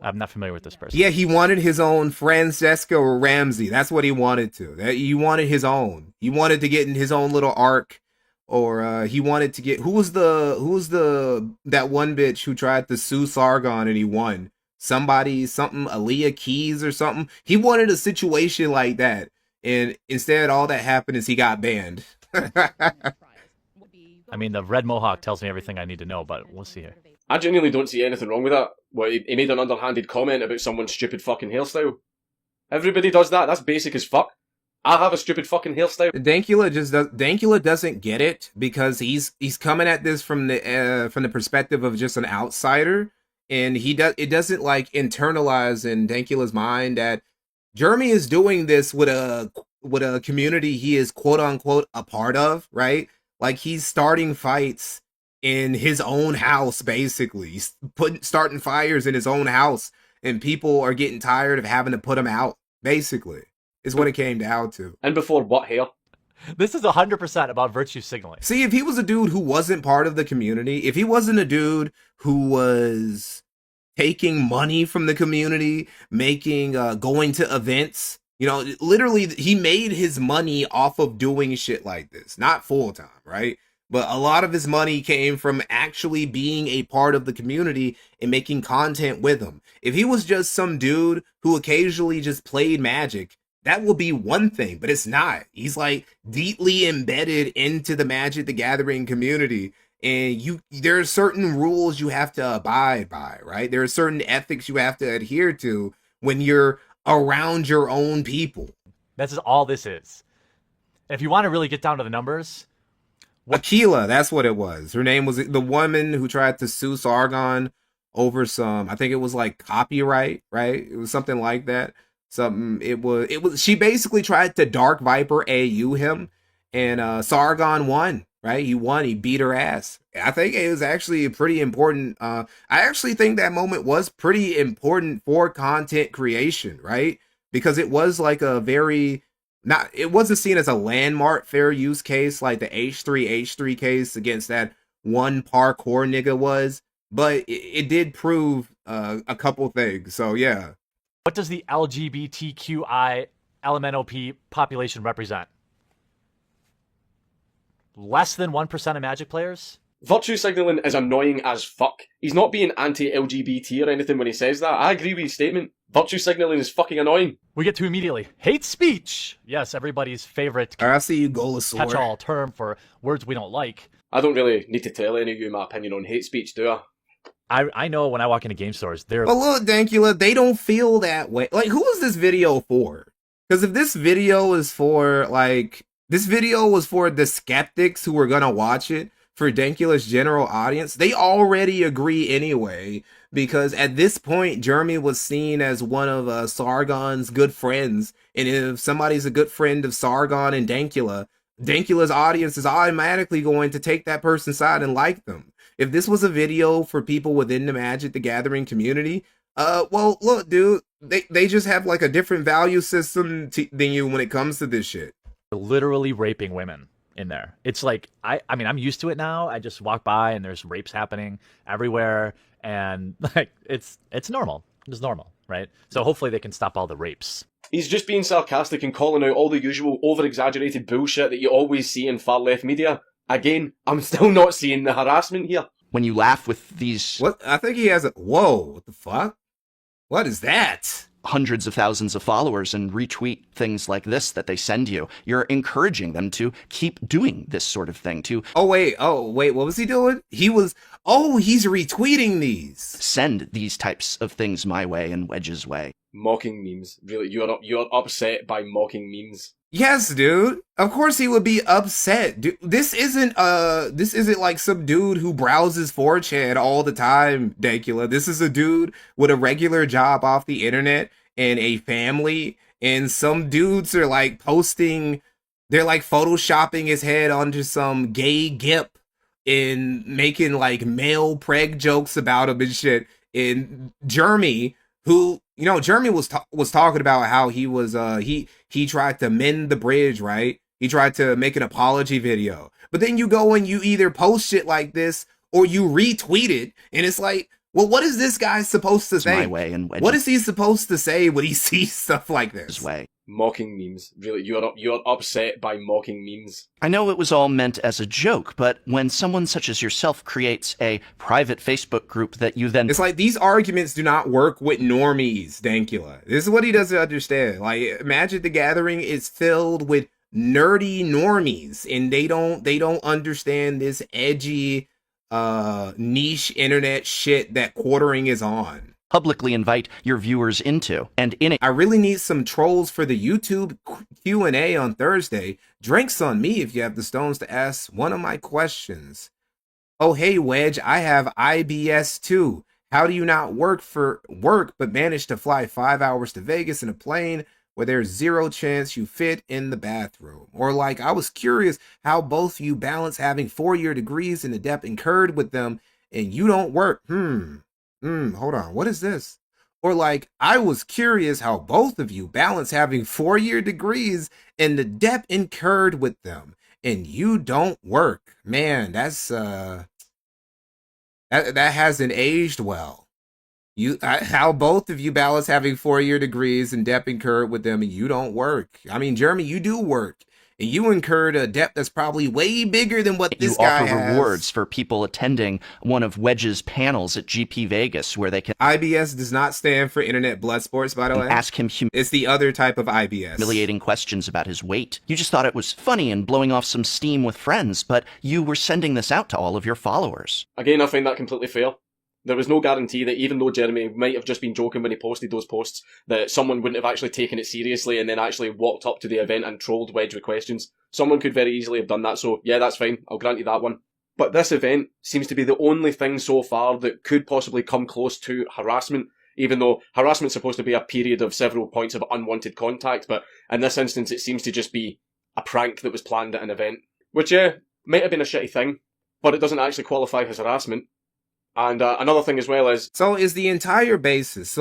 I'm not familiar with this person. Yeah, he wanted his own Francesca Ramsey. That's what he wanted to. He wanted his own. He wanted to get in his own little arc. Or he wanted to get, who was that one bitch who tried to sue Sargon and he won? Something, Aaliyah Keys or something. He wanted a situation like that. And instead all that happened is he got banned. I mean, the red mohawk tells me everything I need to know, but we'll see here. I genuinely don't see anything wrong with that. Well, he made an underhanded comment about someone's stupid fucking hairstyle. Everybody does that. That's basic as fuck. I have a stupid fucking hairstyle. Dankula doesn't get it because he's coming at this from the perspective of just an outsider, and it doesn't like internalize in Dankula's mind that Jeremy is doing this with a community he is quote unquote a part of, right? Like he's starting fights in his own house, basically. He's starting fires in his own house, and people are getting tired of having to put him out, basically. Is what it came down to. And before what hair? This is 100% about virtue signaling. See, if he was a dude who wasn't part of the community, if he wasn't a dude who was taking money from the community, going to events, you know, literally he made his money off of doing shit like this. Not full time, right? But a lot of his money came from actually being a part of the community and making content with them. If he was just some dude who occasionally just played Magic, that will be one thing, but it's not. He's like deeply embedded into the Magic the Gathering community, and there are certain rules you have to abide by, right? There are certain ethics you have to adhere to when you're around your own people. This is all this is. And if you want to really get down to the numbers, Aquila, that's what it was. Her name was the woman who tried to sue Sargon over some, I think it was like copyright, right? It was something like that. She basically tried to Dark Viper AU him, and Sargon won, right? He won, he beat her ass. I think it was actually a pretty important, I actually think that moment was pretty important for content creation, right? Because it was like it wasn't seen as a landmark fair use case like the H3 case against that one parkour nigga was, but it did prove a couple things, so yeah. What does the LGBTQI LMNOP population represent? Less than 1% of Magic players? Virtue signaling is annoying as fuck. He's not being anti-LGBT or anything when he says that. I agree with his statement. Virtue signaling is fucking annoying. We get to immediately. Hate speech! Yes, everybody's favorite I see you, Golasaur. catch-all term for words we don't like. I don't really need to tell any of you my opinion on hate speech, do I? I know when I walk into game stores, they're... But look, Dankula, they don't feel that way. Like, who is this video for? Because if this video is for, like... This video was for the skeptics who were gonna watch it, for Dankula's general audience, they already agree anyway because at this point, Jeremy was seen as one of Sargon's good friends. And if somebody's a good friend of Sargon and Dankula, Dankula's audience is automatically going to take that person's side and like them. If this was a video for people within the Magic the Gathering community, well, look, dude, they just have like a different value system than you when it comes to this shit. Literally raping women in there. It's like, I mean, I'm used to it now. I just walk by and there's rapes happening everywhere. And like, it's normal. It's normal, right? So hopefully they can stop all the rapes. He's just being sarcastic and calling out all the usual over-exaggerated bullshit that you always see in far-left media. Again, I'm still not seeing the harassment here. When you laugh with these... What? I think he has a... Whoa, what the fuck? What is that? Hundreds of thousands of followers and retweet things like this that they send you. You're encouraging them to keep doing this sort of thing, to... Oh, wait, what was he doing? He's retweeting these. Send these types of things my way and Wedge's way. Mocking memes. Really, you're upset by mocking memes. Yes, dude. Of course he would be upset. Dude, this isn't like some dude who browses 4chan all the time, Dankula. This is a dude with a regular job off the internet and a family, and some dudes are like posting, they're like photoshopping his head onto some gay gip and making like male preg jokes about him and shit. And Jeremy, who, you know, Jeremy was talking about how he was he tried to mend the bridge, right? He tried to make an apology video. But then you go and you either post shit like this or you retweet it, and it's like, well, what is this guy supposed to say? My way and what is he supposed to say when he sees stuff like this? Way. Mocking memes. Really, you're upset by mocking memes. I know it was all meant as a joke, but when someone such as yourself creates a private Facebook group that you then... It's like these arguments do not work with normies, Dankula. This is what he doesn't understand. Like, Magic the Gathering is filled with nerdy normies, and they don't understand this edgy niche internet shit that quartering is on. Publicly invite your viewers into, and in it... I really need some trolls for the YouTube Q&A on Thursday. Drinks on me if you have the stones to ask one of my questions. Oh, hey, Wedge, I have IBS too. How do you not work but manage to fly 5 hours to Vegas in a plane where there's zero chance you fit in the bathroom? Or like, I was curious how both you balance having 4-year degrees and the debt incurred with them and you don't work. Hold on, what is this? Or like, I was curious how both of you balance having 4-year degrees and the debt incurred with them, and you don't work. Man, that's that hasn't aged well. How both of you balance having 4-year degrees and debt incurred with them, and you don't work. I mean, Jeremy, you do work. And you incurred a debt that's probably way bigger than what this guy has. You offer rewards for people attending one of Wedge's panels at GP Vegas where they can... IBS does not stand for Internet Blood Sports, by the way. Ask him it's the other type of IBS. Humiliating questions about his weight. You just thought it was funny and blowing off some steam with friends, but you were sending this out to all of your followers. Again, I find that completely fair. There was no guarantee that even though Jeremy might have just been joking when he posted those posts, that someone wouldn't have actually taken it seriously and then actually walked up to the event and trolled Wedge with questions. Someone could very easily have done that, so yeah, that's fine. I'll grant you that one. But this event seems to be the only thing so far that could possibly come close to harassment, even though harassment's supposed to be a period of several points of unwanted contact, but in this instance it seems to just be a prank that was planned at an event. Which, yeah, might have been a shitty thing, but it doesn't actually qualify as harassment. And another thing as well is... So the entire basis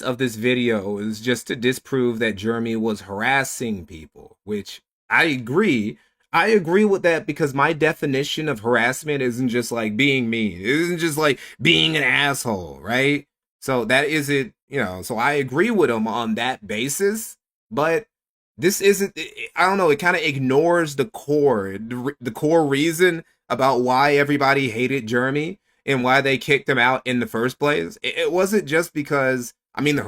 of this video is just to disprove that Jeremy was harassing people, which I agree. I agree with that because my definition of harassment isn't just like being mean. It isn't just like being an asshole, right? So that isn't, you know, so I agree with him on that basis, but this isn't, I don't know, it kind of ignores the core reason about why everybody hated Jeremy and why they kicked him out in the first place. It wasn't just because, I mean, the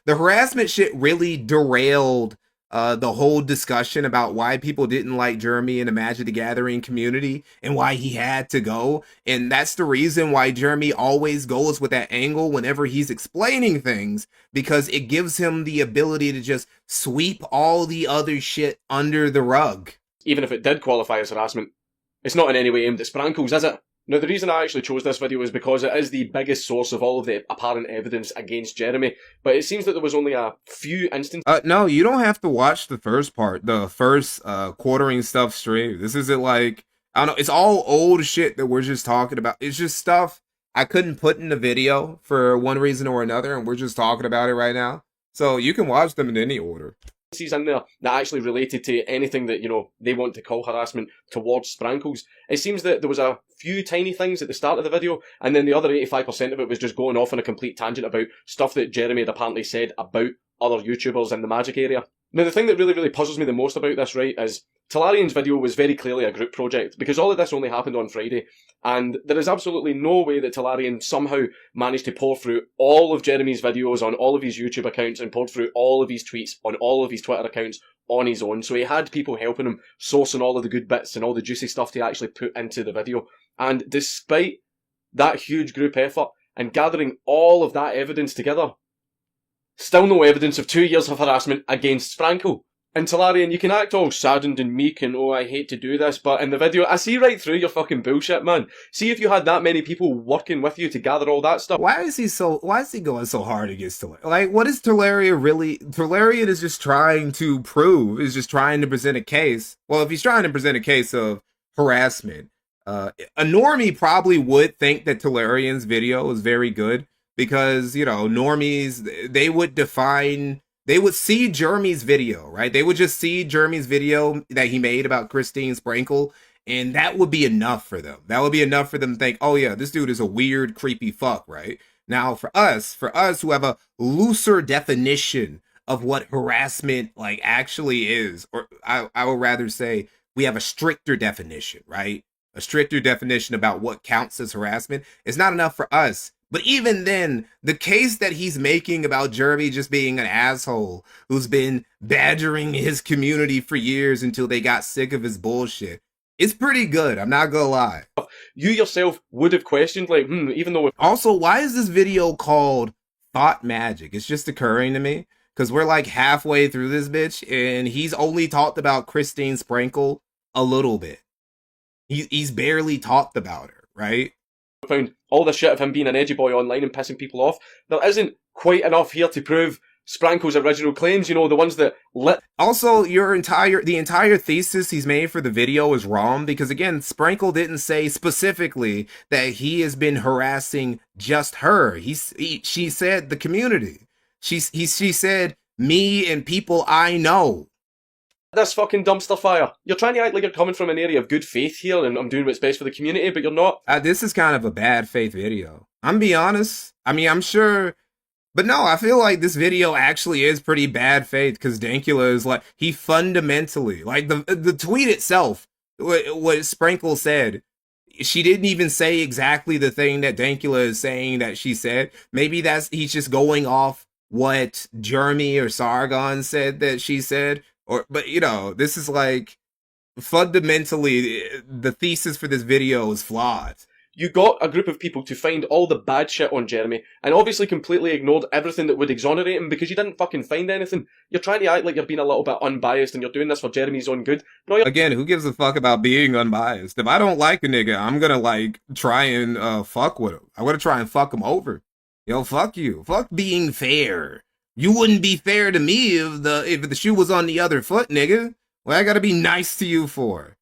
harassment shit really derailed the whole discussion about why people didn't like Jeremy in the Magic the Gathering community and why he had to go. And that's the reason why Jeremy always goes with that angle whenever he's explaining things, because it gives him the ability to just sweep all the other shit under the rug. Even if it did qualify as harassment, it's not in any way aimed at Sprankles, is it? Now, the reason I actually chose this video is because it is the biggest source of all of the apparent evidence against Jeremy, but it seems that there was only a few instances. No, you don't have to watch the first part, the first quartering stuff stream. This isn't like, I don't know, it's all old shit that we're just talking about. It's just stuff I couldn't put in the video for one reason or another, and we're just talking about it right now. So you can watch them in any order. In there that actually related to anything that, you know, they want to call harassment towards Sprankles. It seems that there was a few tiny things at the start of the video, and then the other 85% of it was just going off on a complete tangent about stuff that Jeremy had apparently said about other YouTubers in the Magic area. Now, the thing that really puzzles me the most about this, right, is Talarian's video was very clearly a group project, because all of this only happened on Friday, and there is absolutely no way that Talarian somehow managed to pour through all of Jeremy's videos on all of his YouTube accounts and poured through all of his tweets on all of his Twitter accounts on his own. So he had people helping him, sourcing all of the good bits and all the juicy stuff to actually put into the video. And despite that huge group effort and gathering all of that evidence together, still no evidence of 2 years of harassment against Sprankle. And Talarian, you can act all saddened and meek and, oh, I hate to do this, but in the video, I see right through your fucking bullshit, man. See if you had that many people working with you to gather all that stuff. Why is he going so hard against Talarian? Like, what is Talarian really? Talarian is just trying to prove, is just trying to present a case. Well, if he's trying to present a case of harassment, a normie probably would think that Talarian's video is very good because, you know, normies, they would see Jeremy's video, right? They would just see Jeremy's video that he made about Christine Sprankle, and that would be enough for them. That would be enough for them to think, oh yeah, this dude is a weird, creepy fuck, right? Now, for us who have a looser definition of what harassment like actually is, or I would rather say we have a stricter definition, right? A stricter definition about what counts as harassment. It's not enough for us. But even then, the case that he's making about Jeremy just being an asshole who's been badgering his community for years until they got sick of his bullshit, it's pretty good. I'm not gonna lie. You yourself would have questioned, like, even though... Also, why is this video called Thought Magic? It's just occurring to me because we're like halfway through this bitch and he's only talked about Christine Sprankle a little bit. He's barely talked about her, right? Found all the shit of him being an edgy boy online and pissing people off. There isn't quite enough here to prove Sprankle's original claims, you know, the ones that lit. Also, the entire thesis he's made for the video is wrong because, again, Sprankle didn't say specifically that he has been harassing just her. She said the community. She said me and people I know. This fucking dumpster fire. You're trying to act like you're coming from an area of good faith here and I'm doing what's best for the community, but you're not. This is kind of a bad faith video. I'm be honest. I mean, I'm sure, but no, I feel like this video actually is pretty bad faith because Dankula is like, he fundamentally, like the tweet itself, what Sprankle said, she didn't even say exactly the thing that Dankula is saying that she said. Maybe he's just going off what Jeremy or Sargon said that she said. But you know, this is like fundamentally the thesis for this video is flawed. You got a group of people to find all the bad shit on Jeremy and obviously completely ignored everything that would exonerate him because you didn't fucking find anything. You're trying to act like you're being a little bit unbiased and you're doing this for Jeremy's own good. Again, who gives a fuck about being unbiased? If I don't like a nigga, I'm gonna like try and fuck with him. I'm gonna try and fuck him over. Yo, fuck you. Fuck being fair. You wouldn't be fair to me if the shoe was on the other foot, nigga. What I gotta be nice to you for?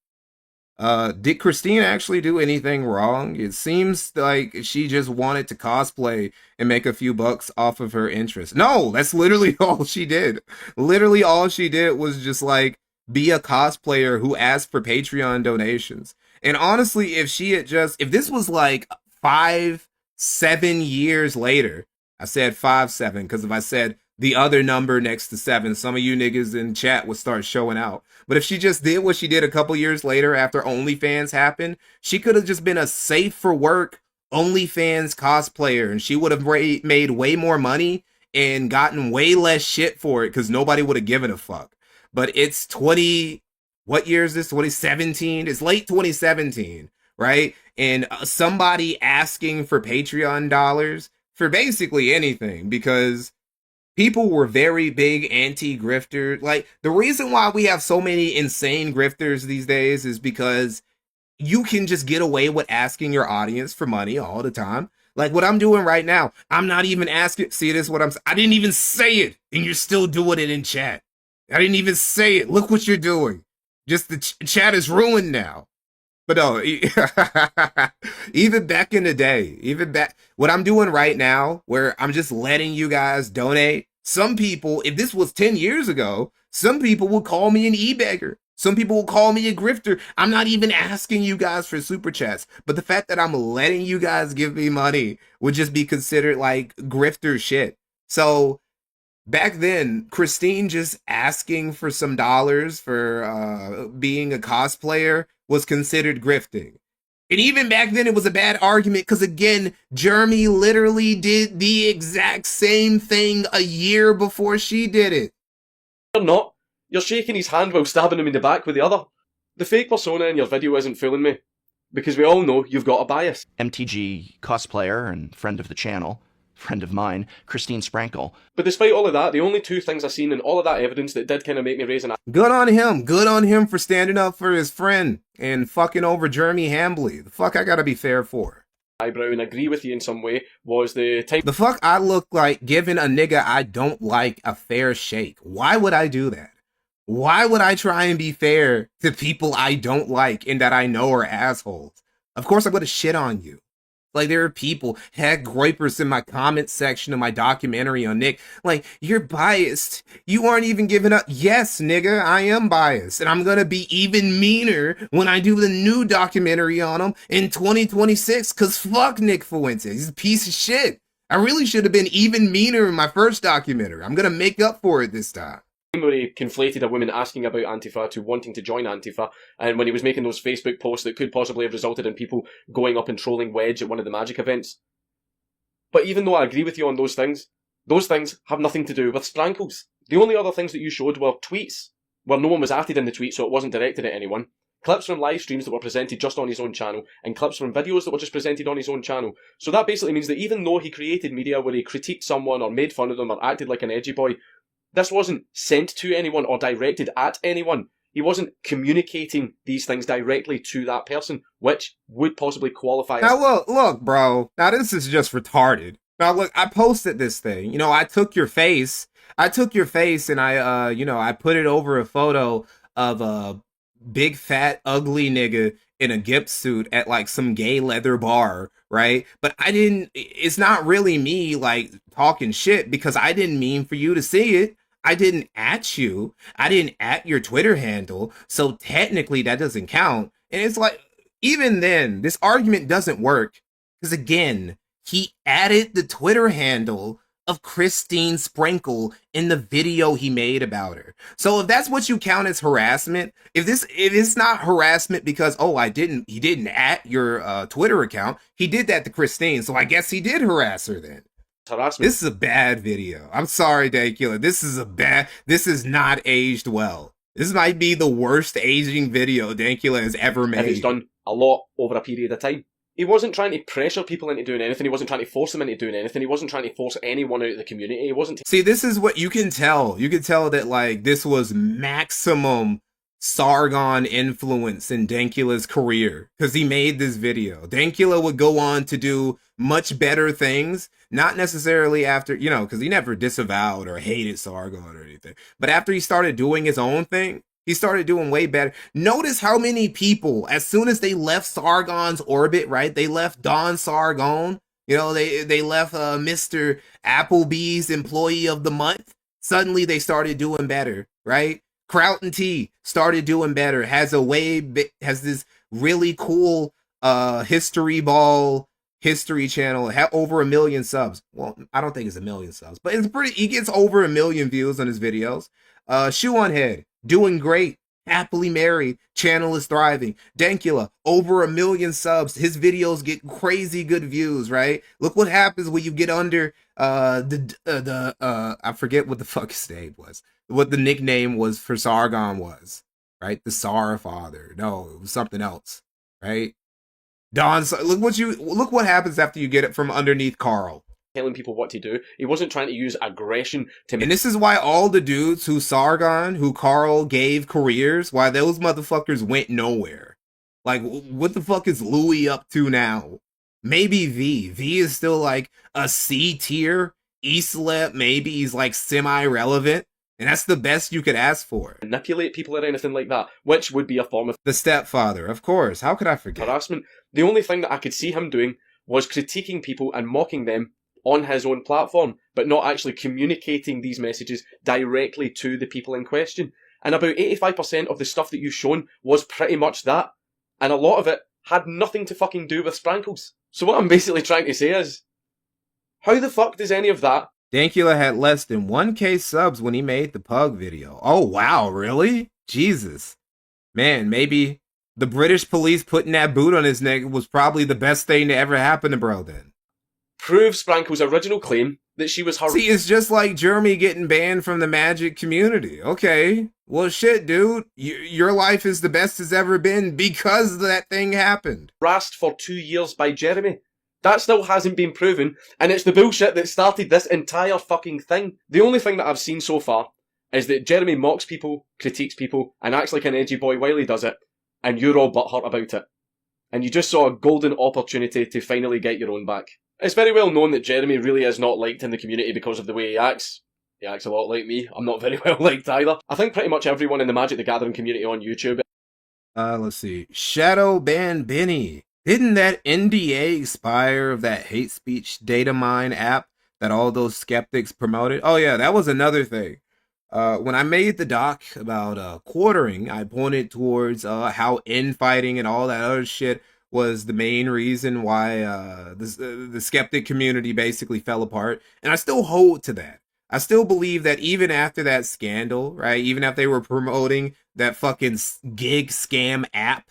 Did Christine actually do anything wrong? It seems like she just wanted to cosplay and make a few bucks off of her interest. No, that's literally all she did. Literally all she did was just like be a cosplayer who asked for Patreon donations. And honestly, if this was like 5-7 years later, I said 5-7 because if I said the other number next to 7, some of you niggas in chat would start showing out. But if she just did what she did a couple years later after OnlyFans happened, she could have just been a safe for work OnlyFans cosplayer and she would have made way more money and gotten way less shit for it because nobody would have given a fuck. But it's what year is this? 2017? It's late 2017, right? And somebody asking for Patreon dollars for basically anything because people were very big anti-grifters. Like, the reason why we have so many insane grifters these days is because you can just get away with asking your audience for money all the time. Like what I'm doing right now, I'm not even asking. See, this is what I didn't even say it, and you're still doing it in chat. I didn't even say it. Look what you're doing. Just the chat is ruined now. But no, even back in the day, what I'm doing right now, where I'm just letting you guys donate. Some people, if this was 10 years ago, some people would call me an e-beggar. Some people will call me a grifter. I'm not even asking you guys for super chats. But the fact that I'm letting you guys give me money would just be considered like grifter shit. So back then, Christine just asking for some dollars for being a cosplayer was considered grifting. And even back then, it was a bad argument because, again, Jeremy literally did the exact same thing a year before she did it. You're not. You're shaking his hand while stabbing him in the back with the other. The fake persona in your video isn't fooling me, because we all know you've got a bias. MTG cosplayer and friend of the channel, friend of mine, Christine Sprankle. But despite all of that, the only two things I've seen in all of that evidence that did kind of make me raise an Good on him. Good on him for standing up for his friend and fucking over Jeremy Hambley. The fuck I gotta be fair for. Eyebrow and agree with you in some way was the time. The fuck I look like giving a nigga I don't like a fair shake. Why would I do that? Why would I try and be fair to people I don't like and that I know are assholes? Of course I'm gonna shit on you. Like, there are people, heck, groypers in my comment section of my documentary on Nick. Like, you're biased. You aren't even giving up. Yes, nigga, I am biased. And I'm gonna be even meaner when I do the new documentary on him in 2026. Cause fuck Nick Fuentes. He's a piece of shit. I really should have been even meaner in my first documentary. I'm gonna make up for it this time. Where he conflated a woman asking about Antifa to wanting to join Antifa, and when he was making those Facebook posts that could possibly have resulted in people going up and trolling Wedge at one of the Magic events. But even though I agree with you on those things have nothing to do with Sprankles. The only other things that you showed were tweets, where no one was added in the tweet, so it wasn't directed at anyone. Clips from live streams that were presented just on his own channel, and clips from videos that were just presented on his own channel. So that basically means that even though he created media where he critiqued someone or made fun of them or acted like an edgy boy, this wasn't sent to anyone or directed at anyone. He wasn't communicating these things directly to that person, which would possibly qualify as... Now look, bro. Now this is just retarded. Now look, I posted this thing. You know, I took your face and I put it over a photo of a big fat ugly nigga in a gimp suit at like some gay leather bar, right? But it's not really me like talking shit because I didn't mean for you to see it. I didn't at you. I didn't at your Twitter handle. So technically that doesn't count. And it's like, even then, this argument doesn't work. Because again, he added the Twitter handle of Christine Sprankle in the video he made about her. So if that's what you count as harassment, if it's not harassment because, oh, he didn't at your Twitter account, he did that to Christine. So I guess he did harass her then. Harassment. This is a bad video. I'm sorry, Dankula. This is not aged well. This might be the worst aging video Dankula has ever made. And he's done a lot over a period of time. He wasn't trying to pressure people into doing anything. He wasn't trying to force them into doing anything. He wasn't trying to force anyone out of the community. He wasn't... See, this is what you can tell. You can tell that, like, this was maximum Sargon influence in Dankula's career because he made this video. Dankula would go on to do much better things, not necessarily after, because he never disavowed or hated Sargon or anything. But after he started doing his own thing, he started doing way better. Notice how many people, as soon as they left Sargon's orbit, right? They left Don Sargon. They left Mr. Applebee's employee of the month. Suddenly they started doing better, right? Crout T started doing better. Has this really cool history channel. Over 1 million subs. Well, I don't think it's 1 million subs, but he gets over 1 million views on his videos. Shoe on Head, doing great. Happily married, channel is thriving. Dankula, over 1 million subs. His videos get crazy good views, right? Look what happens when you get under I forget what the fuck his name was. What the nickname was for Sargon was, right? The Sar father. No, it was something else, right? Look what happens after you get it from underneath Carl. Telling people what to do. He wasn't trying to use aggression to... And this is why all the dudes who Carl gave careers, why those motherfuckers went nowhere. Like, what the fuck is Louis up to now? Maybe V. V is still like a C tier. Islip, maybe he's like semi-relevant. And that's the best you could ask for. Manipulate people or anything like that, which would be a form of the stepfather, of course. How could I forget? Harassment. The only thing that I could see him doing was critiquing people and mocking them on his own platform, but not actually communicating these messages directly to the people in question. And about 85% of the stuff that you've shown was pretty much that. And a lot of it had nothing to fucking do with Sprankles. So what I'm basically trying to say is, how the fuck does any of that? Dankula had less than 1K subs when he made the Pug video. Oh, wow, really? Jesus. Man, maybe the British police putting that boot on his neck was probably the best thing to ever happen to bro then. Prove Sprankle's original claim that she was her... See, it's just like Jeremy getting banned from the Magic community. Okay. Well, shit, dude. Your life is the best it's ever been because that thing happened. Harassed for 2 years by Jeremy. That still hasn't been proven, and it's the bullshit that started this entire fucking thing. The only thing that I've seen so far is that Jeremy mocks people, critiques people, and acts like an edgy boy while he does it, and you're all butthurt about it. And you just saw a golden opportunity to finally get your own back. It's very well known that Jeremy really is not liked in the community because of the way he acts. He acts a lot like me. I'm not very well liked either. I think pretty much everyone in the Magic the Gathering community on YouTube. Let's see. Shadow Ban Benny. Didn't that NDA expire of that hate speech data mine app that all those skeptics promoted? Oh yeah, that was another thing. When I made the doc about quartering, I pointed towards how infighting and all that other shit was the main reason why the skeptic community basically fell apart. And I still hold to that. I still believe that even after that scandal, right, even if they were promoting that fucking gig scam app,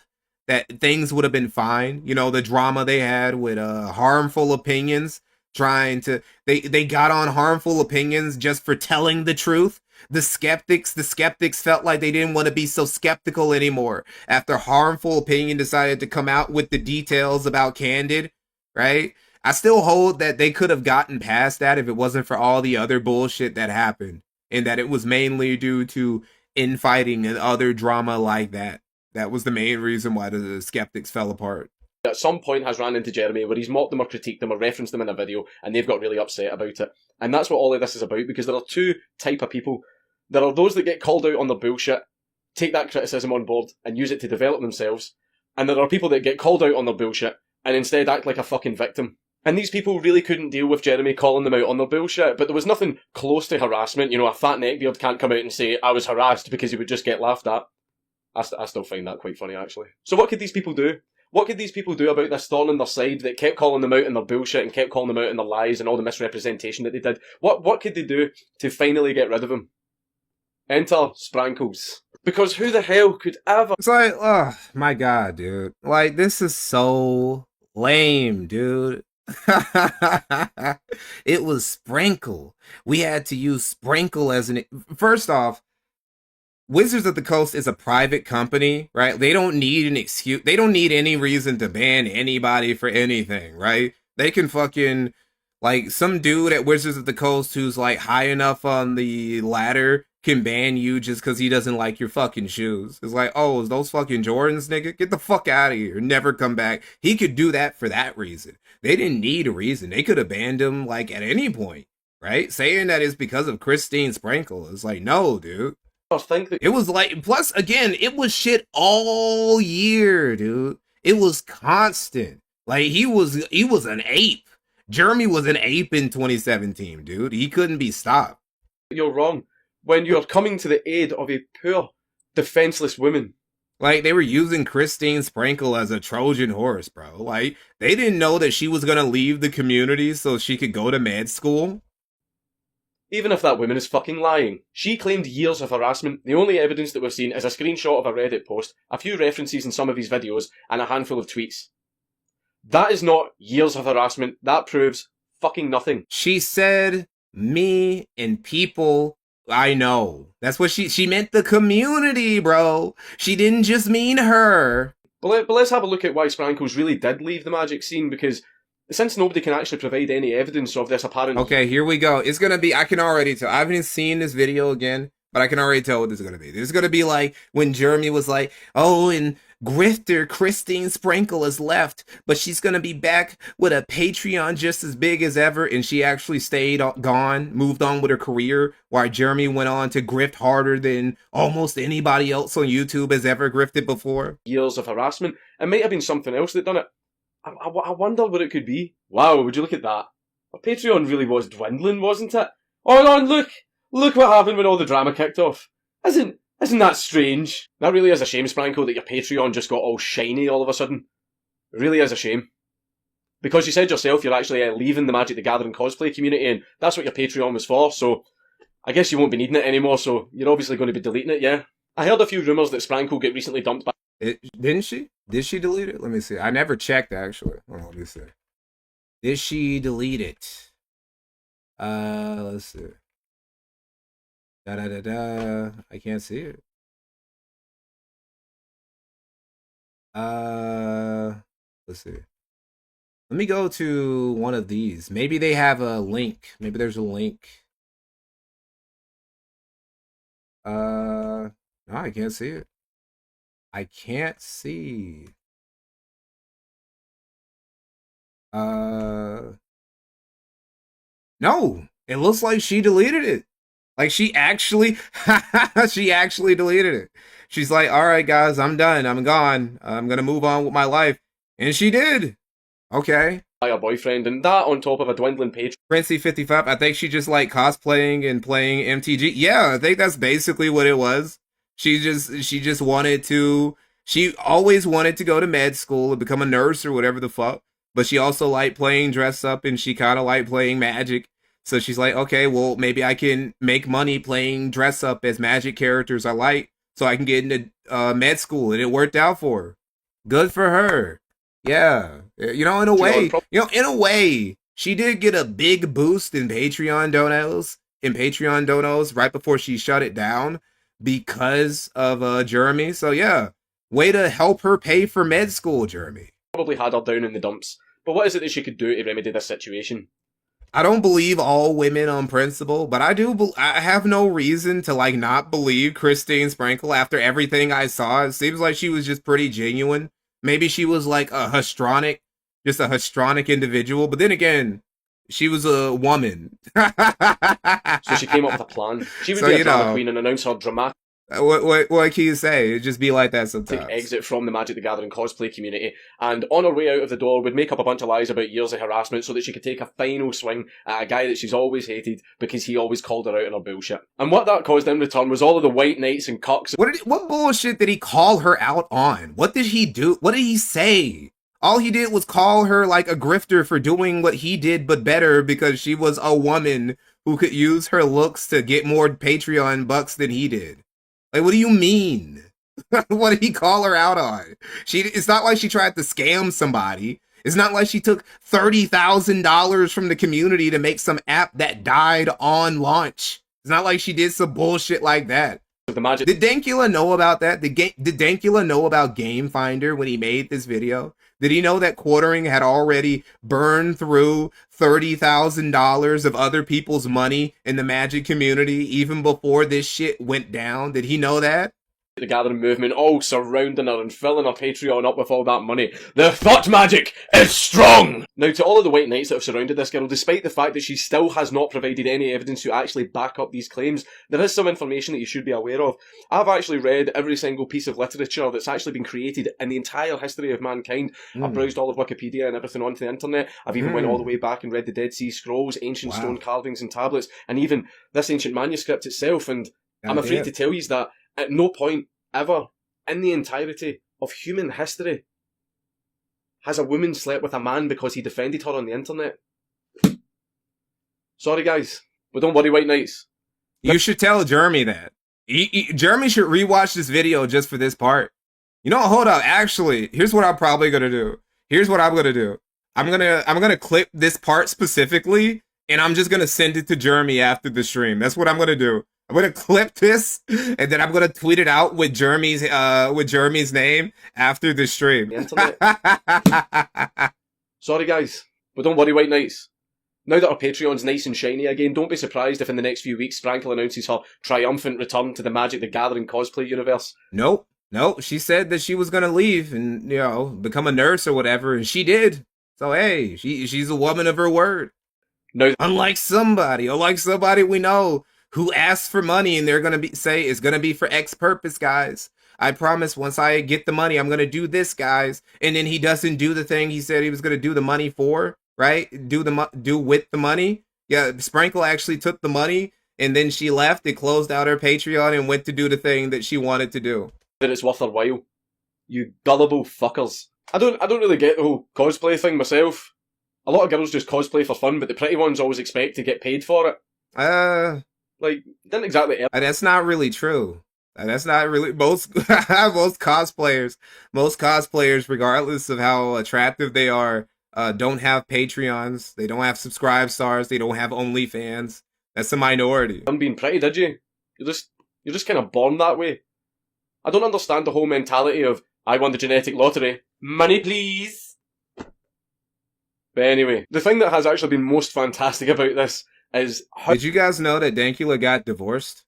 that things would have been fine. You know, the drama they had with harmful opinions, trying to, they got on harmful opinions just for telling the truth. The skeptics felt like they didn't want to be so skeptical anymore after harmful opinion decided to come out with the details about Candid, right? I still hold that they could have gotten past that if it wasn't for all the other bullshit that happened, and that it was mainly due to infighting and other drama like that. That was the main reason why the skeptics fell apart. At some point has ran into Jeremy where he's mocked them or critiqued them or referenced them in a video, and they've got really upset about it. And that's what all of this is about, because there are two type of people. There are those that get called out on their bullshit, take that criticism on board, and use it to develop themselves. And there are people that get called out on their bullshit, and instead act like a fucking victim. And these people really couldn't deal with Jeremy calling them out on their bullshit, but there was nothing close to harassment. You know, a fat neckbeard can't come out and say, I was harassed, because he would just get laughed at. I still find that quite funny, actually. So what could these people do? What could these people do about this thorn on their side that kept calling them out in their bullshit and kept calling them out in their lies and all the misrepresentation that they did? What could they do to finally get rid of him? Enter Sprankles. Because who the hell could ever... It's like, oh my god, dude. Like, this is so lame, dude. It was Sprinkle. We had to use Sprinkle as an... First off, Wizards of the Coast is a private company, right? They don't need an excuse. They don't need any reason to ban anybody for anything, right? They can fucking, like, some dude at Wizards of the Coast who's, like, high enough on the ladder can ban you just because he doesn't like your fucking shoes. It's like, oh, is those fucking Jordans, nigga? Get the fuck out of here. Never come back. He could do that for that reason. They didn't need a reason. They could have banned him, like, at any point, right? Saying that it's because of Christine Sprinkle is like, no, dude. It was like, plus again, it was shit all year, dude. It was constant. Like, he was an ape. Jeremy was an ape in 2017, dude. He couldn't be stopped. You're wrong. When you're coming to the aid of a poor, defenseless woman. Like, they were using Christine Sprinkle as a Trojan horse, bro. Like, they didn't know that she was gonna leave the community so she could go to med school. Even if that woman is fucking lying. She claimed years of harassment. The only evidence that we've seen is a screenshot of a Reddit post, a few references in some of his videos, and a handful of tweets. That is not years of harassment. That proves fucking nothing. She said, me and people I know. That's what she meant, the community, bro. She didn't just mean her. But let's have a look at why Sprankles really did leave the Magic scene, because since nobody can actually provide any evidence of this apparent... Okay, here we go. It's gonna be, I can already tell. I haven't seen this video again, but I can already tell what this is gonna be. This is gonna be like when Jeremy was like, oh, and grifter Christine Sprinkle has left, but she's gonna be back with a Patreon just as big as ever, and she actually moved on with her career, while Jeremy went on to grift harder than almost anybody else on YouTube has ever grifted before. Years of harassment. It might have been something else that done it. I wonder what it could be. Wow, would you look at that? Our Patreon really was dwindling, wasn't it? Oh no, look what happened when all the drama kicked off. Isn't that strange? That really is a shame, Sprankle, that your Patreon just got all shiny all of a sudden. It really is a shame. Because you said yourself you're actually leaving the Magic the Gathering cosplay community, and that's what your Patreon was for, so I guess you won't be needing it anymore, so you're obviously going to be deleting it, yeah? I heard a few rumours that Sprankle get recently dumped by... Didn't she? Did she delete it? Let me see. I never checked, actually. Hold on, let me see. Did she delete it? Let's see. I can't see it. Let's see. Let me go to one of these. Maybe they have a link. Maybe there's a link. No, I can't see it. I can't see. No, it looks like she deleted it. Like she actually deleted it. She's like, all right, guys, I'm done. I'm gone. I'm going to move on with my life. And she did. Okay. By her boyfriend, and that on top of a dwindling page. Princey55, I think she just like cosplaying and playing MTG. Yeah, I think that's basically what it was. She just wanted to, she always wanted to go to med school and become a nurse or whatever the fuck. But she also liked playing dress up, and she kind of liked playing Magic. So she's like, okay, well, maybe I can make money playing dress up as Magic characters I like, so I can get into med school, and it worked out for her. Good for her. Yeah, in a way, she did get a big boost in Patreon donos right before she shut it down because of Jeremy. So yeah, way to help her pay for med school, Jeremy. Probably had her down in the dumps. But what is it that she could do to remedy this situation? I don't believe all women on principle, but I have no reason to not believe Christine Sprinkle after everything I saw. It seems like she was just pretty genuine. Maybe she was like a histrionic individual, but then again, she was a woman. So she came up with a plan. She would be a drama queen and announce her dramatic... What can you say? It just be like that sometimes. Exit from the Magic the Gathering cosplay community, and on her way out of the door would make up a bunch of lies about years of harassment so that she could take a final swing at a guy that she's always hated because he always called her out on her bullshit. And what that caused in return was all of the white knights and cucks. What bullshit did he call her out on? What did he do? What did he say? All he did was call her like a grifter for doing what he did but better because she was a woman who could use her looks to get more Patreon bucks than he did. Like, what do you mean? What did he call her out on? It's not like she tried to scam somebody. It's not like she took $30,000 from the community to make some app that died on launch. It's not like she did some bullshit like that. Did Dankula know about that? Did Dankula know about Game Finder when he made this video? Did he know that Quartering had already burned through $30,000 of other people's money in the Magic community even before this shit went down? Did he know that? The Gathering movement all surrounding her and filling her Patreon up with all that money. The thought magic is strong! Now, to all of the white knights that have surrounded this girl, despite the fact that she still has not provided any evidence to actually back up these claims, there is some information that you should be aware of. I've actually read every single piece of literature that's actually been created in the entire history of mankind. I've browsed all of Wikipedia and everything onto the internet. I've even went all the way back and read the Dead Sea Scrolls, ancient stone carvings and tablets, and even this ancient manuscript itself, and I'm afraid to tell you that at no point ever in the entirety of human history has a woman slept with a man because he defended her on the internet. Sorry guys, but don't worry, white knights. You should tell Jeremy that. Jeremy should rewatch this video just for this part. Hold up. Actually, here's what I'm probably gonna do. Here's what I'm gonna do. I'm gonna clip this part specifically, and I'm just gonna send it to Jeremy after the stream. That's what I'm gonna do. I'm gonna clip this, and then I'm gonna tweet it out with Jeremy's name after the stream. Sorry guys, but don't worry, white knights. Now that our Patreon's nice and shiny again, don't be surprised if in the next few weeks Sprankle announces her triumphant return to the Magic the Gathering cosplay universe. Nope. No, she said that she was gonna leave and become a nurse or whatever, and she did. So hey, she's a woman of her word. No, unlike somebody we know who asks for money and they're gonna say it's gonna be for X purpose, guys. I promise once I get the money, I'm gonna do this, guys. And then he doesn't do the thing he said he was gonna do the money for, right? Do with the money. Yeah, Sprinkle actually took the money and then she left and closed out her Patreon and went to do the thing that she wanted to do. That it's worth her while. You gullible fuckers. I don't really get the whole cosplay thing myself. A lot of girls just cosplay for fun, but the pretty ones always expect to get paid for it. Like, didn't exactly. That's not really true. That's not really most cosplayers. Most cosplayers, regardless of how attractive they are, don't have Patreons. They don't have subscribe stars. They don't have OnlyFans. That's a minority. I'm being pretty, did you? You're just kind of born that way. I don't understand the whole mentality of I won the genetic lottery. Money, please. But anyway, the thing that has actually been most fantastic about this is how... Did you guys know that Dankula got divorced?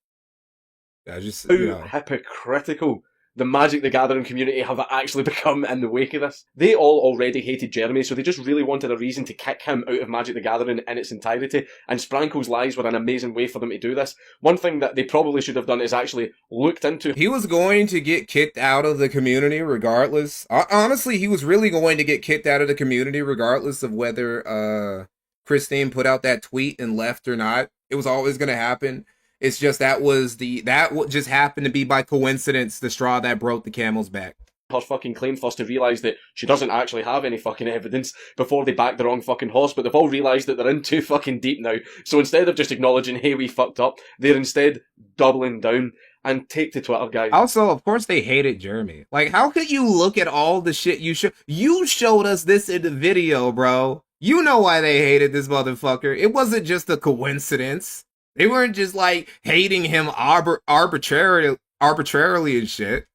How hypocritical the Magic the Gathering community have actually become in the wake of this. They all already hated Jeremy, so they just really wanted a reason to kick him out of Magic the Gathering in its entirety, and Sprankle's lies were an amazing way for them to do this. One thing that they probably should have done is actually looked into... He was going to get kicked out of the community regardless. Honestly, he was really going to get kicked out of the community regardless of whether Christine put out that tweet and left or not. It was always going to happen. It's just that just happened to be by coincidence the straw that broke the camel's back. Her fucking claim for us to realise that she doesn't actually have any fucking evidence before they back the wrong fucking horse, but they've all realised that they're in too fucking deep now. So instead of just acknowledging, hey, we fucked up, they're instead doubling down. And take to Twitter, guys. Also, of course, they hated Jeremy. Like, how could you look at all the shit you showed us this in the video, bro? You know why they hated this motherfucker. It wasn't just a coincidence. They weren't just like hating him arbitrarily and shit.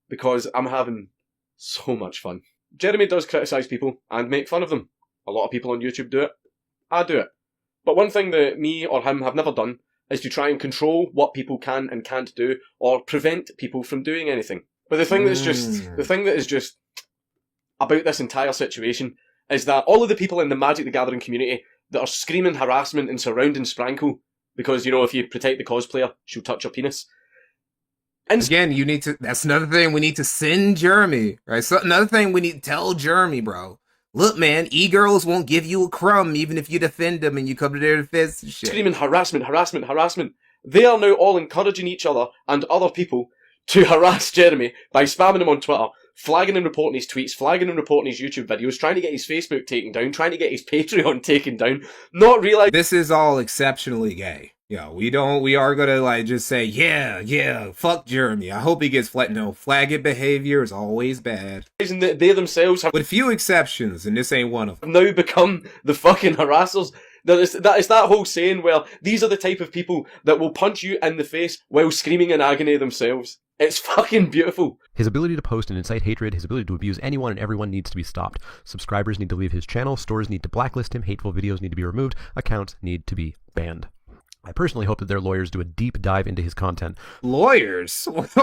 Because I'm having so much fun. Jeremy does criticise people and make fun of them. A lot of people on YouTube do it. I do it. But one thing that me or him have never done is to try and control what people can and can't do or prevent people from doing anything. But the thing that is just about this entire situation is that all of the people in the Magic the Gathering community that are screaming harassment and surrounding Sprankle because, if you protect the cosplayer, she'll touch your penis. And again, that's another thing we need to send Jeremy, right? So another thing we need to tell Jeremy, bro. Look, man, e-girls won't give you a crumb even if you defend them and you come to their defense and shit. Screaming harassment. They are now all encouraging each other and other people to harass Jeremy by spamming him on Twitter, flagging and reporting his tweets, flagging and reporting his YouTube videos, trying to get his Facebook taken down, trying to get his Patreon taken down, not realizing... This is all exceptionally gay. We are gonna just say, yeah, fuck Jeremy. I hope he gets flagged. No, flagging behavior is always bad. That they themselves have... With few exceptions, and this ain't one of them. Now become the fucking harassers. It's that whole saying where these are the type of people that will punch you in the face while screaming in agony themselves. It's fucking beautiful. His ability to post and incite hatred, his ability to abuse anyone and everyone needs to be stopped. Subscribers need to leave his channel, stores need to blacklist him, hateful videos need to be removed, accounts need to be banned. I personally hope that their lawyers do a deep dive into his content. Lawyers? What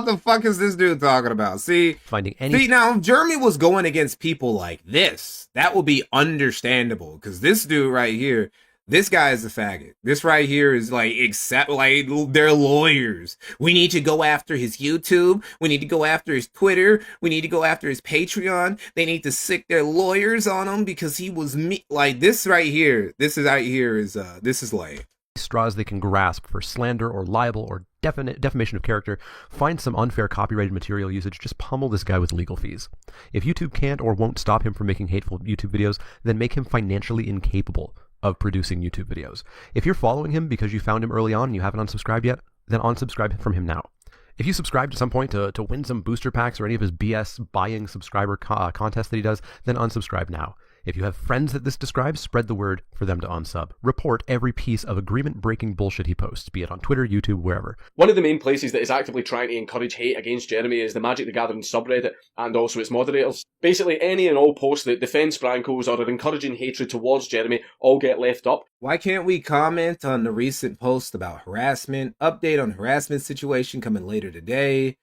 the fuck is this dude talking about? See, now if Jeremy was going against people like this, that would be understandable. Because this dude right here, this guy is a faggot. This right here is they're lawyers. We need to go after his YouTube. We need to go after his Twitter. We need to go after his Patreon. They need to sick their lawyers on him because he was this right here. This is lame. Straws they can grasp for slander or libel or defamation of character. Find some unfair copyrighted material usage, just pummel this guy with legal fees. If YouTube can't or won't stop him from making hateful YouTube videos, then make him financially incapable of producing YouTube videos. If you're following him because you found him early on and you haven't unsubscribed yet, then unsubscribe from him now. If you subscribed at some point to win some booster packs or any of his BS buying subscriber contests that he does, then unsubscribe now. If you have friends that this describes, spread the word for them to unsub. Report every piece of agreement-breaking bullshit he posts, be it on Twitter, YouTube, wherever. One of the main places that is actively trying to encourage hate against Jeremy is the Magic the Gathering subreddit, and also its moderators. Basically, any and all posts that defend Sprankles or are encouraging hatred towards Jeremy all get left up. Why can't we comment on the recent post about harassment? Update on harassment situation coming later today.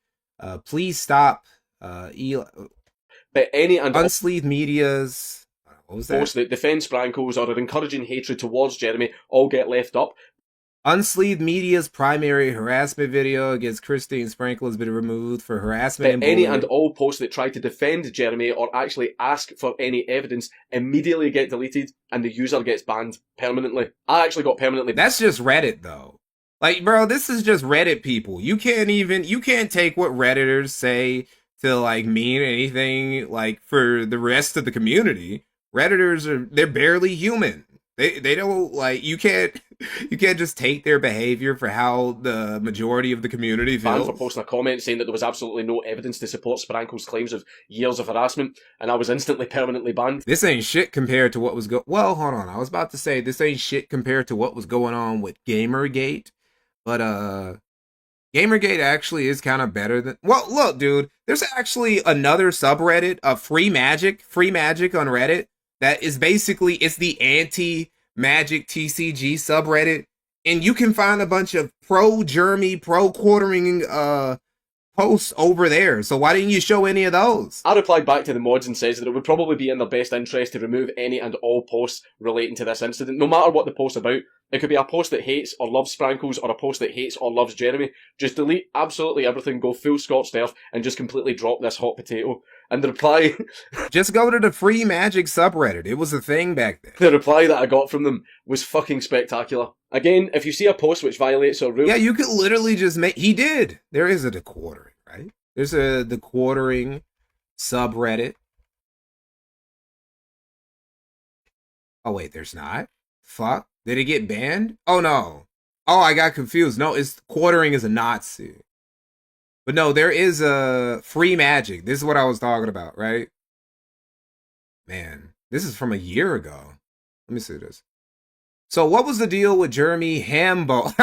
Please stop. But any and Unsleeved Media's what was that? posts that defend Sprankles or are encouraging hatred towards Jeremy all get left up. Unsleeved Media's primary harassment video against Christine Sprankle has been removed for harassment But and any bullying. and all posts that try to defend Jeremy or actually ask for any evidence immediately get deleted and the user gets banned permanently. I actually got permanently. That's just Reddit though. Like, bro, this is just Reddit people. You can't take what Redditors say to like mean anything like for the rest of the community. Redditors they're barely human. They don't like you can't just take their behavior for how the majority of the community Banned feels. for posting a comment saying that there was absolutely no evidence to support Sprankle's claims of years of harassment, and I was instantly permanently banned. This ain't shit compared to what was well, hold on. I was about to say this ain't shit compared to what was going on with Gamergate. But Gamergate actually is kind of better than well, look, dude, there's actually another subreddit of free magic on Reddit that is basically it's the anti-magic TCG subreddit, and you can find a bunch of pro-Jeremy, pro-quartering posts over there. So why didn't you show any of those? I replied back to the mods and says that it would probably be in their best interest to remove any and all posts relating to this incident, no matter what the post's about. It could be a post that hates or loves Sprankles or a post that hates or loves Jeremy. Just delete absolutely everything, go full scorched earth, and just completely drop this hot potato. And the reply... Just go to the free magic subreddit. It was a thing back then. The reply that I got from them was fucking spectacular. Again, if you see a post which violates our rule... Yeah, you could literally just make... He did. There is a dequartering, right? There's a dequartering subreddit. Oh, wait, there's not? Fuck. Did it get banned? Oh, no. Oh, I got confused. No, it's quartering is a Nazi. But no, there is a free magic. This is what I was talking about, right? Man, this is from a year ago. Let me see this. So what was the deal with Jeremy Hambone?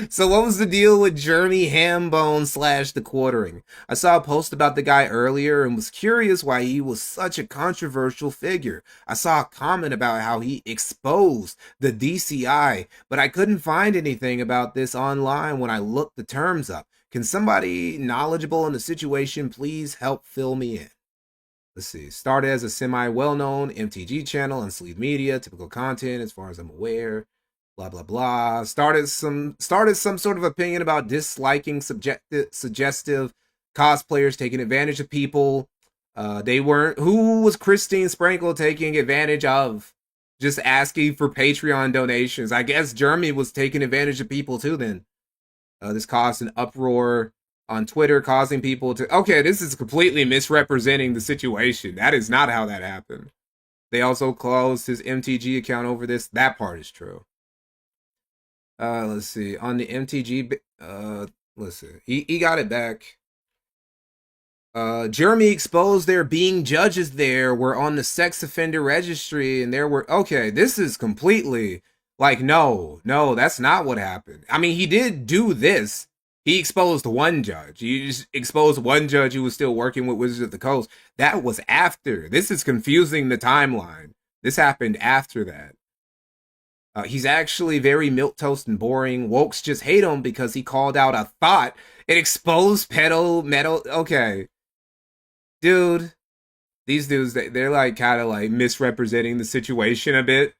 So what was the deal with Jeremy Hambone / the quartering? I saw a post about the guy earlier and was curious why he was such a controversial figure. I saw a comment about how he exposed the DCI, but I couldn't find anything about this online when I looked the terms up. Can somebody knowledgeable in the situation please help fill me in? Let's see. Started as a semi-well-known MTG channel on Sleeve Media, typical content as far as I'm aware. Blah blah blah. Started some sort of opinion about disliking suggestive cosplayers taking advantage of people. They weren't. Who was Christine Sprankle taking advantage of? Just asking for Patreon donations. I guess Jeremy was taking advantage of people too. Then this caused an uproar on Twitter, causing people to... Okay, this is completely misrepresenting the situation. That is not how that happened. They also closed his MTG account over this. That part is true. Let's see. On the MTG... listen. He got it back. Jeremy exposed there being judges there were on the sex offender registry, and there were... Okay, this is completely... Like, no, that's not what happened. I mean, he did do this. He exposed one judge. He just exposed one judge who was still working with Wizards of the Coast. That was after. This is confusing the timeline. This happened after that. He's actually very milquetoast and boring. Wokes just hate him because he called out a thought. It exposed metal. Okay. Dude. These dudes, they're like kind of like misrepresenting the situation a bit.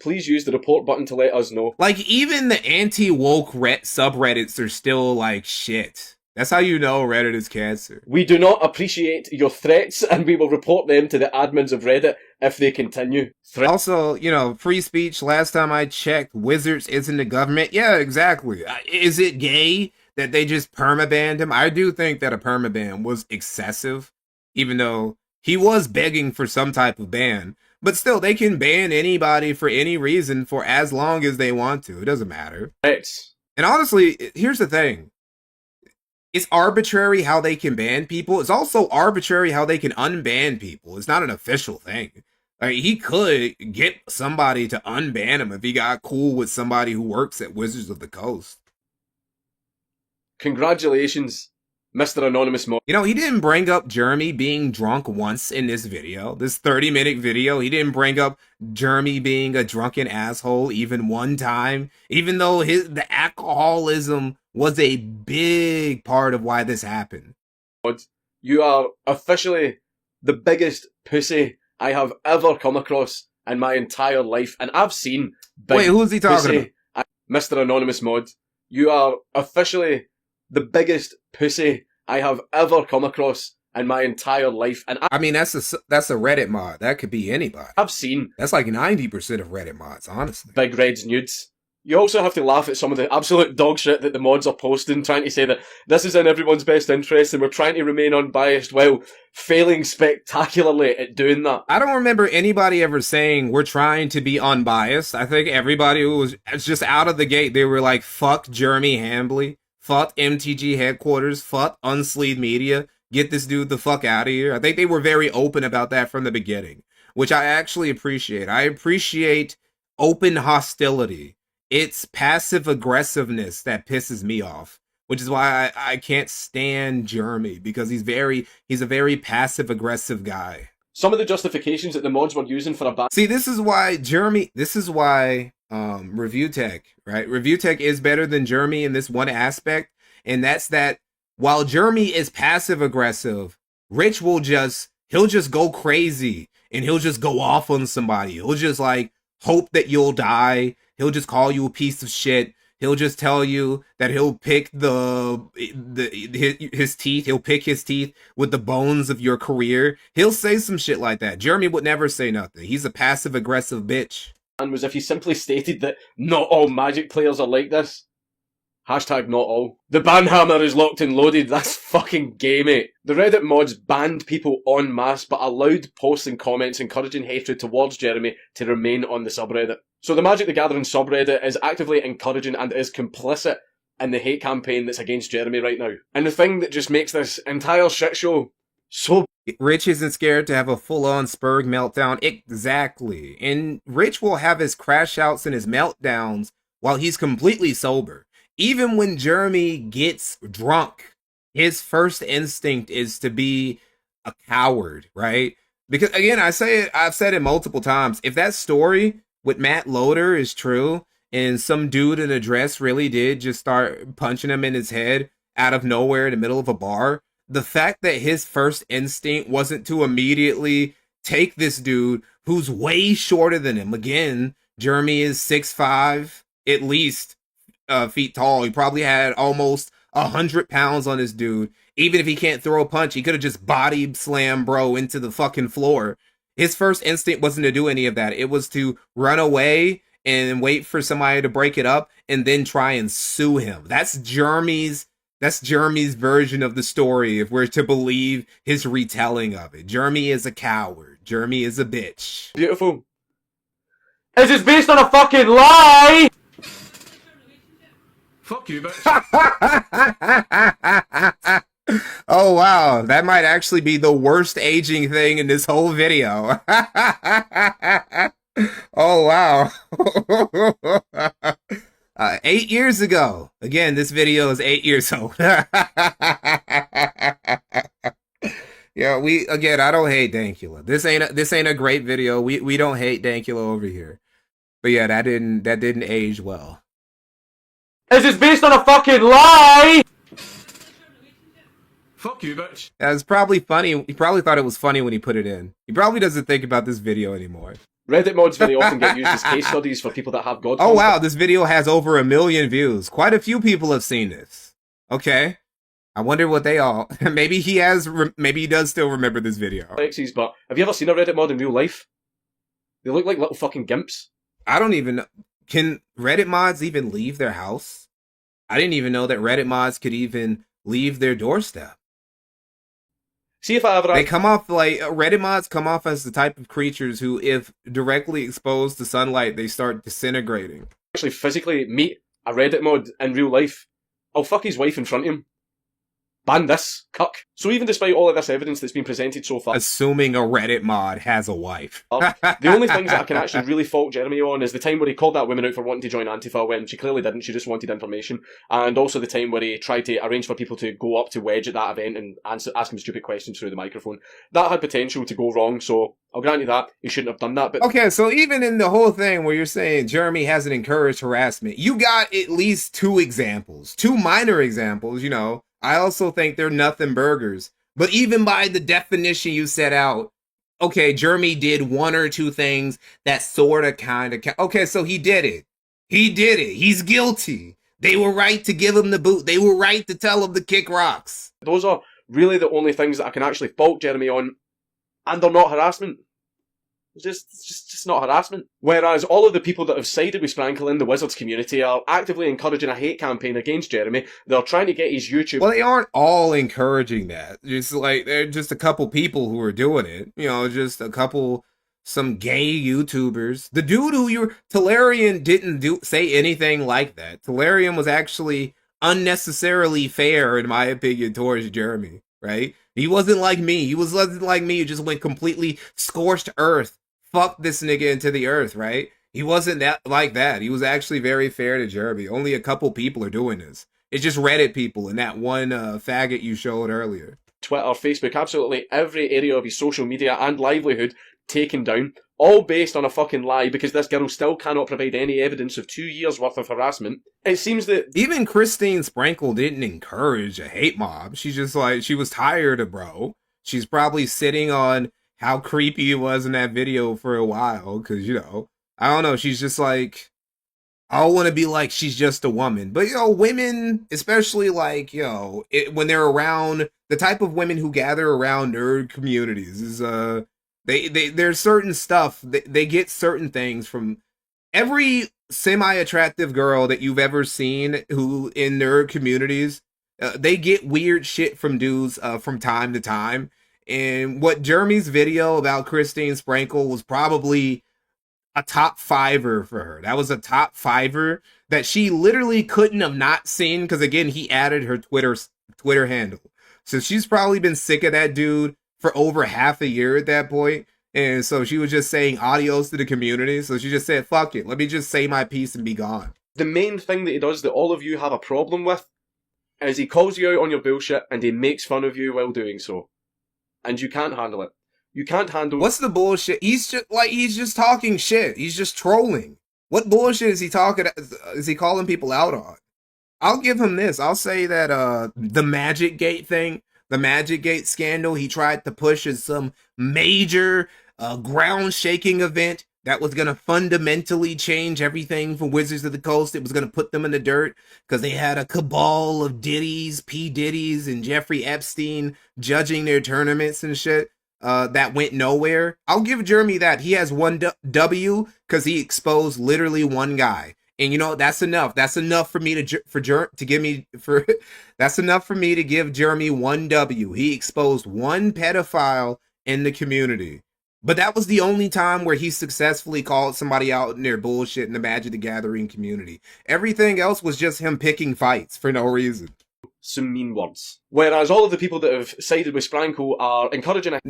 Please use the report button to let us know. Like, even the anti-woke subreddits are still like shit. That's how you know Reddit is cancer. We do not appreciate your threats, and we will report them to the admins of Reddit if they continue. Also, you know, free speech, last time I checked, Wizards isn't the government. Yeah, exactly. Is it gay that they just permabanned him? I do think that a permaban was excessive, even though he was begging for some type of ban. But still, they can ban anybody for any reason for as long as they want to. It doesn't matter. And honestly, here's the thing. It's arbitrary how they can ban people. It's also arbitrary how they can unban people. It's not an official thing. Like, he could get somebody to unban him if he got cool with somebody who works at Wizards of the Coast. Congratulations. Mr. Anonymous Mod. You know, he didn't bring up Jeremy being drunk once in this video, this 30-minute video. He didn't bring up Jeremy being a drunken asshole even one time, even though the alcoholism was a big part of why this happened. You are officially the biggest pussy I have ever come across in my entire life, and I've seen big Wait, who's he talking pussy. Mr. Anonymous Mod. You are officially the biggest pussy I have ever come across in my entire life, and I mean, that's a Reddit mod. That could be anybody. I've seen that's like 90% of Reddit mods, honestly. Big Red's nudes. You also have to laugh at some of the absolute dog shit that the mods are posting, trying to say that this is in everyone's best interest and we're trying to remain unbiased while failing spectacularly at doing that. I don't remember anybody ever saying we're trying to be unbiased. I think everybody who was just out of the gate, they were like, fuck Jeremy Hambley, fuck MTG headquarters, fuck Unsleeved Media, get this dude the fuck out of here. I think they were very open about that from the beginning, which I actually appreciate. I appreciate open hostility. It's passive aggressiveness that pisses me off, which is why I can't stand Jeremy, because he's a very passive aggressive guy. Some of the justifications that the mods were using for a ban. See, this is why Review Tech, right? Review Tech is better than Jeremy in this one aspect, and that's that while Jeremy is passive aggressive, Rich he'll just go crazy and he'll just go off on somebody. He'll just like hope that you'll die. He'll just call you a piece of shit. He'll just tell you that he'll pick his teeth. He'll pick his teeth with the bones of your career. He'll say some shit like that. Jeremy would never say nothing. He's a passive aggressive bitch. And was if he simply stated that not all Magic players are like this. Hashtag not all. The ban hammer is locked and loaded. That's fucking gay, mate. The Reddit mods banned people en masse, but allowed posts and comments encouraging hatred towards Jeremy to remain on the subreddit. So the Magic the Gathering subreddit is actively encouraging and is complicit in the hate campaign that's against Jeremy right now. And the thing that just makes this entire shit show so... Rich isn't scared to have a full-on Spurg meltdown. Exactly. And Rich will have his crash outs and his meltdowns while he's completely sober. Even when Jeremy gets drunk, his first instinct is to be a coward, right? Because again, I've said it multiple times. If that story with Matt Loader is true, and some dude in a dress really did just start punching him in his head out of nowhere in the middle of a bar, the fact that his first instinct wasn't to immediately take this dude who's way shorter than him. Again, Jeremy is 6'5", at least feet tall. He probably had almost 100 pounds on this dude. Even if he can't throw a punch, he could have just body slammed bro into the fucking floor. His first instinct wasn't to do any of that. It was to run away and wait for somebody to break it up and then try and sue him. That's Jeremy's version of the story, if we're to believe his retelling of it. Jeremy is a coward. Jeremy is a bitch. Beautiful. This is based on a fucking lie! Fuck you, bitch. Oh wow, that might actually be the worst aging thing in this whole video. Oh wow. 8 years ago. Again, this video is 8 years old. Yeah, I don't hate Dankula. This ain't a great video. We don't hate Dankula over here. But yeah, that didn't age well. This is based on a fucking lie! Fuck you, bitch. That's probably funny. He probably thought it was funny when he put it in. He probably doesn't think about this video anymore. Reddit mods very often get used as case studies for people that have God. Oh wow, this video has over 1 million views. Quite a few people have seen this. Okay. I wonder what they all... Maybe he does still remember this video. Alexis, but have you ever seen a Reddit mod in real life? They look like little fucking gimps. I don't even know. Can Reddit mods even leave their house? I didn't even know that Reddit mods could even leave their doorstep. See if I ever... They come off like... Reddit mods come off as the type of creatures who, if directly exposed to sunlight, they start disintegrating. Actually physically meet a Reddit mod in real life, I'll fuck his wife in front of him. ban this cuck. So even despite all of this evidence that's been presented so far, assuming a Reddit mod has a wife. the only things that I can actually really fault Jeremy on is the time where he called that woman out for wanting to join Antifa when she clearly didn't, she just wanted information, and also the time where he tried to arrange for people to go up to Wedge at that event and ask him stupid questions through the microphone. That had potential to go wrong, so I'll grant you that, he shouldn't have done that. But okay, so even in the whole thing where you're saying Jeremy hasn't encouraged harassment, you got at least two examples, two minor examples, you know. I also think they're nothing burgers. But even by the definition you set out, okay, Jeremy did one or two things that sort of kind of... Okay, so he did it. He did it. He's guilty. They were right to give him the boot. They were right to tell him to kick rocks. Those are really the only things that I can actually fault Jeremy on, and they're not harassment. It's just not harassment. Whereas all of the people that have sided with Sprankle in the Wizards community are actively encouraging a hate campaign against Jeremy. They're trying to get his YouTube... Well, they aren't all encouraging that. Just like, they're just a couple people who are doing it. You know, just a couple, some gay YouTubers. The dude who Talarian didn't say anything like that. Talarian was actually unnecessarily fair, in my opinion, towards Jeremy, right? He wasn't like me. He wasn't like me. He just went completely scorched earth. Fuck this nigga into the earth, right? He wasn't that like that. He was actually very fair to Jeremy. Only a couple people are doing this. It's just Reddit people and that one faggot you showed earlier. Twitter, Facebook, absolutely every area of his social media and livelihood taken down, all based on a fucking lie because this girl still cannot provide any evidence of 2 years worth of harassment. It seems that... Even Christine Sprankle didn't encourage a hate mob. She's just like, she was tired of bro. She's probably sitting on how creepy it was in that video for a while, because, you know, I don't know, she's just like, I don't want to be like she's just a woman. But, you know, women, especially like, you know, when they're around, the type of women who gather around nerd communities is, there's certain stuff, they get certain things from every semi-attractive girl that you've ever seen who in nerd communities, they get weird shit from dudes from time to time. And what Jeremy's video about Christine Sprankle was probably a top fiver for her. That was a top fiver that she literally couldn't have not seen because, again, he added her Twitter handle. So she's probably been sick of that dude for over half a year at that point. And so she was just saying adios to the community. So she just said, fuck it. Let me just say my piece and be gone. The main thing that he does that all of you have a problem with is he calls you out on your bullshit and he makes fun of you while doing so. And you can't handle it. You can't handle... What's the bullshit? He's just talking shit. He's just trolling. What bullshit is he calling people out on? I'll give him this. I'll say that the Magic Gate thing, the Magic Gate scandal, he tried to push as some major ground-shaking event that was going to fundamentally change everything for Wizards of the Coast. It was going to put them in the dirt because they had a cabal of Diddy's, P. Diddy's, and Jeffrey Epstein judging their tournaments and shit that went nowhere. I'll give Jeremy that. He has one W because he exposed literally one guy. And you know, that's enough. That's enough for me that's enough for me to give Jeremy one W. He exposed one pedophile in the community. But that was the only time where he successfully called somebody out in their bullshit in the Magic the Gathering community. Everything else was just him picking fights for no reason. Some mean words. Whereas all of the people that have sided with Sprankle are encouraging a...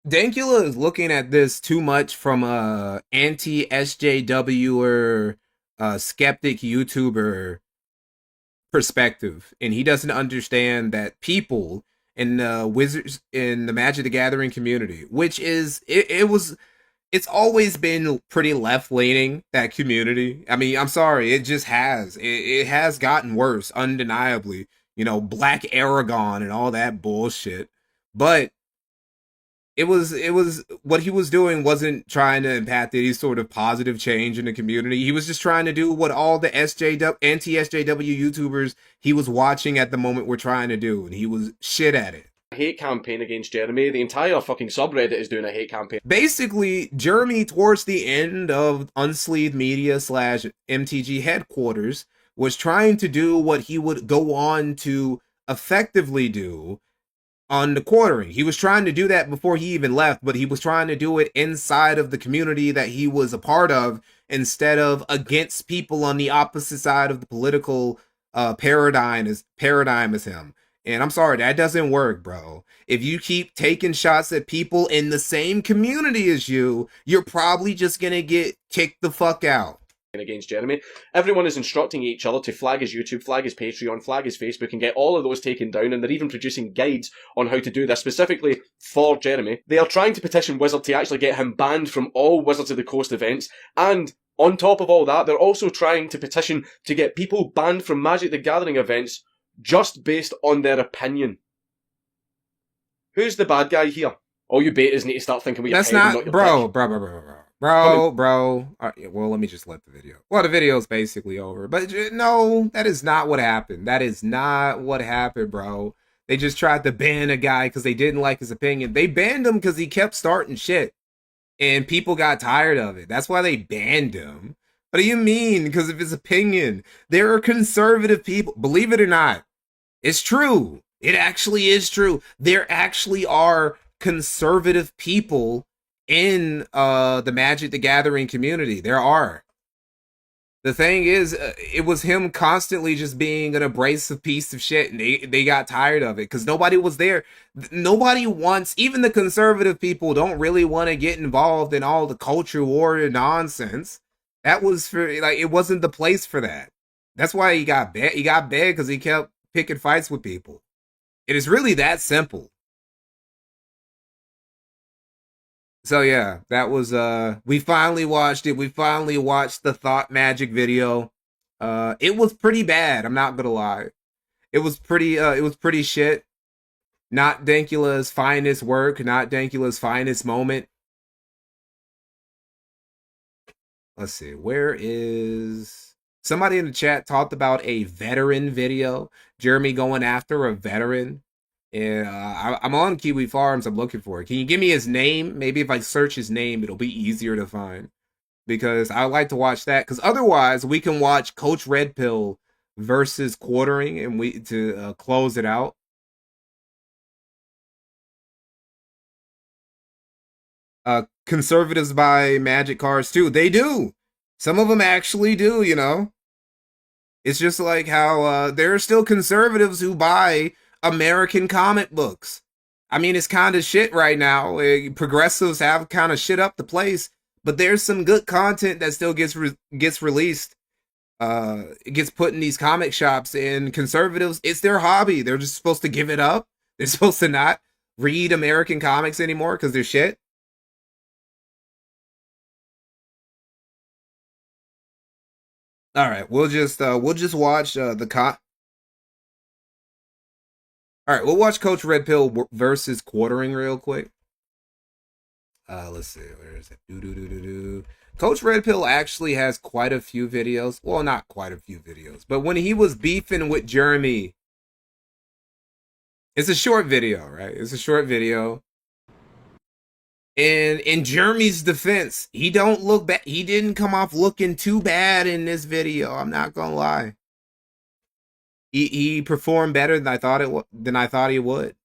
Dankula is looking at this too much from a anti-SJW or skeptic YouTuber perspective. And he doesn't understand that people in the Wizards, in the Magic the Gathering community, which is, it's always been pretty left-leaning, that community. I mean, I'm sorry, it just has. It has gotten worse, undeniably. You know, Black Aragon and all that bullshit. But it was what he was doing wasn't trying to impact any sort of positive change in the community. He was just trying to do what all the anti-SJW YouTubers he was watching at the moment were trying to do, and he was shit at it. Hate campaign against Jeremy. The entire fucking subreddit is doing a hate campaign. Basically, Jeremy, towards the end of Unsleeved Media / MTG headquarters, was trying to do what he would go on to effectively do on the quartering. He was trying to do that before he even left, but he was trying to do it inside of the community that he was a part of instead of against people on the opposite side of the political paradigm as him. And I'm sorry, that doesn't work, bro. If you keep taking shots at people in the same community as you, you're probably just gonna get kicked the fuck out. Against Jeremy. Everyone is instructing each other to flag his YouTube, flag his Patreon, flag his Facebook, and get all of those taken down, and they're even producing guides on how to do this, specifically for Jeremy. They are trying to petition Wizard to actually get him banned from all Wizards of the Coast events, and on top of all that, they're also trying to petition to get people banned from Magic the Gathering events just based on their opinion. Who's the bad guy here? All you betas need to start thinking with your That's head and not, your bro, dick. bro. All right, well, let me just let the video. Well, the video's basically over, but no, that is not what happened. That is not what happened, bro. They just tried to ban a guy because they didn't like his opinion. They banned him because he kept starting shit, and people got tired of it. That's why they banned him. What do you mean? Because of his opinion? There are conservative people. Believe it or not, it's true. It actually is true. There actually are conservative people in the Magic the Gathering community. There are. The thing is, it was him constantly just being an abrasive piece of shit, and they got tired of it because nobody was there. Nobody wants, even the conservative people don't really want to get involved in all the culture war nonsense. That was for, like, it wasn't the place for that. That's why he got banned. He got banned because he kept picking fights with people. It is really that simple. So yeah, that was we finally watched it. We finally watched the Thought Magic video. It was pretty bad, I'm not gonna lie. It was pretty shit. Not Dankula's finest work, not Dankula's finest moment. Let's see, where is somebody in the chat talked about a veteran video? Jeremy going after a veteran. Yeah, I'm on Kiwi Farms. I'm looking for it. Can you give me his name? Maybe if I search his name, it'll be easier to find. Because I like to watch that. Because otherwise, we can watch Coach Red Pill versus Quartering, and we to close it out. Conservatives buy Magic cards too. They do. Some of them actually do. You know, it's just like how there are still conservatives who buy American comic books. I mean, it's kind of shit right now. Progressives have kind of shit up the place, but there's some good content that still gets released. It gets put in these comic shops, and conservatives, it's their hobby. They're just supposed to give it up. They're supposed to not read American comics anymore because they're shit. All right, we'll just watch the All right, we'll watch Coach Red Pill versus Quartering real quick. Let's see, where is it? Coach Red Pill actually has quite a few videos. Well, not quite a few videos, but when he was beefing with Jeremy, it's a short video, right? It's a short video. And in Jeremy's defense, he don't look bad. He didn't come off looking too bad in this video. I'm not gonna lie. He performed better than I thought he would.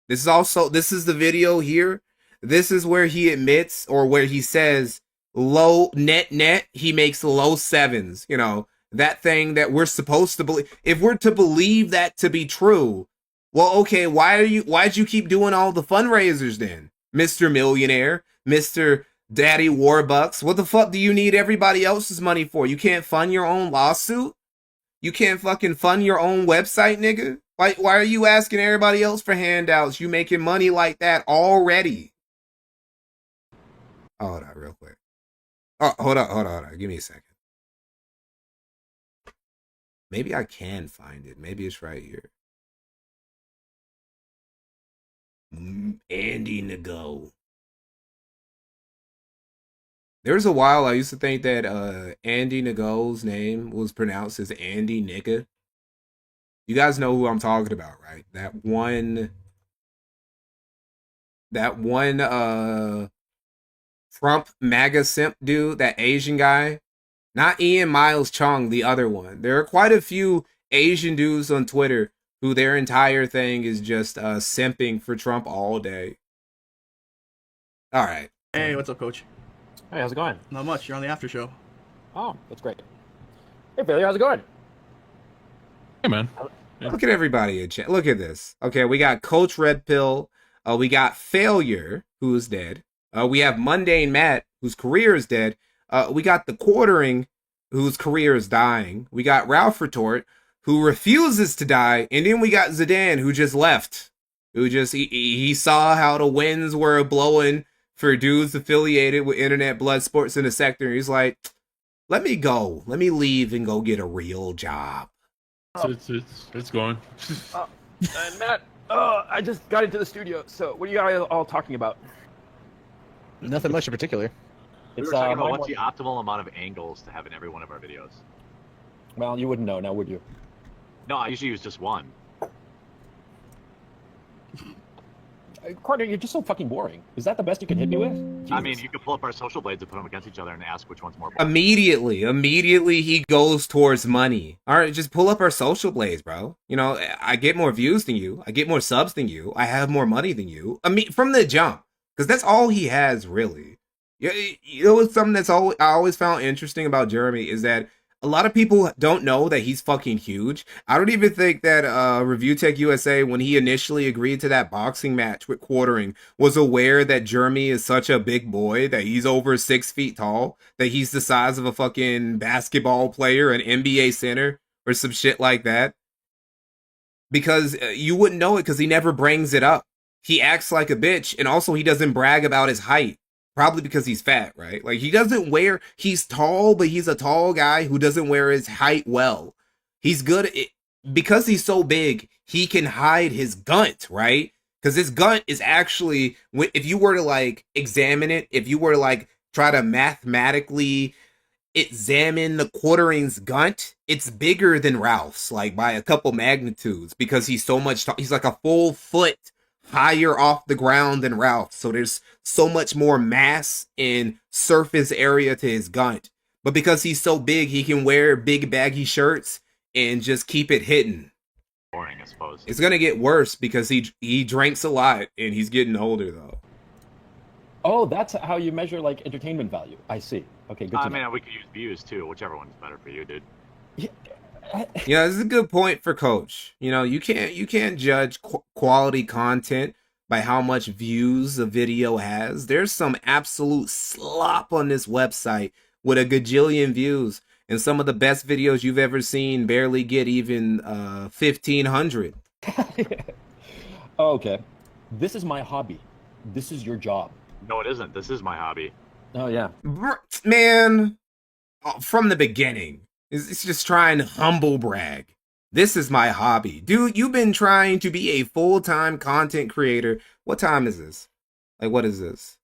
This is the video here. This is where he admits, or where he says low net he makes low sevens. You know, that thing that we're supposed to believe. If we're to believe that to be true, well, okay, why'd you keep doing all the fundraisers then, Mr. Millionaire, Mr. Daddy Warbucks? What the fuck do you need everybody else's money for? You can't fund your own lawsuit? You can't fucking fund your own website, nigga? Like, why are you asking everybody else for handouts? You making money like that already. Oh, hold on real quick. Oh, hold on. Give me a second. Maybe I can find it. Maybe it's right here. Andy Nago. There was a while I used to think that Andy Nago's name was pronounced as Andy Nigga. You guys know who I'm talking about, right? That one Trump MAGA simp dude, that Asian guy. Not Ian Miles Chung, the other one. There are quite a few Asian dudes on Twitter who their entire thing is just simping for Trump all day. All right. Hey, what's up, Coach? Hey, how's it going? Not much. You're on the after show. Oh, that's great. Hey, Billy, how's it going? Hey, man. Look at everybody in chat. Look at this. Okay, we got Coach Red Pill. We got Failure, who is dead. We have Mundane Matt, whose career is dead. We got the Quartering, whose career is dying. We got Ralph Retort, who refuses to die. And then we got Zidane, who just left. He saw how the winds were blowing for dudes affiliated with Internet Blood Sports in the sector. He's like, let me go. Let me leave and go get a real job. It's going. And Matt, I just got into the studio. So what are you guys all talking about? Nothing much in particular. We were talking about what's the optimal amount of angles to have in every one of our videos. Well, you wouldn't know now, would you? No, I usually use just one. Carter, you're just so fucking boring. Is that the best you can hit me with? Jesus. I mean, you could pull up our social blades and put them against each other and ask which one's more. Immediately he goes towards money. All right, just pull up our social blades, bro. You know, I get more views than you. I get more subs than you. I have more money than you. I mean, from the jump, because that's all he has, really. You know, something that's I always found interesting about Jeremy is that a lot of people don't know that he's fucking huge. I don't even think that Review Tech USA, when he initially agreed to that boxing match with Quartering, was aware that Jeremy is such a big boy, that he's over 6 feet tall, that he's the size of a fucking basketball player, an NBA center, or some shit like that. Because you wouldn't know it because he never brings it up. He acts like a bitch, and also he doesn't brag about his height. Probably because he's fat, right? Like, he's tall, but he's a tall guy who doesn't wear his height well. He's good at it. Because he's so big, he can hide his gunt, right? Because his gunt is actually, if you were to, like, examine it, if you were to, like, try to mathematically examine the Quartering's gunt, it's bigger than Ralph's, like, by a couple magnitudes, because he's so much, he's like a full foot higher off the ground than Ralph, so there's so much more mass and surface area to his gunt. But because he's so big, he can wear big baggy shirts and just keep it hidden. Boring, I suppose. It's gonna get worse because he drinks a lot and he's getting older though. Oh, that's how you measure like entertainment value. I see. Okay, good. I mean, we could use views too, whichever one's better for you, dude. Yeah, this is a good point for Coach. You know, you can't judge quality content by how much views a video has. There's some absolute slop on this website with a gajillion views, and some of the best videos you've ever seen barely get even 1,500. Oh, okay, this is my hobby. This is your job. No, it isn't. This is my hobby. Oh yeah, man. From the beginning. It's just trying to humble brag. This is my hobby. Dude, you've been trying to be a full-time content creator. What time is this? Like, what is this?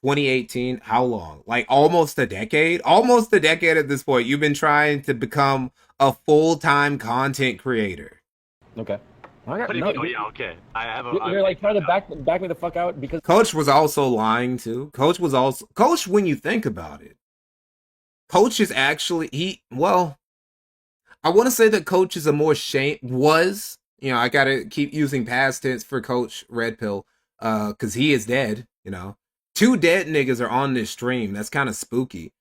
2018? How long? Like, almost a decade? Almost a decade at this point. You've been trying to become a full-time content creature. Okay. Yeah, okay. I have a. You're like trying to back me the fuck out because Coach was also lying too. Coach, when you think about it, Coach is actually, I want to say that Coach is a more I got to keep using past tense for Coach Red Pill, because he is dead, you know. 2 dead niggas are on this stream. That's kind of spooky.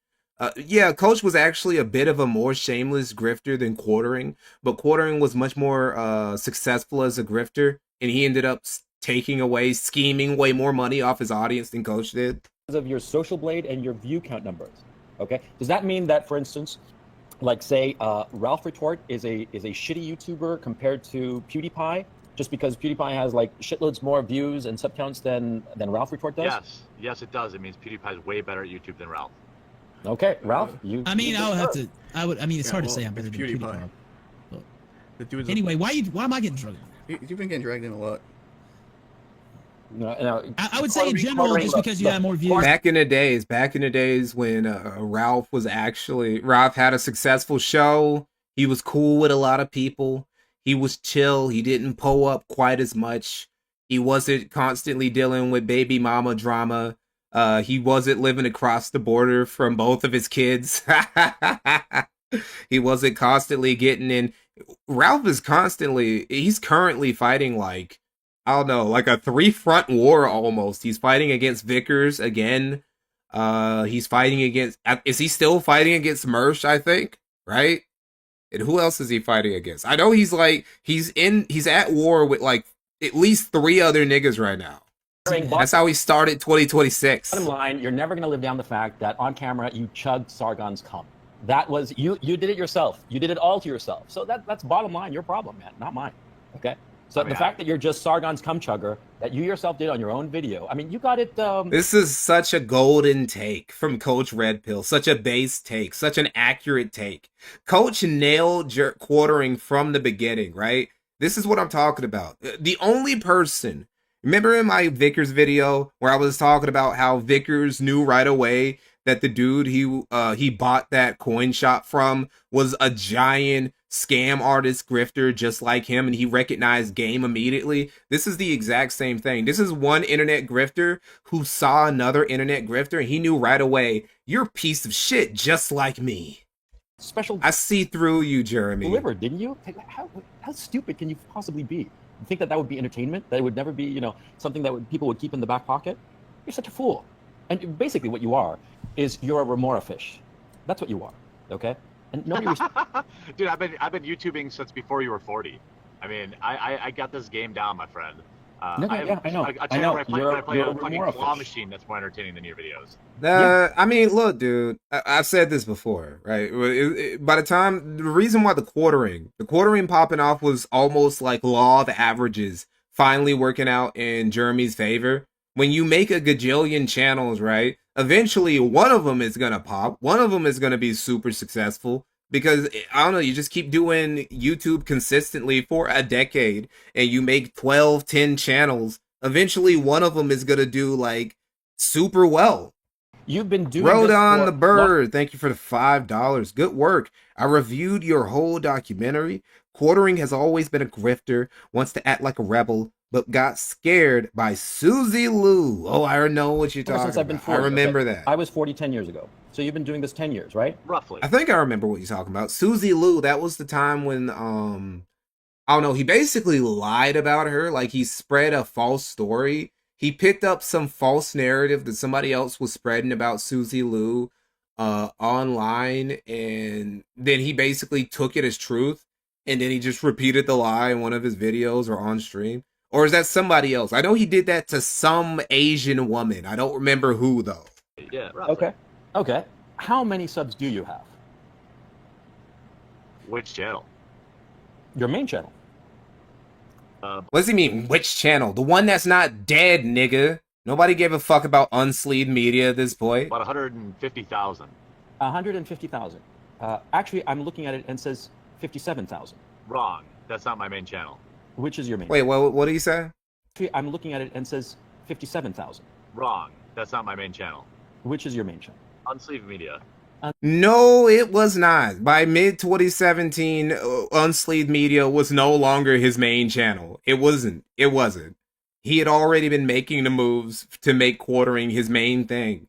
Yeah, Coach was actually a bit of a more shameless grifter than Quartering, but Quartering was much more successful as a grifter, and he ended up scheming way more money off his audience than Coach did. Because of your social blade and your view count numbers. Okay, does that mean that, for instance, like say Ralph Retort is a shitty YouTuber compared to PewDiePie, just because PewDiePie has like shitloads more views and sub counts than Ralph Retort does? Yes, it does. It means PewDiePie is way better at YouTube than Ralph. Okay, Ralph, you. I mean, it's hard to say I'm better than PewDiePie. Anyway, why am I getting dragged? You've been getting dragged in a lot. No, I would say in general, just because you have more views. Back in the days when Ralph had a successful show, he was cool with a lot of people. He was chill. He didn't pull up quite as much. He wasn't constantly dealing with baby mama drama. He wasn't living across the border from both of his kids. He wasn't constantly getting in. Ralph is he's currently fighting like, I don't know, like a 3-front war almost. He's fighting against Vickers again. He's fighting against, is he still fighting against Mersh, I think? Right? And who else is he fighting against? I know he's at war with like at least 3 other niggas right now. That's how he started 2026. Bottom line, you're never going to live down the fact that on camera you chugged Sargon's cum. That was you did it yourself. You did it all to yourself. So that's bottom line, your problem, man, not mine. Okay? So the fact that you're just Sargon's cum chugger, that you yourself did on your own video, I mean, you got it. This is such a golden take from Coach Red Pill. Such a base take. Such an accurate take. Coach nailed quartering from the beginning, right? This is what I'm talking about. The only person... Remember in my Vickers video where I was talking about how Vickers knew right away that the dude he bought that coin shop from was a giant scam artist grifter just like him, and he recognized game immediately? This is the exact same thing. This is one internet grifter who saw another internet grifter, and he knew right away, you're a piece of shit just like me. I see through you, Jeremy. Delivered, didn't you? How stupid can you possibly be? You think that would be entertainment? That it would never be, something that people would keep in the back pocket? You're such a fool. And basically what you are is you're a remora fish. That's what you are, okay? And nobody Dude, I've been YouTubing since before you were 40. I mean, I got this game down, my friend. I know. I know. I play a fucking claw machine that's more entertaining than your videos. I mean, look, dude, I've said this before, right? By the time, the reason why the quartering popping off was almost like law of averages finally working out in Jeremy's favor. When you make a gajillion channels, right? Eventually, one of them is going to pop. One of them is going to be super successful. Because, I don't know, you just keep doing YouTube consistently for a decade and you make 12, 10 channels. Eventually, one of them is going to do, like, super well. You've been doing Rode on the bird. Thank you for the $5. Good work. I reviewed your whole documentary. Quartering has always been a grifter, wants to act like a rebel, but got scared by Susie Lou. Oh, I know what you're talking about. I remember that. I was 40 10 years ago. So you've been doing this 10 years, right? Roughly. I think I remember what you're talking about. Susie Lou, that was the time when, I don't know, he basically lied about her. Like, he spread a false story. He picked up some false narrative that somebody else was spreading about Susie Lou online, and then he basically took it as truth, and then he just repeated the lie in one of his videos or on stream. Or is that somebody else? I know he did that to some Asian woman. I don't remember who, though. Yeah, roughly. Okay. How many subs do you have? Which channel? Your main channel. What does he mean, which channel? The one that's not dead, nigga. Nobody gave a fuck about unsleeved media at this point. About 150,000. 150,000. Actually, I'm looking at it and it says 57,000. Wrong. That's not my main channel. Which is your main Wait, channel? what do you say? Actually, I'm looking at it and it says 57,000. Wrong. That's not my main channel. Which is your main channel? Unsleeved media. No, it was not. By mid-2017, Unsleeved Media was no longer his main channel. It wasn't. He had already been making the moves to make quartering his main thing.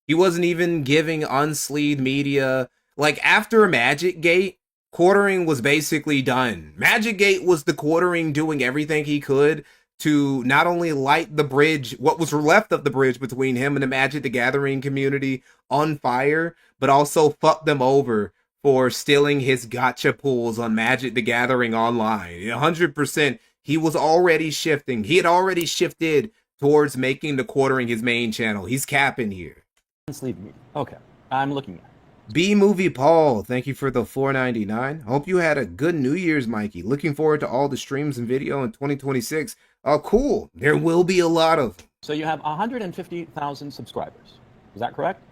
He wasn't even giving Unsleeved Media... Like, after Magic Gate, quartering was basically done. Magic Gate was the quartering doing everything he could to not only light the bridge, what was left of the bridge between him and the Magic the Gathering community on fire, but also fuck them over for stealing his gacha pools on Magic the Gathering online. 100%, he was already shifting. He had already shifted towards making the quartering his main channel. He's capping here. Okay, I'm looking at it. B-Movie Paul, thank you for the $4.99. Hope you had a good New Year's, Mikey. Looking forward to all the streams and video in 2026. Oh, cool. There will be a lot of them. So you have 150,000 subscribers. Is that correct?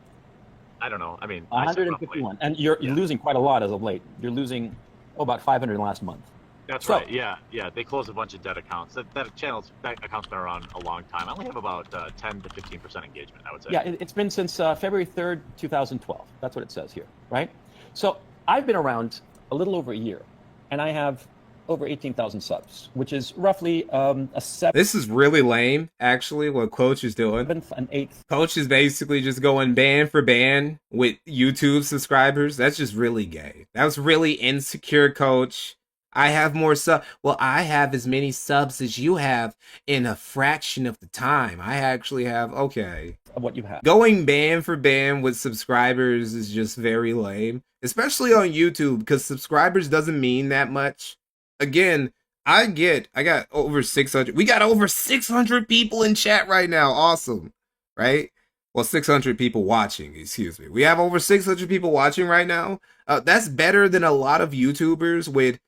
I don't know. I mean, 151. And you're losing quite a lot as of late. You're losing, about 500 last month. That's right. Yeah. They closed a bunch of dead accounts. That account's been around a long time. I only have about 10 to 15% engagement, I would say. Yeah, it's been since February 3rd, 2012. That's what it says here, right? So I've been around a little over a year, and I have over 18,000 subs, which is roughly a 7. This is really lame, actually, what Coach is doing. 7th and 8th. Coach is basically just going ban for ban with YouTube subscribers. That's just really gay. That was really insecure, Coach. I have more subs. Well, I have as many subs as you have in a fraction of the time. I actually have, okay. Of what you have. Going ban for ban with subscribers is just very lame. especially on YouTube, because subscribers doesn't mean that much. Again, I got over 600. We got over 600 people in chat right now. Awesome, right? Well, 600 people watching, excuse me. We have over 600 people watching right now. That's better than a lot of YouTubers with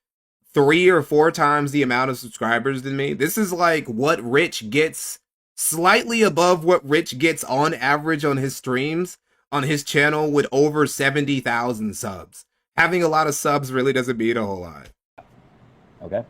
3 or 4 times the amount of subscribers than me. This is like what Rich gets, slightly above what Rich gets on average on his streams, on his channel with over 70,000 subs. Having a lot of subs really doesn't mean a whole lot. Okay.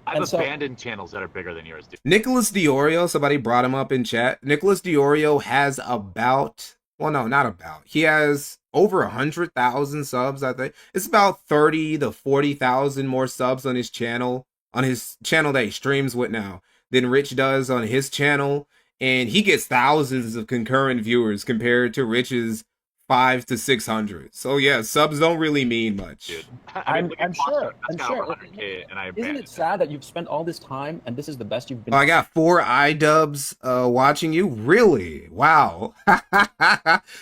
I've abandoned channels that are bigger than yours, dude. Nicholas Diorio, somebody brought him up in chat. Nicholas Diorio has about, well, no, not about. He has over 100,000 subs, I think. It's about 30 to 40,000 more subs on his channel that he streams with now, than Rich does on his channel. And he gets thousands of concurrent viewers compared to Rich's 500 to 600. So yeah, subs don't really mean much. Dude, I'm sure. $100K and I Isn't it sad that you've spent all this time and this is the best you've been? Oh, I got 4 iDubbbz watching you. Really? Wow.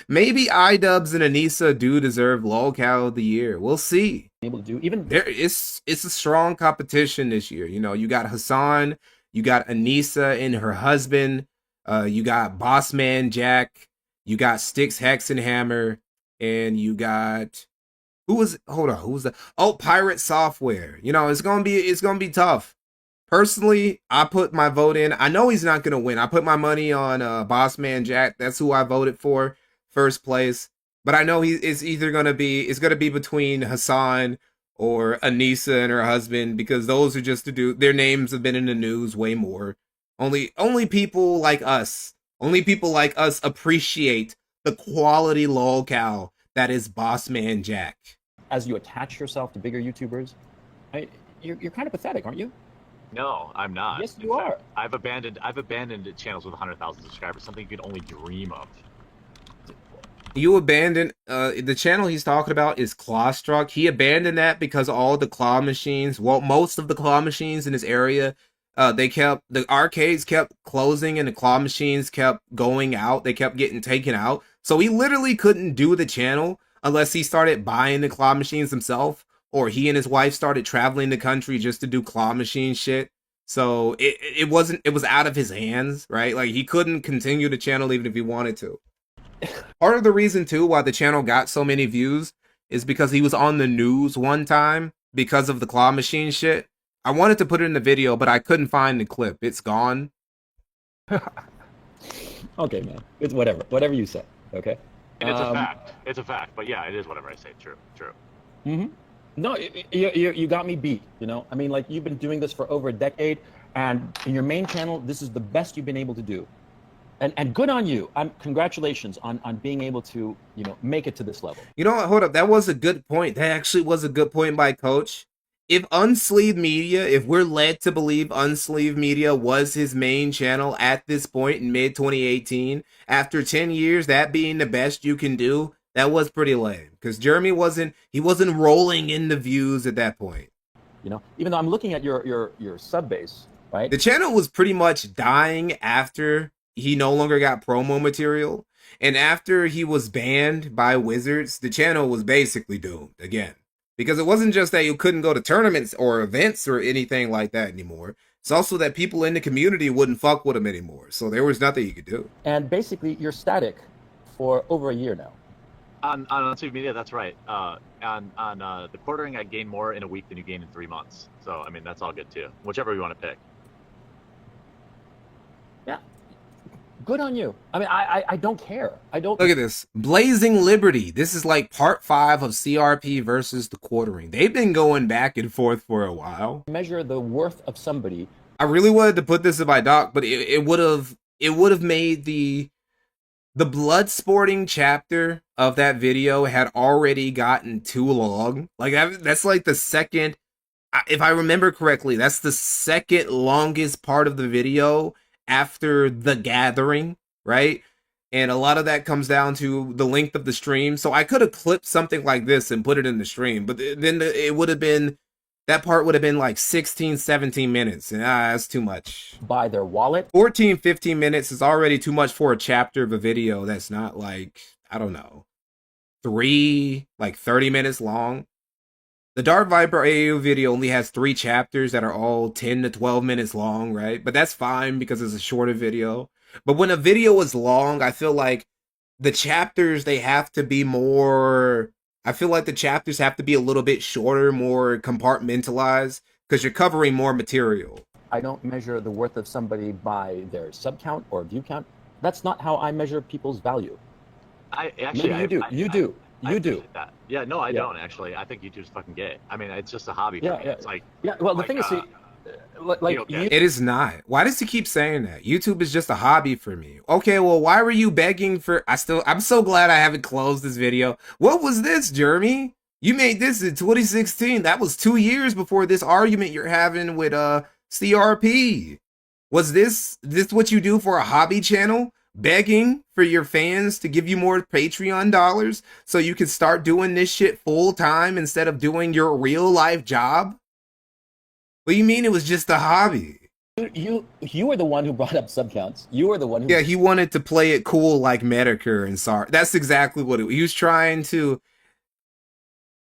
Maybe iDubbbz and Anissa do deserve lolcow of the year. We'll see. Able to do even it's a strong competition this year. You know, you got Hassan, you got Anissa and her husband, you got Bossman Jack. You got Styx Hexenhammer, and you got who was that? Oh, Pirate Software. You know, it's gonna be tough. Personally, I put my vote in. I know he's not gonna win. I put my money on Bossman Jack. That's who I voted for, first place. But I know it's gonna be between Hassan or Anissa and her husband, because those are just their names have been in the news way more. Only people like us. Only people like us appreciate the quality lolcow that is Bossman Jack. As you attach yourself to bigger YouTubers, you're kind of pathetic, aren't you? No, I'm not. Yes, you are. I've abandoned channels with 100,000 subscribers, something you could only dream of. You abandoned the channel he's talking about is Clawstruck. He abandoned that because all the claw machines, well, most of the claw machines in his area, the arcades kept closing and the claw machines kept going out. They kept getting taken out. So he literally couldn't do the channel unless he started buying the claw machines himself, or he and his wife started traveling the country just to do claw machine shit. So it was out of his hands, right? Like, he couldn't continue the channel even if he wanted to. Part of the reason too why the channel got so many views is because he was on the news one time because of the claw machine shit. I wanted to put it in the video, but I couldn't find the clip. It's gone. Okay, man. It's whatever you say. Okay. And it's a fact. It's a fact. But yeah, it is whatever I say. True. Mm-hmm. No, you got me beat. You know, I mean, like, you've been doing this for over a decade, and in your main channel, this is the best you've been able to do. And good on you. Congratulations on being able to, you know, make it to this level. You know what? Hold up. That was a good point. That actually was a good point by Coach. If Unsleeved Media, if we're led to believe Unsleeved Media was his main channel at this point in mid-2018, after 10 years, that being the best you can do, that was pretty lame. Because Jeremy wasn't rolling in the views at that point. You know, even though I'm looking at your sub base, right? The channel was pretty much dying after he no longer got promo material. And after he was banned by Wizards, the channel was basically doomed again. Because it wasn't just that you couldn't go to tournaments or events or anything like that anymore. It's also that people in the community wouldn't fuck with him anymore. So there was nothing you could do. And basically, you're static for over a year now. On social media, that's right. On the quartering, I gain more in a week than you gain in 3 months. So, I mean, that's all good too. Whichever you want to pick. Yeah. Good on you. I mean, I don't care. I don't. Look at this. Blazing Liberty. This is like part 5 of CRP versus the quartering. They've been going back and forth for a while. Measure the worth of somebody. I really wanted to put this in my doc, but it would have made the blood sporting chapter of that video had already gotten too long. Like, that's like the second, if I remember correctly, that's the second longest part of the video after the gathering, right? And a lot of that comes down to the length of the stream. So I could have clipped something like this and put it in the stream, but then it would have been, that part would have been like 16, 17 minutes. And that's too much. By their wallet? 14, 15 minutes is already too much for a chapter of a video that's not like, I don't know. like 30 minutes long. The Dark Viper AAU video only has 3 chapters that are all 10 to 12 minutes long, right? But that's fine because it's a shorter video. But when a video is long, I feel like the chapters, they have to be more... I feel like the chapters have to be a little bit shorter, more compartmentalized, because you're covering more material. I don't measure the worth of somebody by their sub count or view count. That's not how I measure people's value. Maybe you do. You do. You do. That. Yeah, no, I don't actually. I think YouTube's fucking gay. I mean, it's just a hobby for me. It's like, well, the thing is, see, like it is not. Why does he keep saying that? YouTube is just a hobby for me. Okay, well, why were you begging for? I'm so glad I haven't closed this video. What was this, Jeremy? You made this in 2016. That was 2 years before this argument you're having with CRP. Was this what you do for a hobby channel? Begging for your fans to give you more Patreon dollars so you can start doing this shit full time instead of doing your real life job? What do you mean it was just a hobby? You were the one who brought up sub counts. You were the one who... Yeah, he wanted to play it cool like Medicare and That's exactly what he was trying to...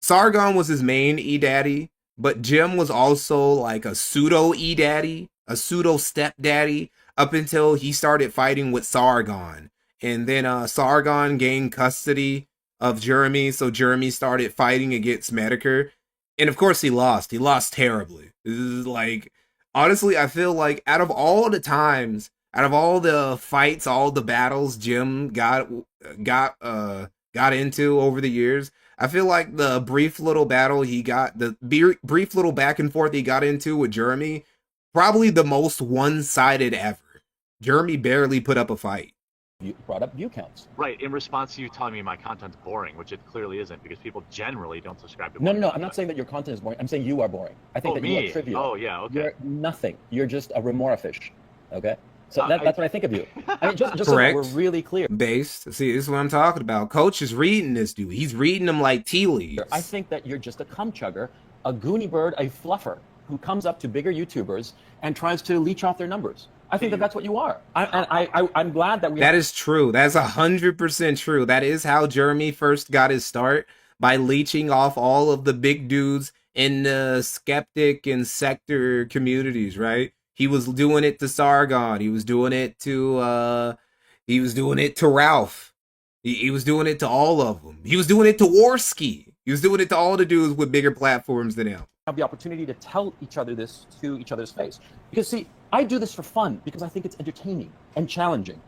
Sargon was his main E-Daddy, but Jim was also like a pseudo E-Daddy, a pseudo stepdaddy, up until he started fighting with Sargon. And then Sargon gained custody of Jeremy, so Jeremy started fighting against Medicare. And of course he lost. He lost terribly. This is like, honestly, I feel like out of all the times, out of all the fights, all the battles Jim got into over the years, I feel like the brief little battle he got, the brief little back and forth he got into with Jeremy, probably the most one-sided ever. Jeremy barely put up a fight. You brought up view counts. Right, in response to you telling me my content's boring, which it clearly isn't, because people generally don't subscribe to No, I'm not saying that your content is boring. I'm saying you are boring. I think that you are trivial. Oh, yeah, okay. You're nothing. You're just a remora fish, okay? So that's what I think of you. I mean, just so Correct. that we're really clear. Based. See, this is what I'm talking about. Coach is reading this dude. He's reading them like tea leaves. I think that you're just a cum chugger, a goony bird, a fluffer, who comes up to bigger YouTubers and tries to leech off their numbers. I think that that's what you are. I'm glad that we... That is true. That's 100% true. That is how Jeremy first got his start, by leeching off all of the big dudes in the skeptic and sector communities, right? He was doing it to Sargon. He was doing it to Ralph. He was doing it to all of them. He was doing it to Warski. He was doing it to all the dudes with bigger platforms than him. Have the opportunity to tell each other this to each other's face. Because see, I do this for fun because I think it's entertaining and challenging.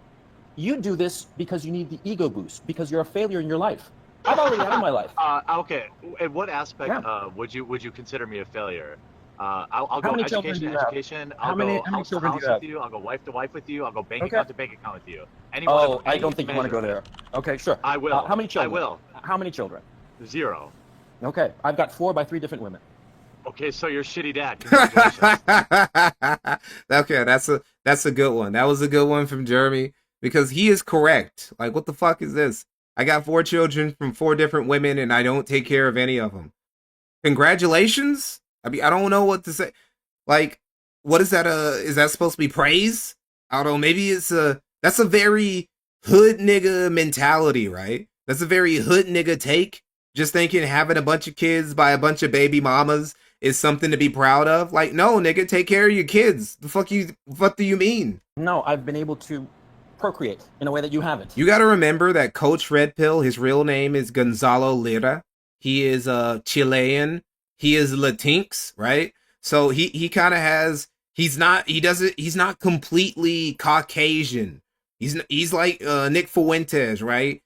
You do this because you need the ego boost, because you're a failure in your life. I've already had my life. Okay, in what aspect would you consider me a failure? I'll go education to education. I'll go house to house with you. I'll go wife to wife with you. I'll go bank account to bank account with you. I don't think you want to go there. Okay, sure. I will. How many children? I will. How many children? 0. Okay, I've got 4 by 3 different women. Okay, so you're a shitty dad. Congratulations. Okay, that's a good one. That was a good one from Jeremy, because he is correct. Like, what the fuck is this? I got 4 children from 4 different women, and I don't take care of any of them. Congratulations? I mean, I don't know what to say. Like, what is that? Is that supposed to be praise? I don't know. Maybe that's a very hood nigga mentality, right? That's a very hood nigga take. Just thinking having a bunch of kids by a bunch of baby mamas is something to be proud of. Like, no, nigga, take care of your kids. What do you mean? No, I've been able to procreate in a way that you haven't. You got to remember that Coach Red Pill, his real name is Gonzalo Lira. He is Chilean. He is Latinx, right? So he kind of has, he's not completely Caucasian. He's like Nick Fuentes, right?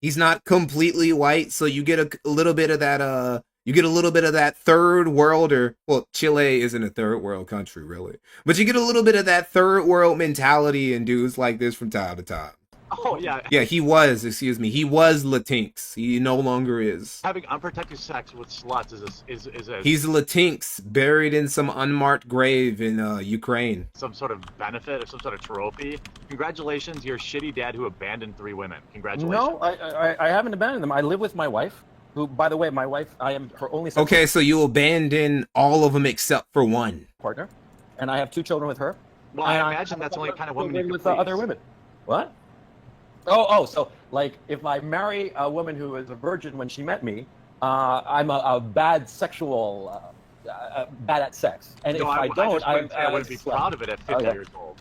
He's not completely white, so you get a little bit of that third world, or, well, Chile isn't a third world country, really. But you get a little bit of that third world mentality in dudes like this from time to time. Oh, yeah. Yeah, he was Latinx. He no longer is. Having unprotected sex with sluts is He's Latinx, buried in some unmarked grave in Ukraine. Some sort of benefit or some sort of trophy. Congratulations, you're a shitty dad who abandoned 3 women. Congratulations. No, I haven't abandoned them. I live with my wife, who, by the way, my wife, I am her only son. Okay, so you abandon all of them except for one. Partner, and I have 2 children with her. Well, I imagine that's only kind of women you with please. other women. What? So like if I marry a woman who is a virgin when she met me, I'm a bad sexual, bad at sex. And No, if I don't, I wouldn't be proud of it at 50 years old.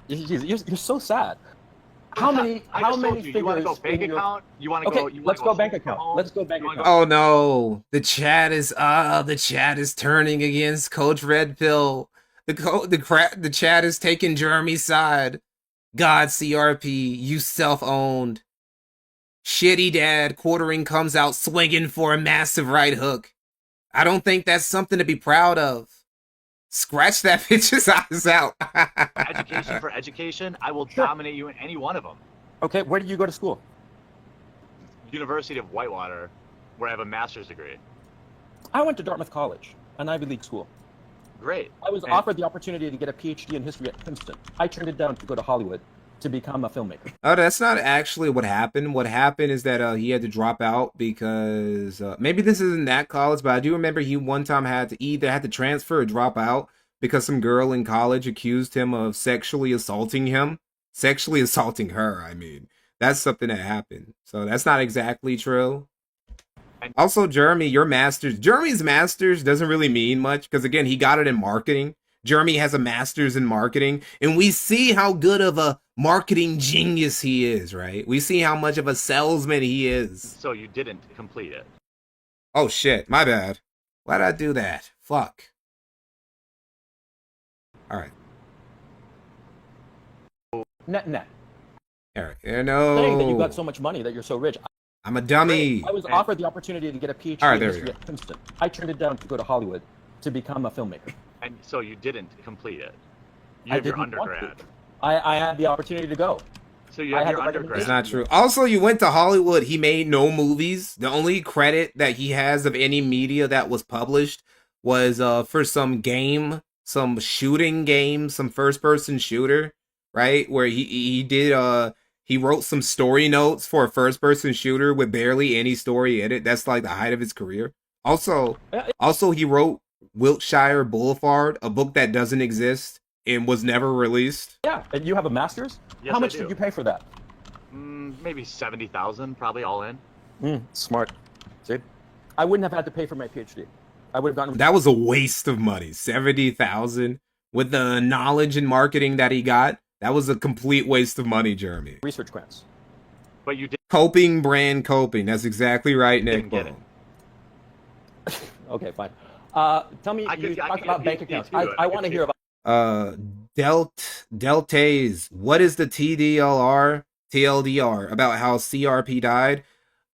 You're so sad. How many figures you want to go bank in your... account? You want to Okay, go? You let's go bank account. Let's go bank account. Oh no, the chat is turning against Coach Red Pill. The chat is taking Jeremy's side. God, CRP, you self-owned. Shitty dad quartering comes out swinging for a massive right hook. I don't think that's something to be proud of. Scratch that bitch's eyes out. For education, I will dominate you in any one of them. Okay, where did you go to school? University of Whitewater, where I have a master's degree. I went to Dartmouth College, an Ivy League school. Great. I was offered the opportunity to get a PhD in history at Princeton. I turned it down to go to Hollywood to become a filmmaker. Oh, that's not actually what happened. What happened is that he had to drop out because maybe this isn't that college, but I do remember he one time had to either transfer or drop out because some girl in college accused him of sexually assaulting him. Sexually assaulting her, I mean. That's something that happened. So that's not exactly true. Also, Jeremy's master's doesn't really mean much because, again, he got it in marketing. Jeremy has a master's in marketing, and we see how good of a marketing genius he is, right? We see how much of a salesman he is. So you didn't complete it. Oh, shit. My bad. Why'd I do that? Fuck. All right. Net. All right. No. Saying that you got so much money that you're so rich. I'm a dummy. I was offered the opportunity to get a PhD in history at Princeton. I turned it down to go to Hollywood to become a filmmaker. And so you didn't complete it. You have your undergrad. I had the opportunity to go. So you have your undergrad. It's not true. Also, you went to Hollywood. He made no movies. The only credit that he has of any media that was published was for some game, some shooting game, some first-person shooter, right? Where he did he wrote some story notes for a first-person shooter with barely any story in it. That's like the height of his career. Also he wrote Wiltshire Boulevard, a book that doesn't exist and was never released. Yeah, and you have a master's? Yes, How much I did do. you pay for that? Maybe 70,000, probably all in. Smart. See? I wouldn't have had to pay for my PhD. I would have gotten... That was a waste of money. 70,000 with the knowledge and marketing that he got. That was a complete waste of money, Jeremy. Research grants. But you did... Coping. That's exactly right, Nick. Didn't get it. Okay, fine. Tell me, you talked about bank accounts. I want to hear about... Deltays. What is the TLDR about how CRP died?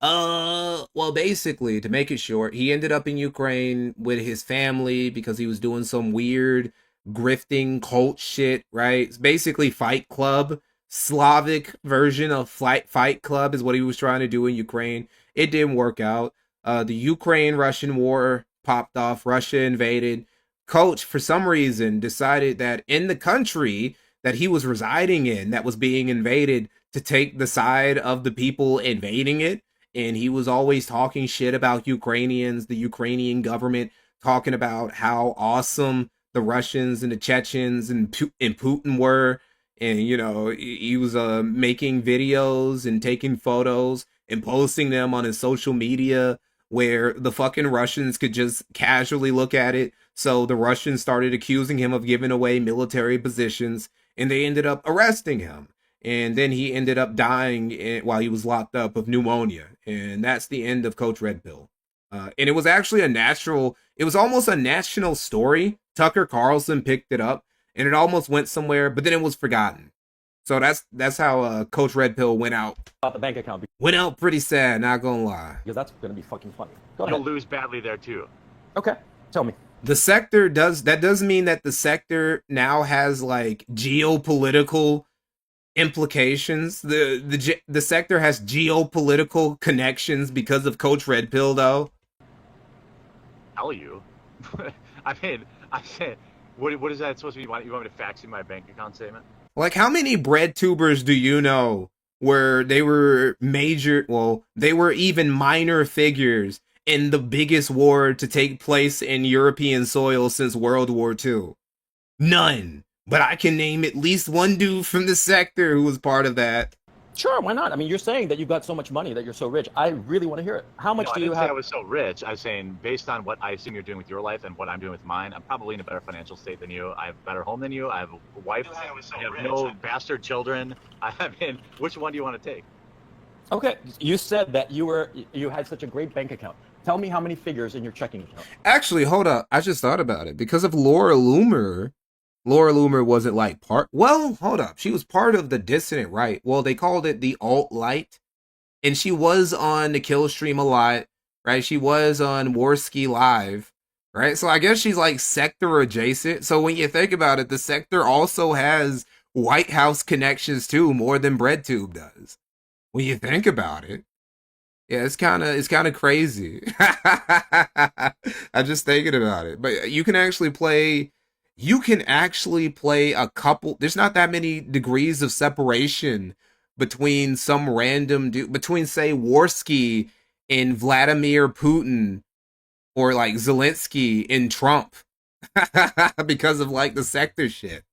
Well, basically, to make it short, he ended up in Ukraine with his family because he was doing some weird grifting cult shit, right? It's basically Fight Club. Slavic version of Fight Club is what he was trying to do in Ukraine. It didn't work out. The Ukraine-Russian war popped off. Russia invaded. Coach, for some reason, decided that in the country that he was residing in that was being invaded to take the side of the people invading it. And he was always talking shit about Ukrainians, the Ukrainian government, talking about how awesome the Russians and the Chechens and Putin were. And, you know, he was making videos and taking photos and posting them on his social media where the fucking Russians could just casually look at it. So the Russians started accusing him of giving away military positions, and they ended up arresting him. And then he ended up dying while he was locked up of pneumonia. And that's the end of Coach Red Pill. And it was actually it was almost a national story. Tucker Carlson picked it up, and it almost went somewhere, but then it was forgotten. So that's how Coach Red Pill went out. About the bank account. Went out pretty sad, not gonna lie. Because that's going to be fucking funny. Go You'll ahead. lose badly there, too. Okay, tell me. The sector does mean that the sector now has like geopolitical implications. The sector has geopolitical connections because of Coach Red Pill, though. Tell you. I said, what is that supposed to be? You want me to fax you my bank account statement? Like, how many bread tubers do you know where they were they were even minor figures in the biggest war to take place in European soil since World War II? None. but I can name at least one dude from the sector who was part of that. Sure, why not? I mean, you're saying that you've got so much money that you're so rich. I really want to hear it. How much do you have? I didn't say I was so rich. I was saying based on what I assume you're doing with your life and what I'm doing with mine, I'm probably in a better financial state than you. I have a better home than you. I have a wife. I have no bastard children. I mean, which one do you want to take? Okay, you said that you had such a great bank account. Tell me how many figures in your checking account. Actually, hold up. I just thought about it. Because of Laura Loomer wasn't like part. Well, hold up. She was part of the dissident right. Well, they called it the alt-light. And she was on the kill stream a lot, right? She was on Warski Live, right? So I guess she's like sector adjacent. So when you think about it, the sector also has White House connections too, more than BreadTube does. When you think about it. Yeah, it's kind of crazy. I'm just thinking about it. But you can actually play a couple. There's not that many degrees of separation between some random dude, between say Warski and Vladimir Putin, or like Zelensky and Trump, because of like the sector shit.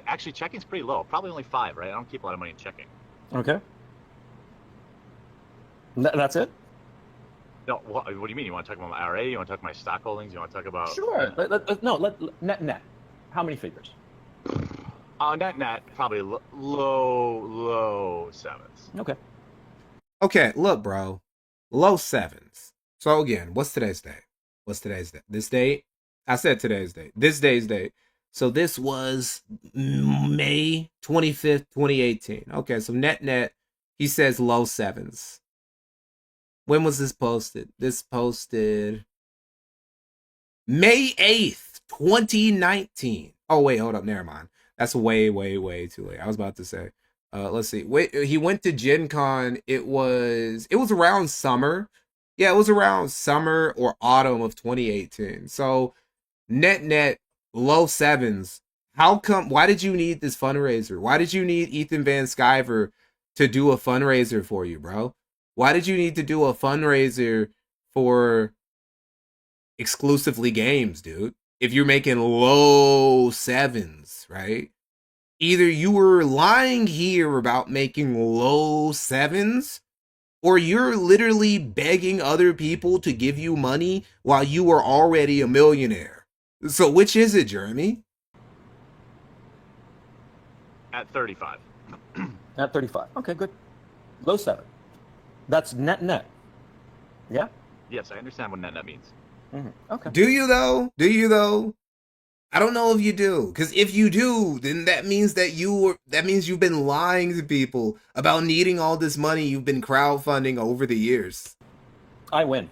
Actually, checking's pretty low. Probably only 5, right? I don't keep a lot of money in checking. Okay. That's it? No, what do you mean? You want to talk about my IRA? You want to talk about my stock holdings? You want to talk about... Sure. Net. How many figures? Net, probably low 7s. Okay. Okay, look, bro. Low 7s. So again, what's today's date? This date? I said today's date. This day's date. So this was May 25th, 2018. Okay, so net, he says low 7s. When was this posted? This posted May 8th, 2019. Oh, wait, hold up. Never mind. That's way too late. I was about to say, let's see. Wait, he went to Gen Con. It was around summer. Yeah, it was around summer or autumn of 2018. So net, low 7s. How come? Why did you need this fundraiser? Why did you need Ethan Van Sciver to do a fundraiser for you, bro? Why did you need to do a fundraiser for exclusively games, dude? If you're making low 7s, right? Either you were lying here about making low 7s, or you're literally begging other people to give you money while you were already a millionaire. So which is it, Jeremy? At 35. At 35. Okay, good. Low 7. That's net. Yeah? Yes, I understand what net means. Mm-hmm. Okay. Do you though? I don't know if you do, because if you do, then that means you've been lying to people about needing all this money you've been crowdfunding over the years. I win.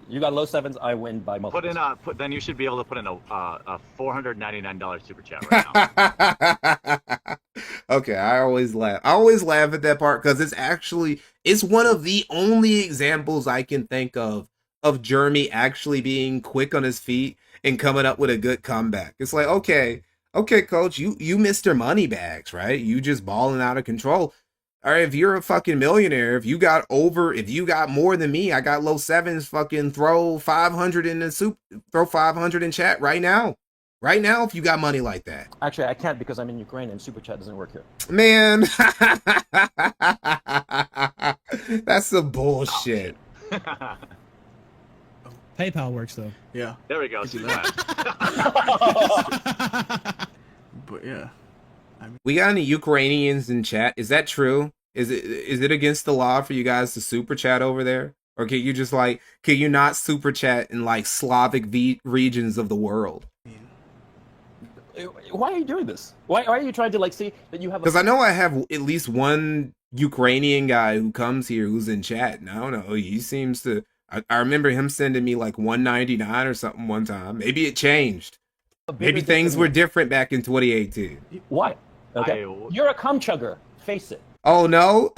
You got low 7s, I win by multiples. Then you should be able to put in a $499 super chat right now. Okay, I always laugh at that part because it's one of the only examples I can think of Jeremy actually being quick on his feet and coming up with a good comeback. It's like, okay, coach, you Mr. Moneybags, right? You just balling out of control. All right, if you're a fucking millionaire, if you got more than me, I got low 7s, fucking throw 500 throw 500 in chat right now. Right now, if you got money like that. Actually, I can't because I'm in Ukraine and Super Chat doesn't work here. Man. That's some bullshit. PayPal works though. Yeah. There we go. But yeah. We got any Ukrainians in chat? Is that true? Is it against the law for you guys to super chat over there? Or can you not super chat in like Slavic regions of the world? Why are you doing this? Why are you trying to see that you have? Because I know I have at least one Ukrainian guy who comes here who's in chat, and I don't know. He seems to. I remember him sending me like $1.99 or something one time. Maybe it changed. Maybe things were different back in 2018. Why? Okay. You're a cum chugger. Face it. Oh no.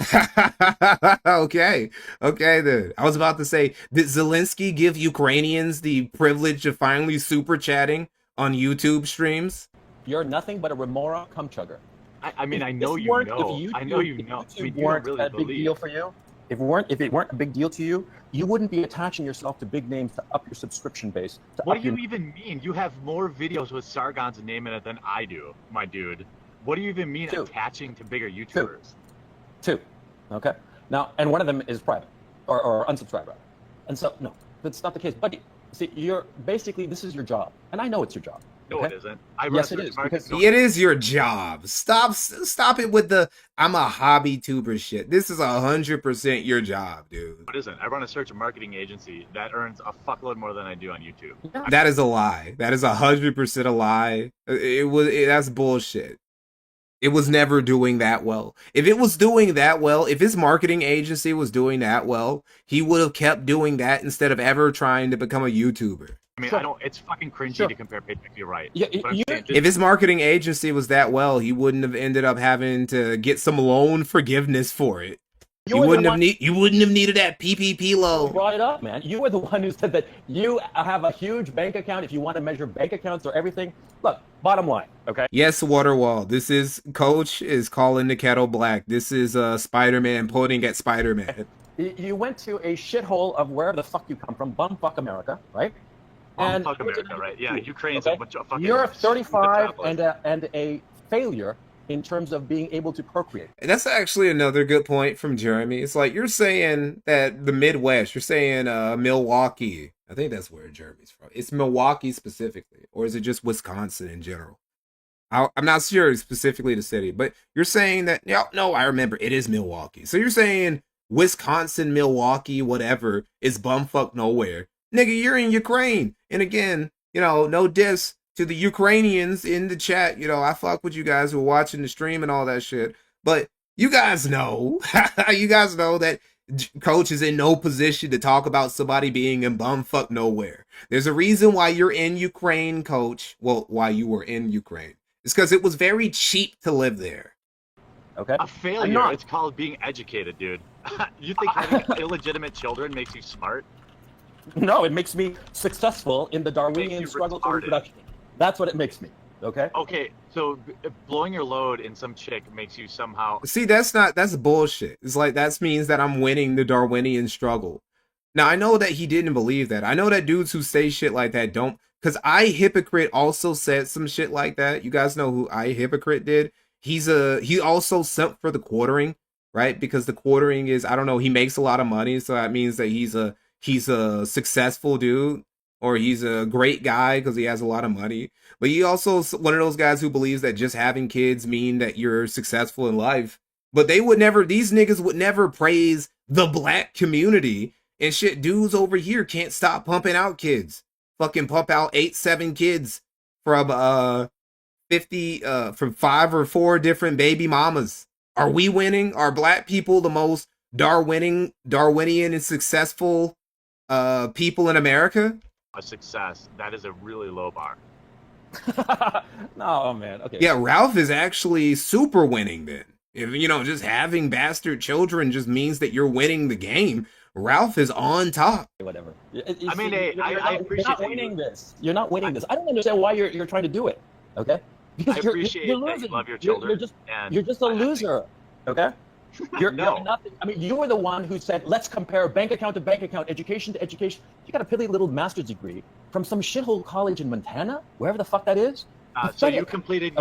Okay then. I was about to say, did Zelensky give Ukrainians the privilege of finally super chatting on YouTube streams? You're nothing but a remora cum chugger. I mean, I know you know. I know you know. YouTube weren't a big deal for you. If it weren't a big deal to you, you wouldn't be attaching yourself to big names to up your subscription base. What do you even mean? You have more videos with Sargon's name in it than I do, my dude. What do you even mean attaching to bigger YouTubers? Two. Okay. Now, and one of them is private or unsubscribed, rather. And so, no, that's not the case. But see, this is your job, and I know it's your job. No, okay? it isn't. Yes, it is. Because it is your job. Stop it with the I'm a hobby tuber shit. This is 100% your job, dude. It isn't. I run a search and marketing agency that earns a fuckload more than I do on YouTube. That is a lie. That is 100% a lie. That's bullshit. It was never doing that well. If it was doing that well, if his marketing agency was doing that well, he would have kept doing that instead of ever trying to become a YouTuber. I mean, it's fucking cringy to compare paycheck. You're right. If his marketing agency was that well, he wouldn't have ended up having to get some loan forgiveness for it. You wouldn't have needed that PPP loan. You brought it up, man. You were the one who said that you have a huge bank account. If you want to measure bank accounts or everything, look. Bottom line, okay. Yes, Waterwall. This is Coach is calling the kettle black. This is Spider-Man pointing at Spider-Man. You went to a shithole of wherever the fuck you come from, bumfuck America, right? Fuck America, right? Yeah, Ukraine's a bunch of fucking. You're 35 and a failure in terms of being able to procreate. And that's actually another good point from Jeremy. It's like you're saying that the Midwest, you're saying Milwaukee. I think that's where Jeremy's from. It's Milwaukee specifically, or is it just Wisconsin in general? I'm not sure specifically the city, but you're saying that, no, I remember it is Milwaukee. So you're saying Wisconsin, Milwaukee, whatever, is bumfuck nowhere. Nigga, you're in Ukraine. And again, no diss to the Ukrainians in the chat. I fuck with you guys who are watching the stream and all that shit. But you guys know, that Coach is in no position to talk about somebody being in bumfuck nowhere. There's a reason why you're in Ukraine, Coach. Well, why you were in Ukraine. It's because it was very cheap to live there. Okay. A failure. It's called being educated, dude. You think having illegitimate children makes you smart? No, it makes me successful in the Darwinian struggle for reproduction. That's what it makes me. Okay. Okay, so blowing your load in some chick makes you somehow. See, that's bullshit. It's like that means that I'm winning the Darwinian struggle. Now I know that he didn't believe that. I know that dudes who say shit like that don't. Because I Hypocrite also said some shit like that. You guys know who I Hypocrite did. He also simped for the quartering, right? Because the quartering is, I don't know, he makes a lot of money, so that means that he's a successful dude. Or he's a great guy because he has a lot of money. But he also one of those guys who believes that just having kids mean that you're successful in life. But these niggas would never praise the black community. And shit, dudes over here can't stop pumping out kids. Fucking pump out 8-7 kids from 5 or 4 different baby mamas. Are we winning? Are black people the most Darwinian and successful people in America? A success. That is a really low bar. No, man. Okay. Yeah, Ralph is actually super winning then. If, just having bastard children just means that you're winning the game. Ralph is on top. Whatever. I appreciate you're not winning this. You're not winning this. I don't understand why you're trying to do it. Okay? Because I appreciate that you love your children. You're just a loser. Okay? You're nothing. I mean, you were the one who said, let's compare bank account to bank account, education to education. You got a piddly little master's degree from some shithole college in Montana, wherever the fuck that is. So you completed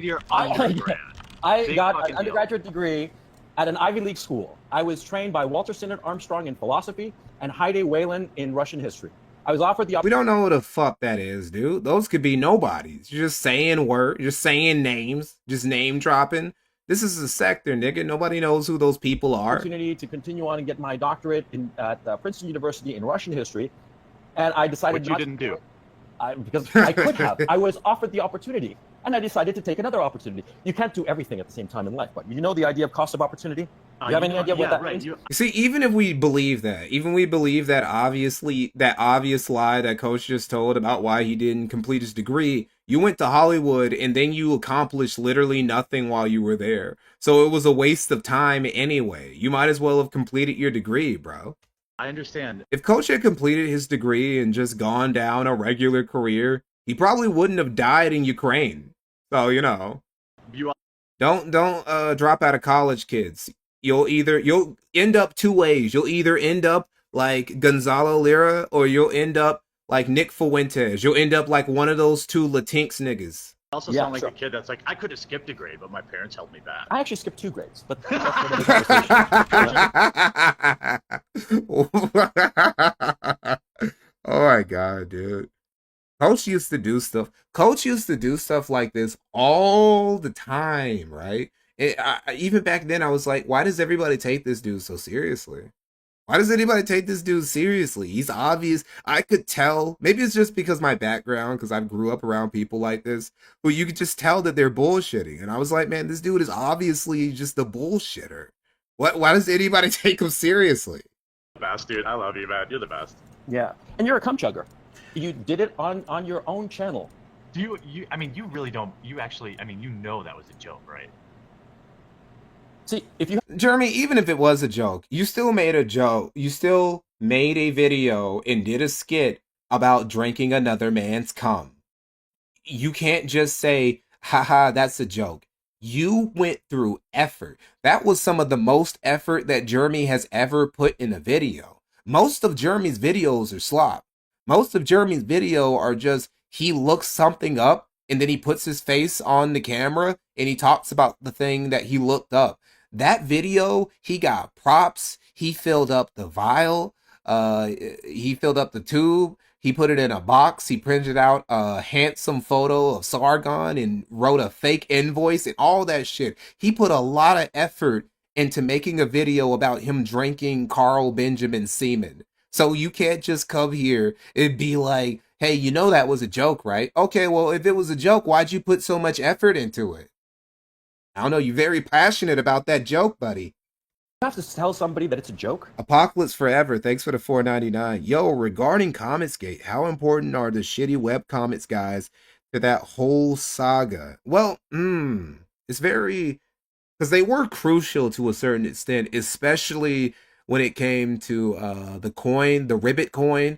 your undergrad. I got an undergraduate degree at an Ivy League school. I was trained by Walter Sinnott Armstrong in philosophy and Heide Whalen in Russian history. I was offered the opportunity. We don't know what the fuck that is, dude. Those could be nobodies. You're just saying words, just saying names, just name dropping. This is a sector, nigga. Nobody knows who those people are. Opportunity to continue on and get my doctorate at Princeton University in Russian history, and I decided you didn't do. Because I could have. I was offered the opportunity, and I decided to take another opportunity. You can't do everything at the same time in life, but you know the idea of cost of opportunity? You have any idea what that means? You see, even if we believe that, obvious lie that Coach just told about why he didn't complete his degree, you went to Hollywood and then you accomplished literally nothing while you were there. So it was a waste of time anyway. You might as well have completed your degree, bro. I understand. If Coach had completed his degree and just gone down a regular career, he probably wouldn't have died in Ukraine. So, don't drop out of college, kids. you'll end up two ways. You'll either end up like Gonzalo Lira, or you'll end up like Nick Fuentes. You'll end up like one of those two Latinx niggas. I also sound like a kid that's like, I could have skipped a grade, but my parents held me back. I actually skipped 2 grades, but that's another conversation. Oh my god, dude. Coach used to do stuff like this all the time, right? Even back then, I was like, why does everybody take this dude so seriously? Why does anybody take this dude seriously? He's obvious. I could tell. Maybe it's just because my background, because I grew up around people like this, who you could just tell that they're bullshitting. And I was like, man, this dude is obviously just a bullshitter. Why does anybody take him seriously? Best, dude. I love you, man. You're the best. Yeah, and you're a cum chugger. You did it on your own channel. Do you? I mean, you really don't. You actually. I mean, you know that was a joke, right? See, if you Jeremy, even if it was a joke, you still made a joke. You still made a video and did a skit about drinking another man's cum. You can't just say, haha, that's a joke. You went through effort. That was some of the most effort that Jeremy has ever put in a video. Most of Jeremy's videos are slop. Most of Jeremy's video are just, he looks something up and then he puts his face on the camera and he talks about the thing that he looked up. That video, he got props. He filled up the vial. He filled up the tube. He put it in a box. He printed out a handsome photo of Sargon and wrote a fake invoice and all that shit. He put a lot of effort into making a video about him drinking Carl Benjamin semen. So you can't just come here and be like, hey, you know that was a joke, right? Okay, well, if it was a joke, why'd you put so much effort into it? I don't know, you're very passionate about that joke, buddy. You have to tell somebody that it's a joke? Apocalypse Forever, thanks for the $4.99. Yo, regarding Comicsgate, how important are the shitty webcomics guys to that whole saga? Well, it's very... because they were crucial to a certain extent, especially when it came to the coin, the Ribbit coin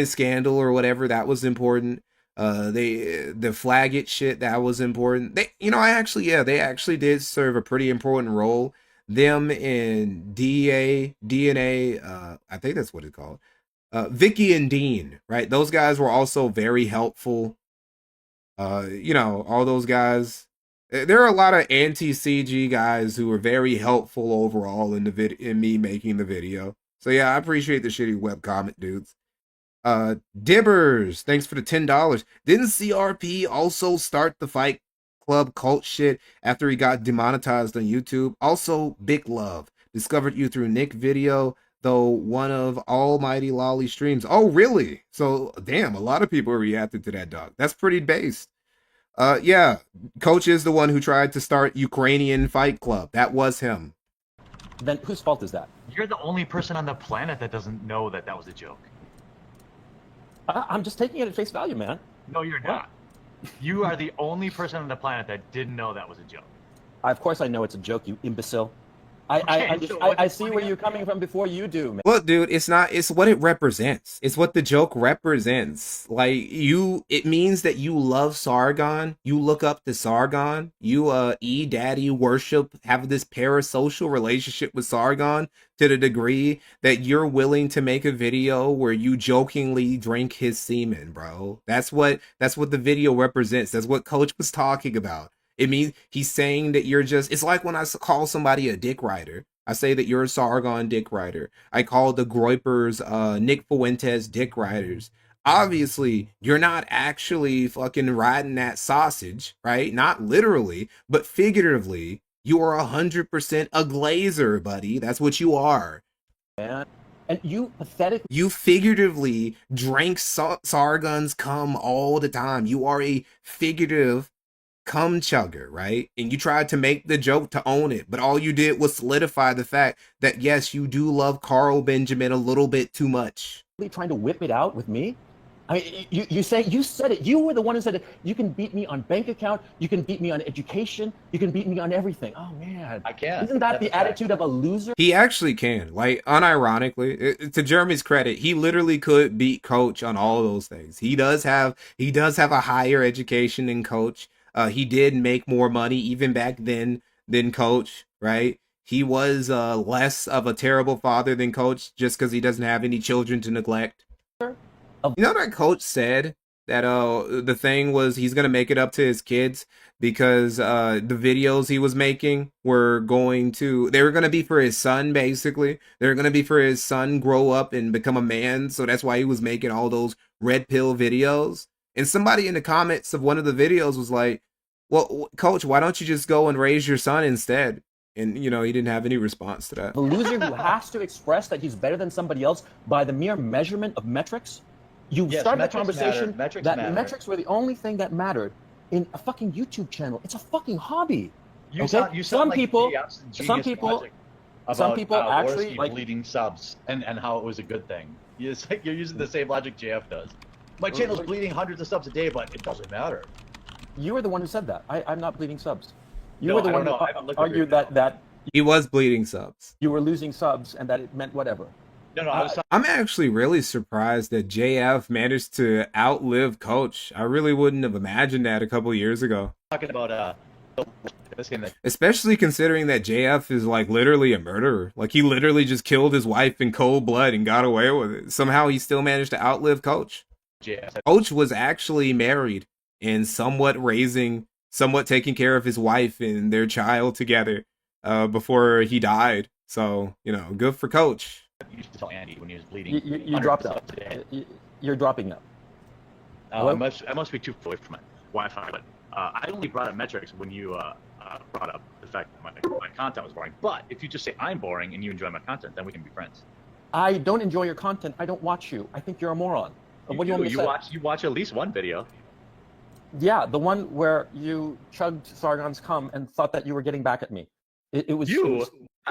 scandal or whatever. That was important. The flag it shit, that was important. They actually did serve a pretty important role. Them and DNA, I think that's what it's called. Vicky and Dean, right? Those guys were also very helpful. All those guys. There are a lot of anti-CG guys who were very helpful overall in me making the video. So yeah, I appreciate the shitty webcomic dudes. Dibbers, thanks for the $10. Didn't CRP also start the Fight Club cult shit after he got demonetized on YouTube? Also, big love. Discovered you through Nick video, though one of Almighty Lolly streams. Oh, really? So, damn, a lot of people reacted to that, dog. That's pretty based. Yeah, Coach is the one who tried to start Ukrainian Fight Club. That was him. Then whose fault is that? You're the only person on the planet that doesn't know that that was a joke. I'm just taking it at face value, man. No, you're not. You are the only person on the planet that didn't know that was a joke. Of course I know it's a joke, you imbecile. Okay, I see where you're coming from before you do, man. Look, dude, it's what it represents. It's what the joke represents. Like, it means that you love Sargon. You look up to Sargon. You, daddy worship, have this parasocial relationship with Sargon to the degree that you're willing to make a video where you jokingly drink his semen, bro. That's what the video represents. That's what Coach was talking about. It means he's saying that you're just, it's like when I call somebody a dick rider. I say that you're a Sargon dick rider. I call the Groypers, Nick Fuentes dick riders. Obviously, you're not actually fucking riding that sausage, right? Not literally, but figuratively, you are 100% a glazer, buddy. That's what you are. Man. And you pathetically... You figuratively drank Sargon's cum all the time. You are a figurative cum chugger, right? And you tried to make the joke to own it, but all you did was solidify the fact that yes, you do love Carl Benjamin a little bit too much. Trying to whip it out with me? I mean, you said it. You were the one who said it. You can beat me on bank account. You can beat me on education. You can beat me on everything. Oh man, I can't. Isn't that the attitude of a loser? He actually can. Like, unironically, to Jeremy's credit, he literally could beat Coach on all of those things. He does have a higher education than Coach. He did make more money even back then than Coach, right? he was less of a terrible father than Coach just because he doesn't have any children to neglect. You know that Coach said that the thing was he's gonna make it up to his kids because the videos he was making were gonna be for his son, basically. They're gonna be for his son grow up and become a man, so that's why he was making all those red pill videos. And somebody in the comments of one of the videos was like, well, Coach, why don't you just go and raise your son instead? And, you know, he didn't have any response to that. The loser who has to express that he's better than somebody else by the mere measurement of metrics. You started a conversation that metrics were the only thing that mattered in a fucking YouTube channel. It's a fucking hobby. Some people actually like bleeding subs and how it was a good thing. It's like you're using the same logic JF does. My channel's bleeding hundreds of subs a day, but it doesn't matter. You were the one who said that. I'm not bleeding subs. You were the one who argued that he was bleeding subs. You were losing subs and that it meant whatever. No, I'm actually really surprised that JF managed to outlive Coach. I really wouldn't have imagined that a couple years ago. Talking about especially considering that JF is like literally a murderer. Like he literally just killed his wife in cold blood and got away with it. Somehow he still managed to outlive Coach. Coach was actually married and somewhat taking care of his wife and their child together before he died. So, you know, good for Coach. You used to tell Andy when he was bleeding. You dropped out. You're dropping out. I must be too far away from my Wi-Fi, but I only brought up metrics when you brought up the fact that my content was boring. But if you just say I'm boring and you enjoy my content, then we can be friends. I don't enjoy your content. I don't watch you. I think you're a moron. What do you want me to say? You watch at least one video. Yeah, the one where you chugged Sargon's cum and thought that you were getting back at me. It was you.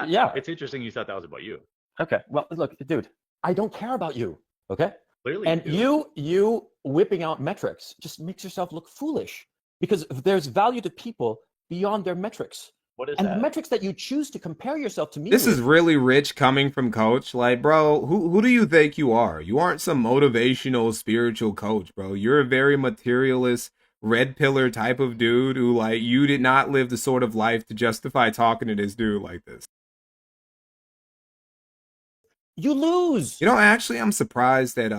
Yeah. It's interesting you thought that was about you. Okay. Well, look, dude, I don't care about you. Okay. Clearly. And you whipping out metrics just makes yourself look foolish because there's value to people beyond their metrics. What is and that? the metrics that you choose to compare yourself to me This with, is really rich coming from Coach. Like, bro, who do you think you are? You aren't some motivational spiritual coach, bro. You're a very materialist, red pillar type of dude who, like, you did not live the sort of life to justify talking to this dude like this. You lose. You know, actually, I'm surprised that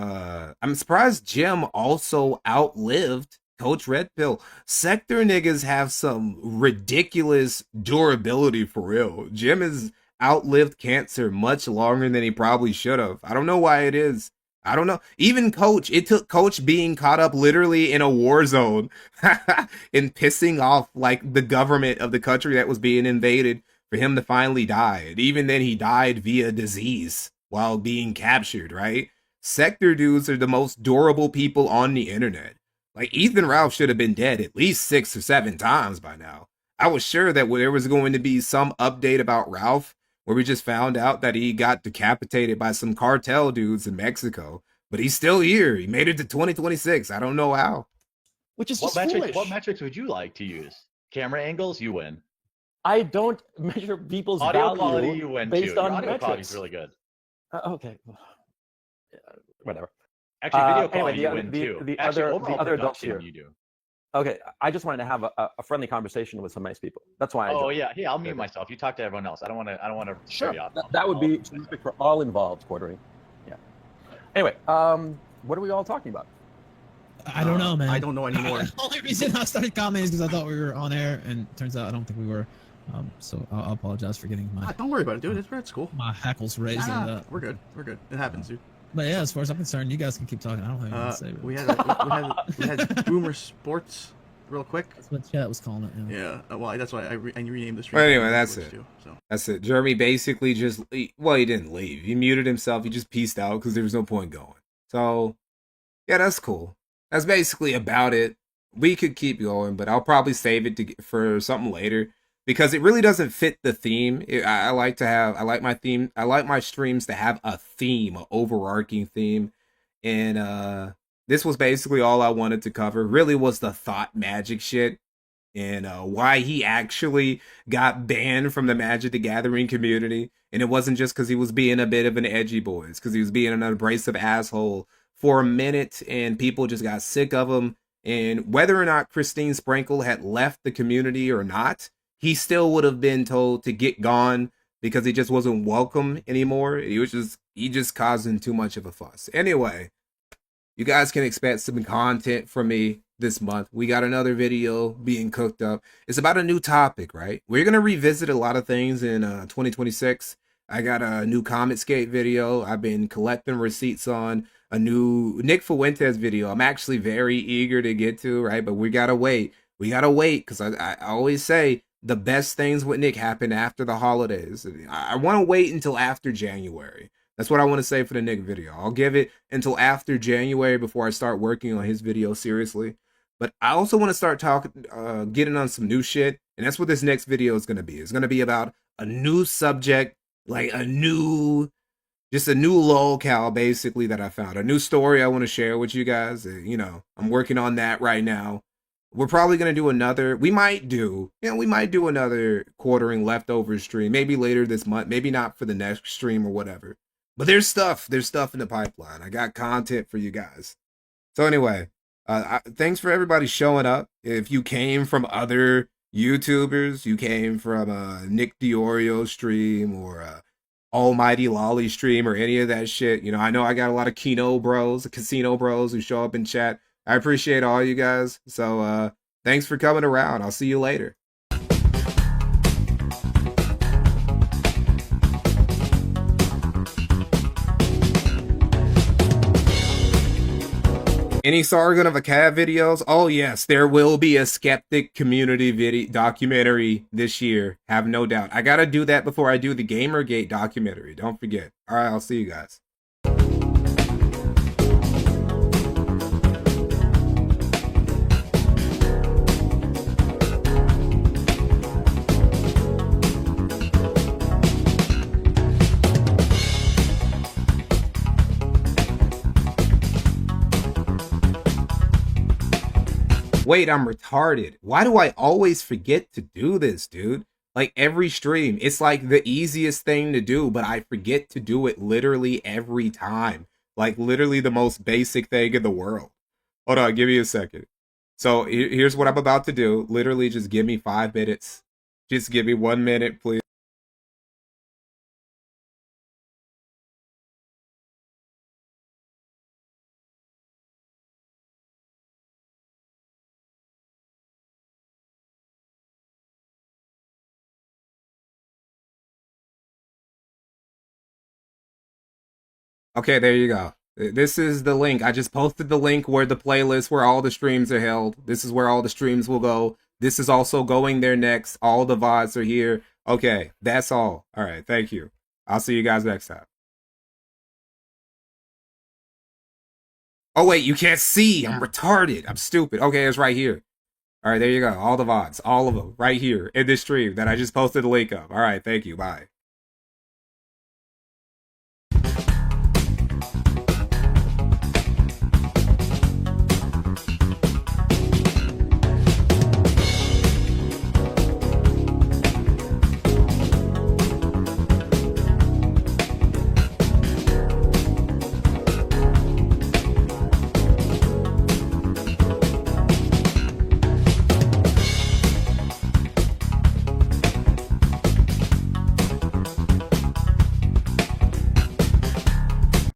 Jim also outlived Coach Red Pill. Sector niggas have some ridiculous durability for real. Jim has outlived cancer much longer than he probably should have. I don't know why it is. I don't know. Even Coach, it took Coach being caught up literally in a war zone and pissing off like the government of the country that was being invaded for him to finally die. And even then he died via disease while being captured, right? Sector dudes are the most durable people on the internet. Like, Ethan Ralph should have been dead at least 6 or 7 times by now. I was sure that there was going to be some update about Ralph where we just found out that he got decapitated by some cartel dudes in Mexico. But he's still here. He made it to 2026. I don't know how. Which is what just foolish. What metrics would you like to use? Camera angles, you win. I don't measure people's audio value quality, you win based too. on Your audio metrics. quality is really good. Okay. Whatever. Actually, video quality anyway, you win too. The Actually, other overall adults production, here. you do. Okay, I just wanted to have a friendly conversation with some nice people. That's why. Oh yeah, I'll mute myself. You talk to everyone else. I don't want to. Sure. That would be terrific for all involved, Quartering. Yeah. Anyway, what are we all talking about? I don't know, man. I don't know anymore. The only reason I started commenting is because I thought we were on air, and turns out I don't think we were. So I'll apologize for getting my. Don't worry about it, dude. It's cool. My hackles raised. We're good. We're good. It happens, dude. But yeah, as far as I'm concerned, you guys can keep talking. I don't have anything to say. We had Boomer Sports, real quick. That's what chat was calling it. Yeah. Well, that's why I renamed the stream. Well, anyway, that's it. Too, so. That's it. Jeremy basically just, well, he didn't leave. He muted himself. He just peaced out because there was no point going. So, yeah, that's cool. That's basically about it. We could keep going, but I'll probably save it for something later because it really doesn't fit the theme. I like my streams to have a theme, an overarching theme. And this was basically all I wanted to cover. Really was the thought magic shit. And why he actually got banned from the Magic the Gathering community. And it wasn't just because he was being a bit of an edgy boy. It's because he was being an abrasive asshole for a minute. And people just got sick of him. And whether or not Christine Sprinkle had left the community or not, he still would have been told to get gone because he just wasn't welcome anymore. He just causing too much of a fuss. Anyway, you guys can expect some content from me this month. We got another video being cooked up. It's about a new topic, right? We're going to revisit a lot of things in 2026. I got a new Cometscape video. I've been collecting receipts on a new Nick Fuentes video. I'm actually very eager to get to, right? But we got to wait. We got to wait because I always say the best things with Nick happen after the holidays. I want to wait until after January. That's what I want to say for the Nick video. I'll give it until after January before I start working on his video seriously. But I also want to start talking, getting on some new shit. And that's what this next video is going to be. It's going to be about a new subject, like just a new locale basically that I found. A new story I want to share with you guys. You know, I'm working on that right now. We're probably going to do another, we might do another quartering leftover stream, maybe later this month, maybe not for the next stream or whatever. But there's stuff in the pipeline. I got content for you guys. So anyway, thanks for everybody showing up. If you came from other YouTubers, you came from Nick Diorio stream or Almighty Lolly stream or any of that shit. You know I got a lot of casino bros who show up in chat. I appreciate all you guys. So thanks for coming around. I'll see you later. Any Sargon of Akkad videos? Oh yes, there will be a skeptic community video documentary this year. Have no doubt. I gotta do that before I do the Gamergate documentary. Don't forget. All right, I'll see you guys. Wait, I'm retarded. Why do I always forget to do this, dude? Like every stream, it's like the easiest thing to do, but I forget to do it literally every time. Like literally the most basic thing in the world. Hold on, give me a second. So here's what I'm about to do. Literally just give me 5 minutes. Just give me 1 minute, please. Okay, there you go. This is the link. I just posted the link where the playlist where all the streams are held. This is where all the streams will go. This is also going there next. All the VODs are here. Okay, that's all. All right, thank you. I'll see you guys next time. Oh, wait, you can't see. I'm retarded. I'm stupid. Okay, it's right here. All right, there you go. All the VODs, all of them, right here in this stream that I just posted the link of. All right, thank you. Bye.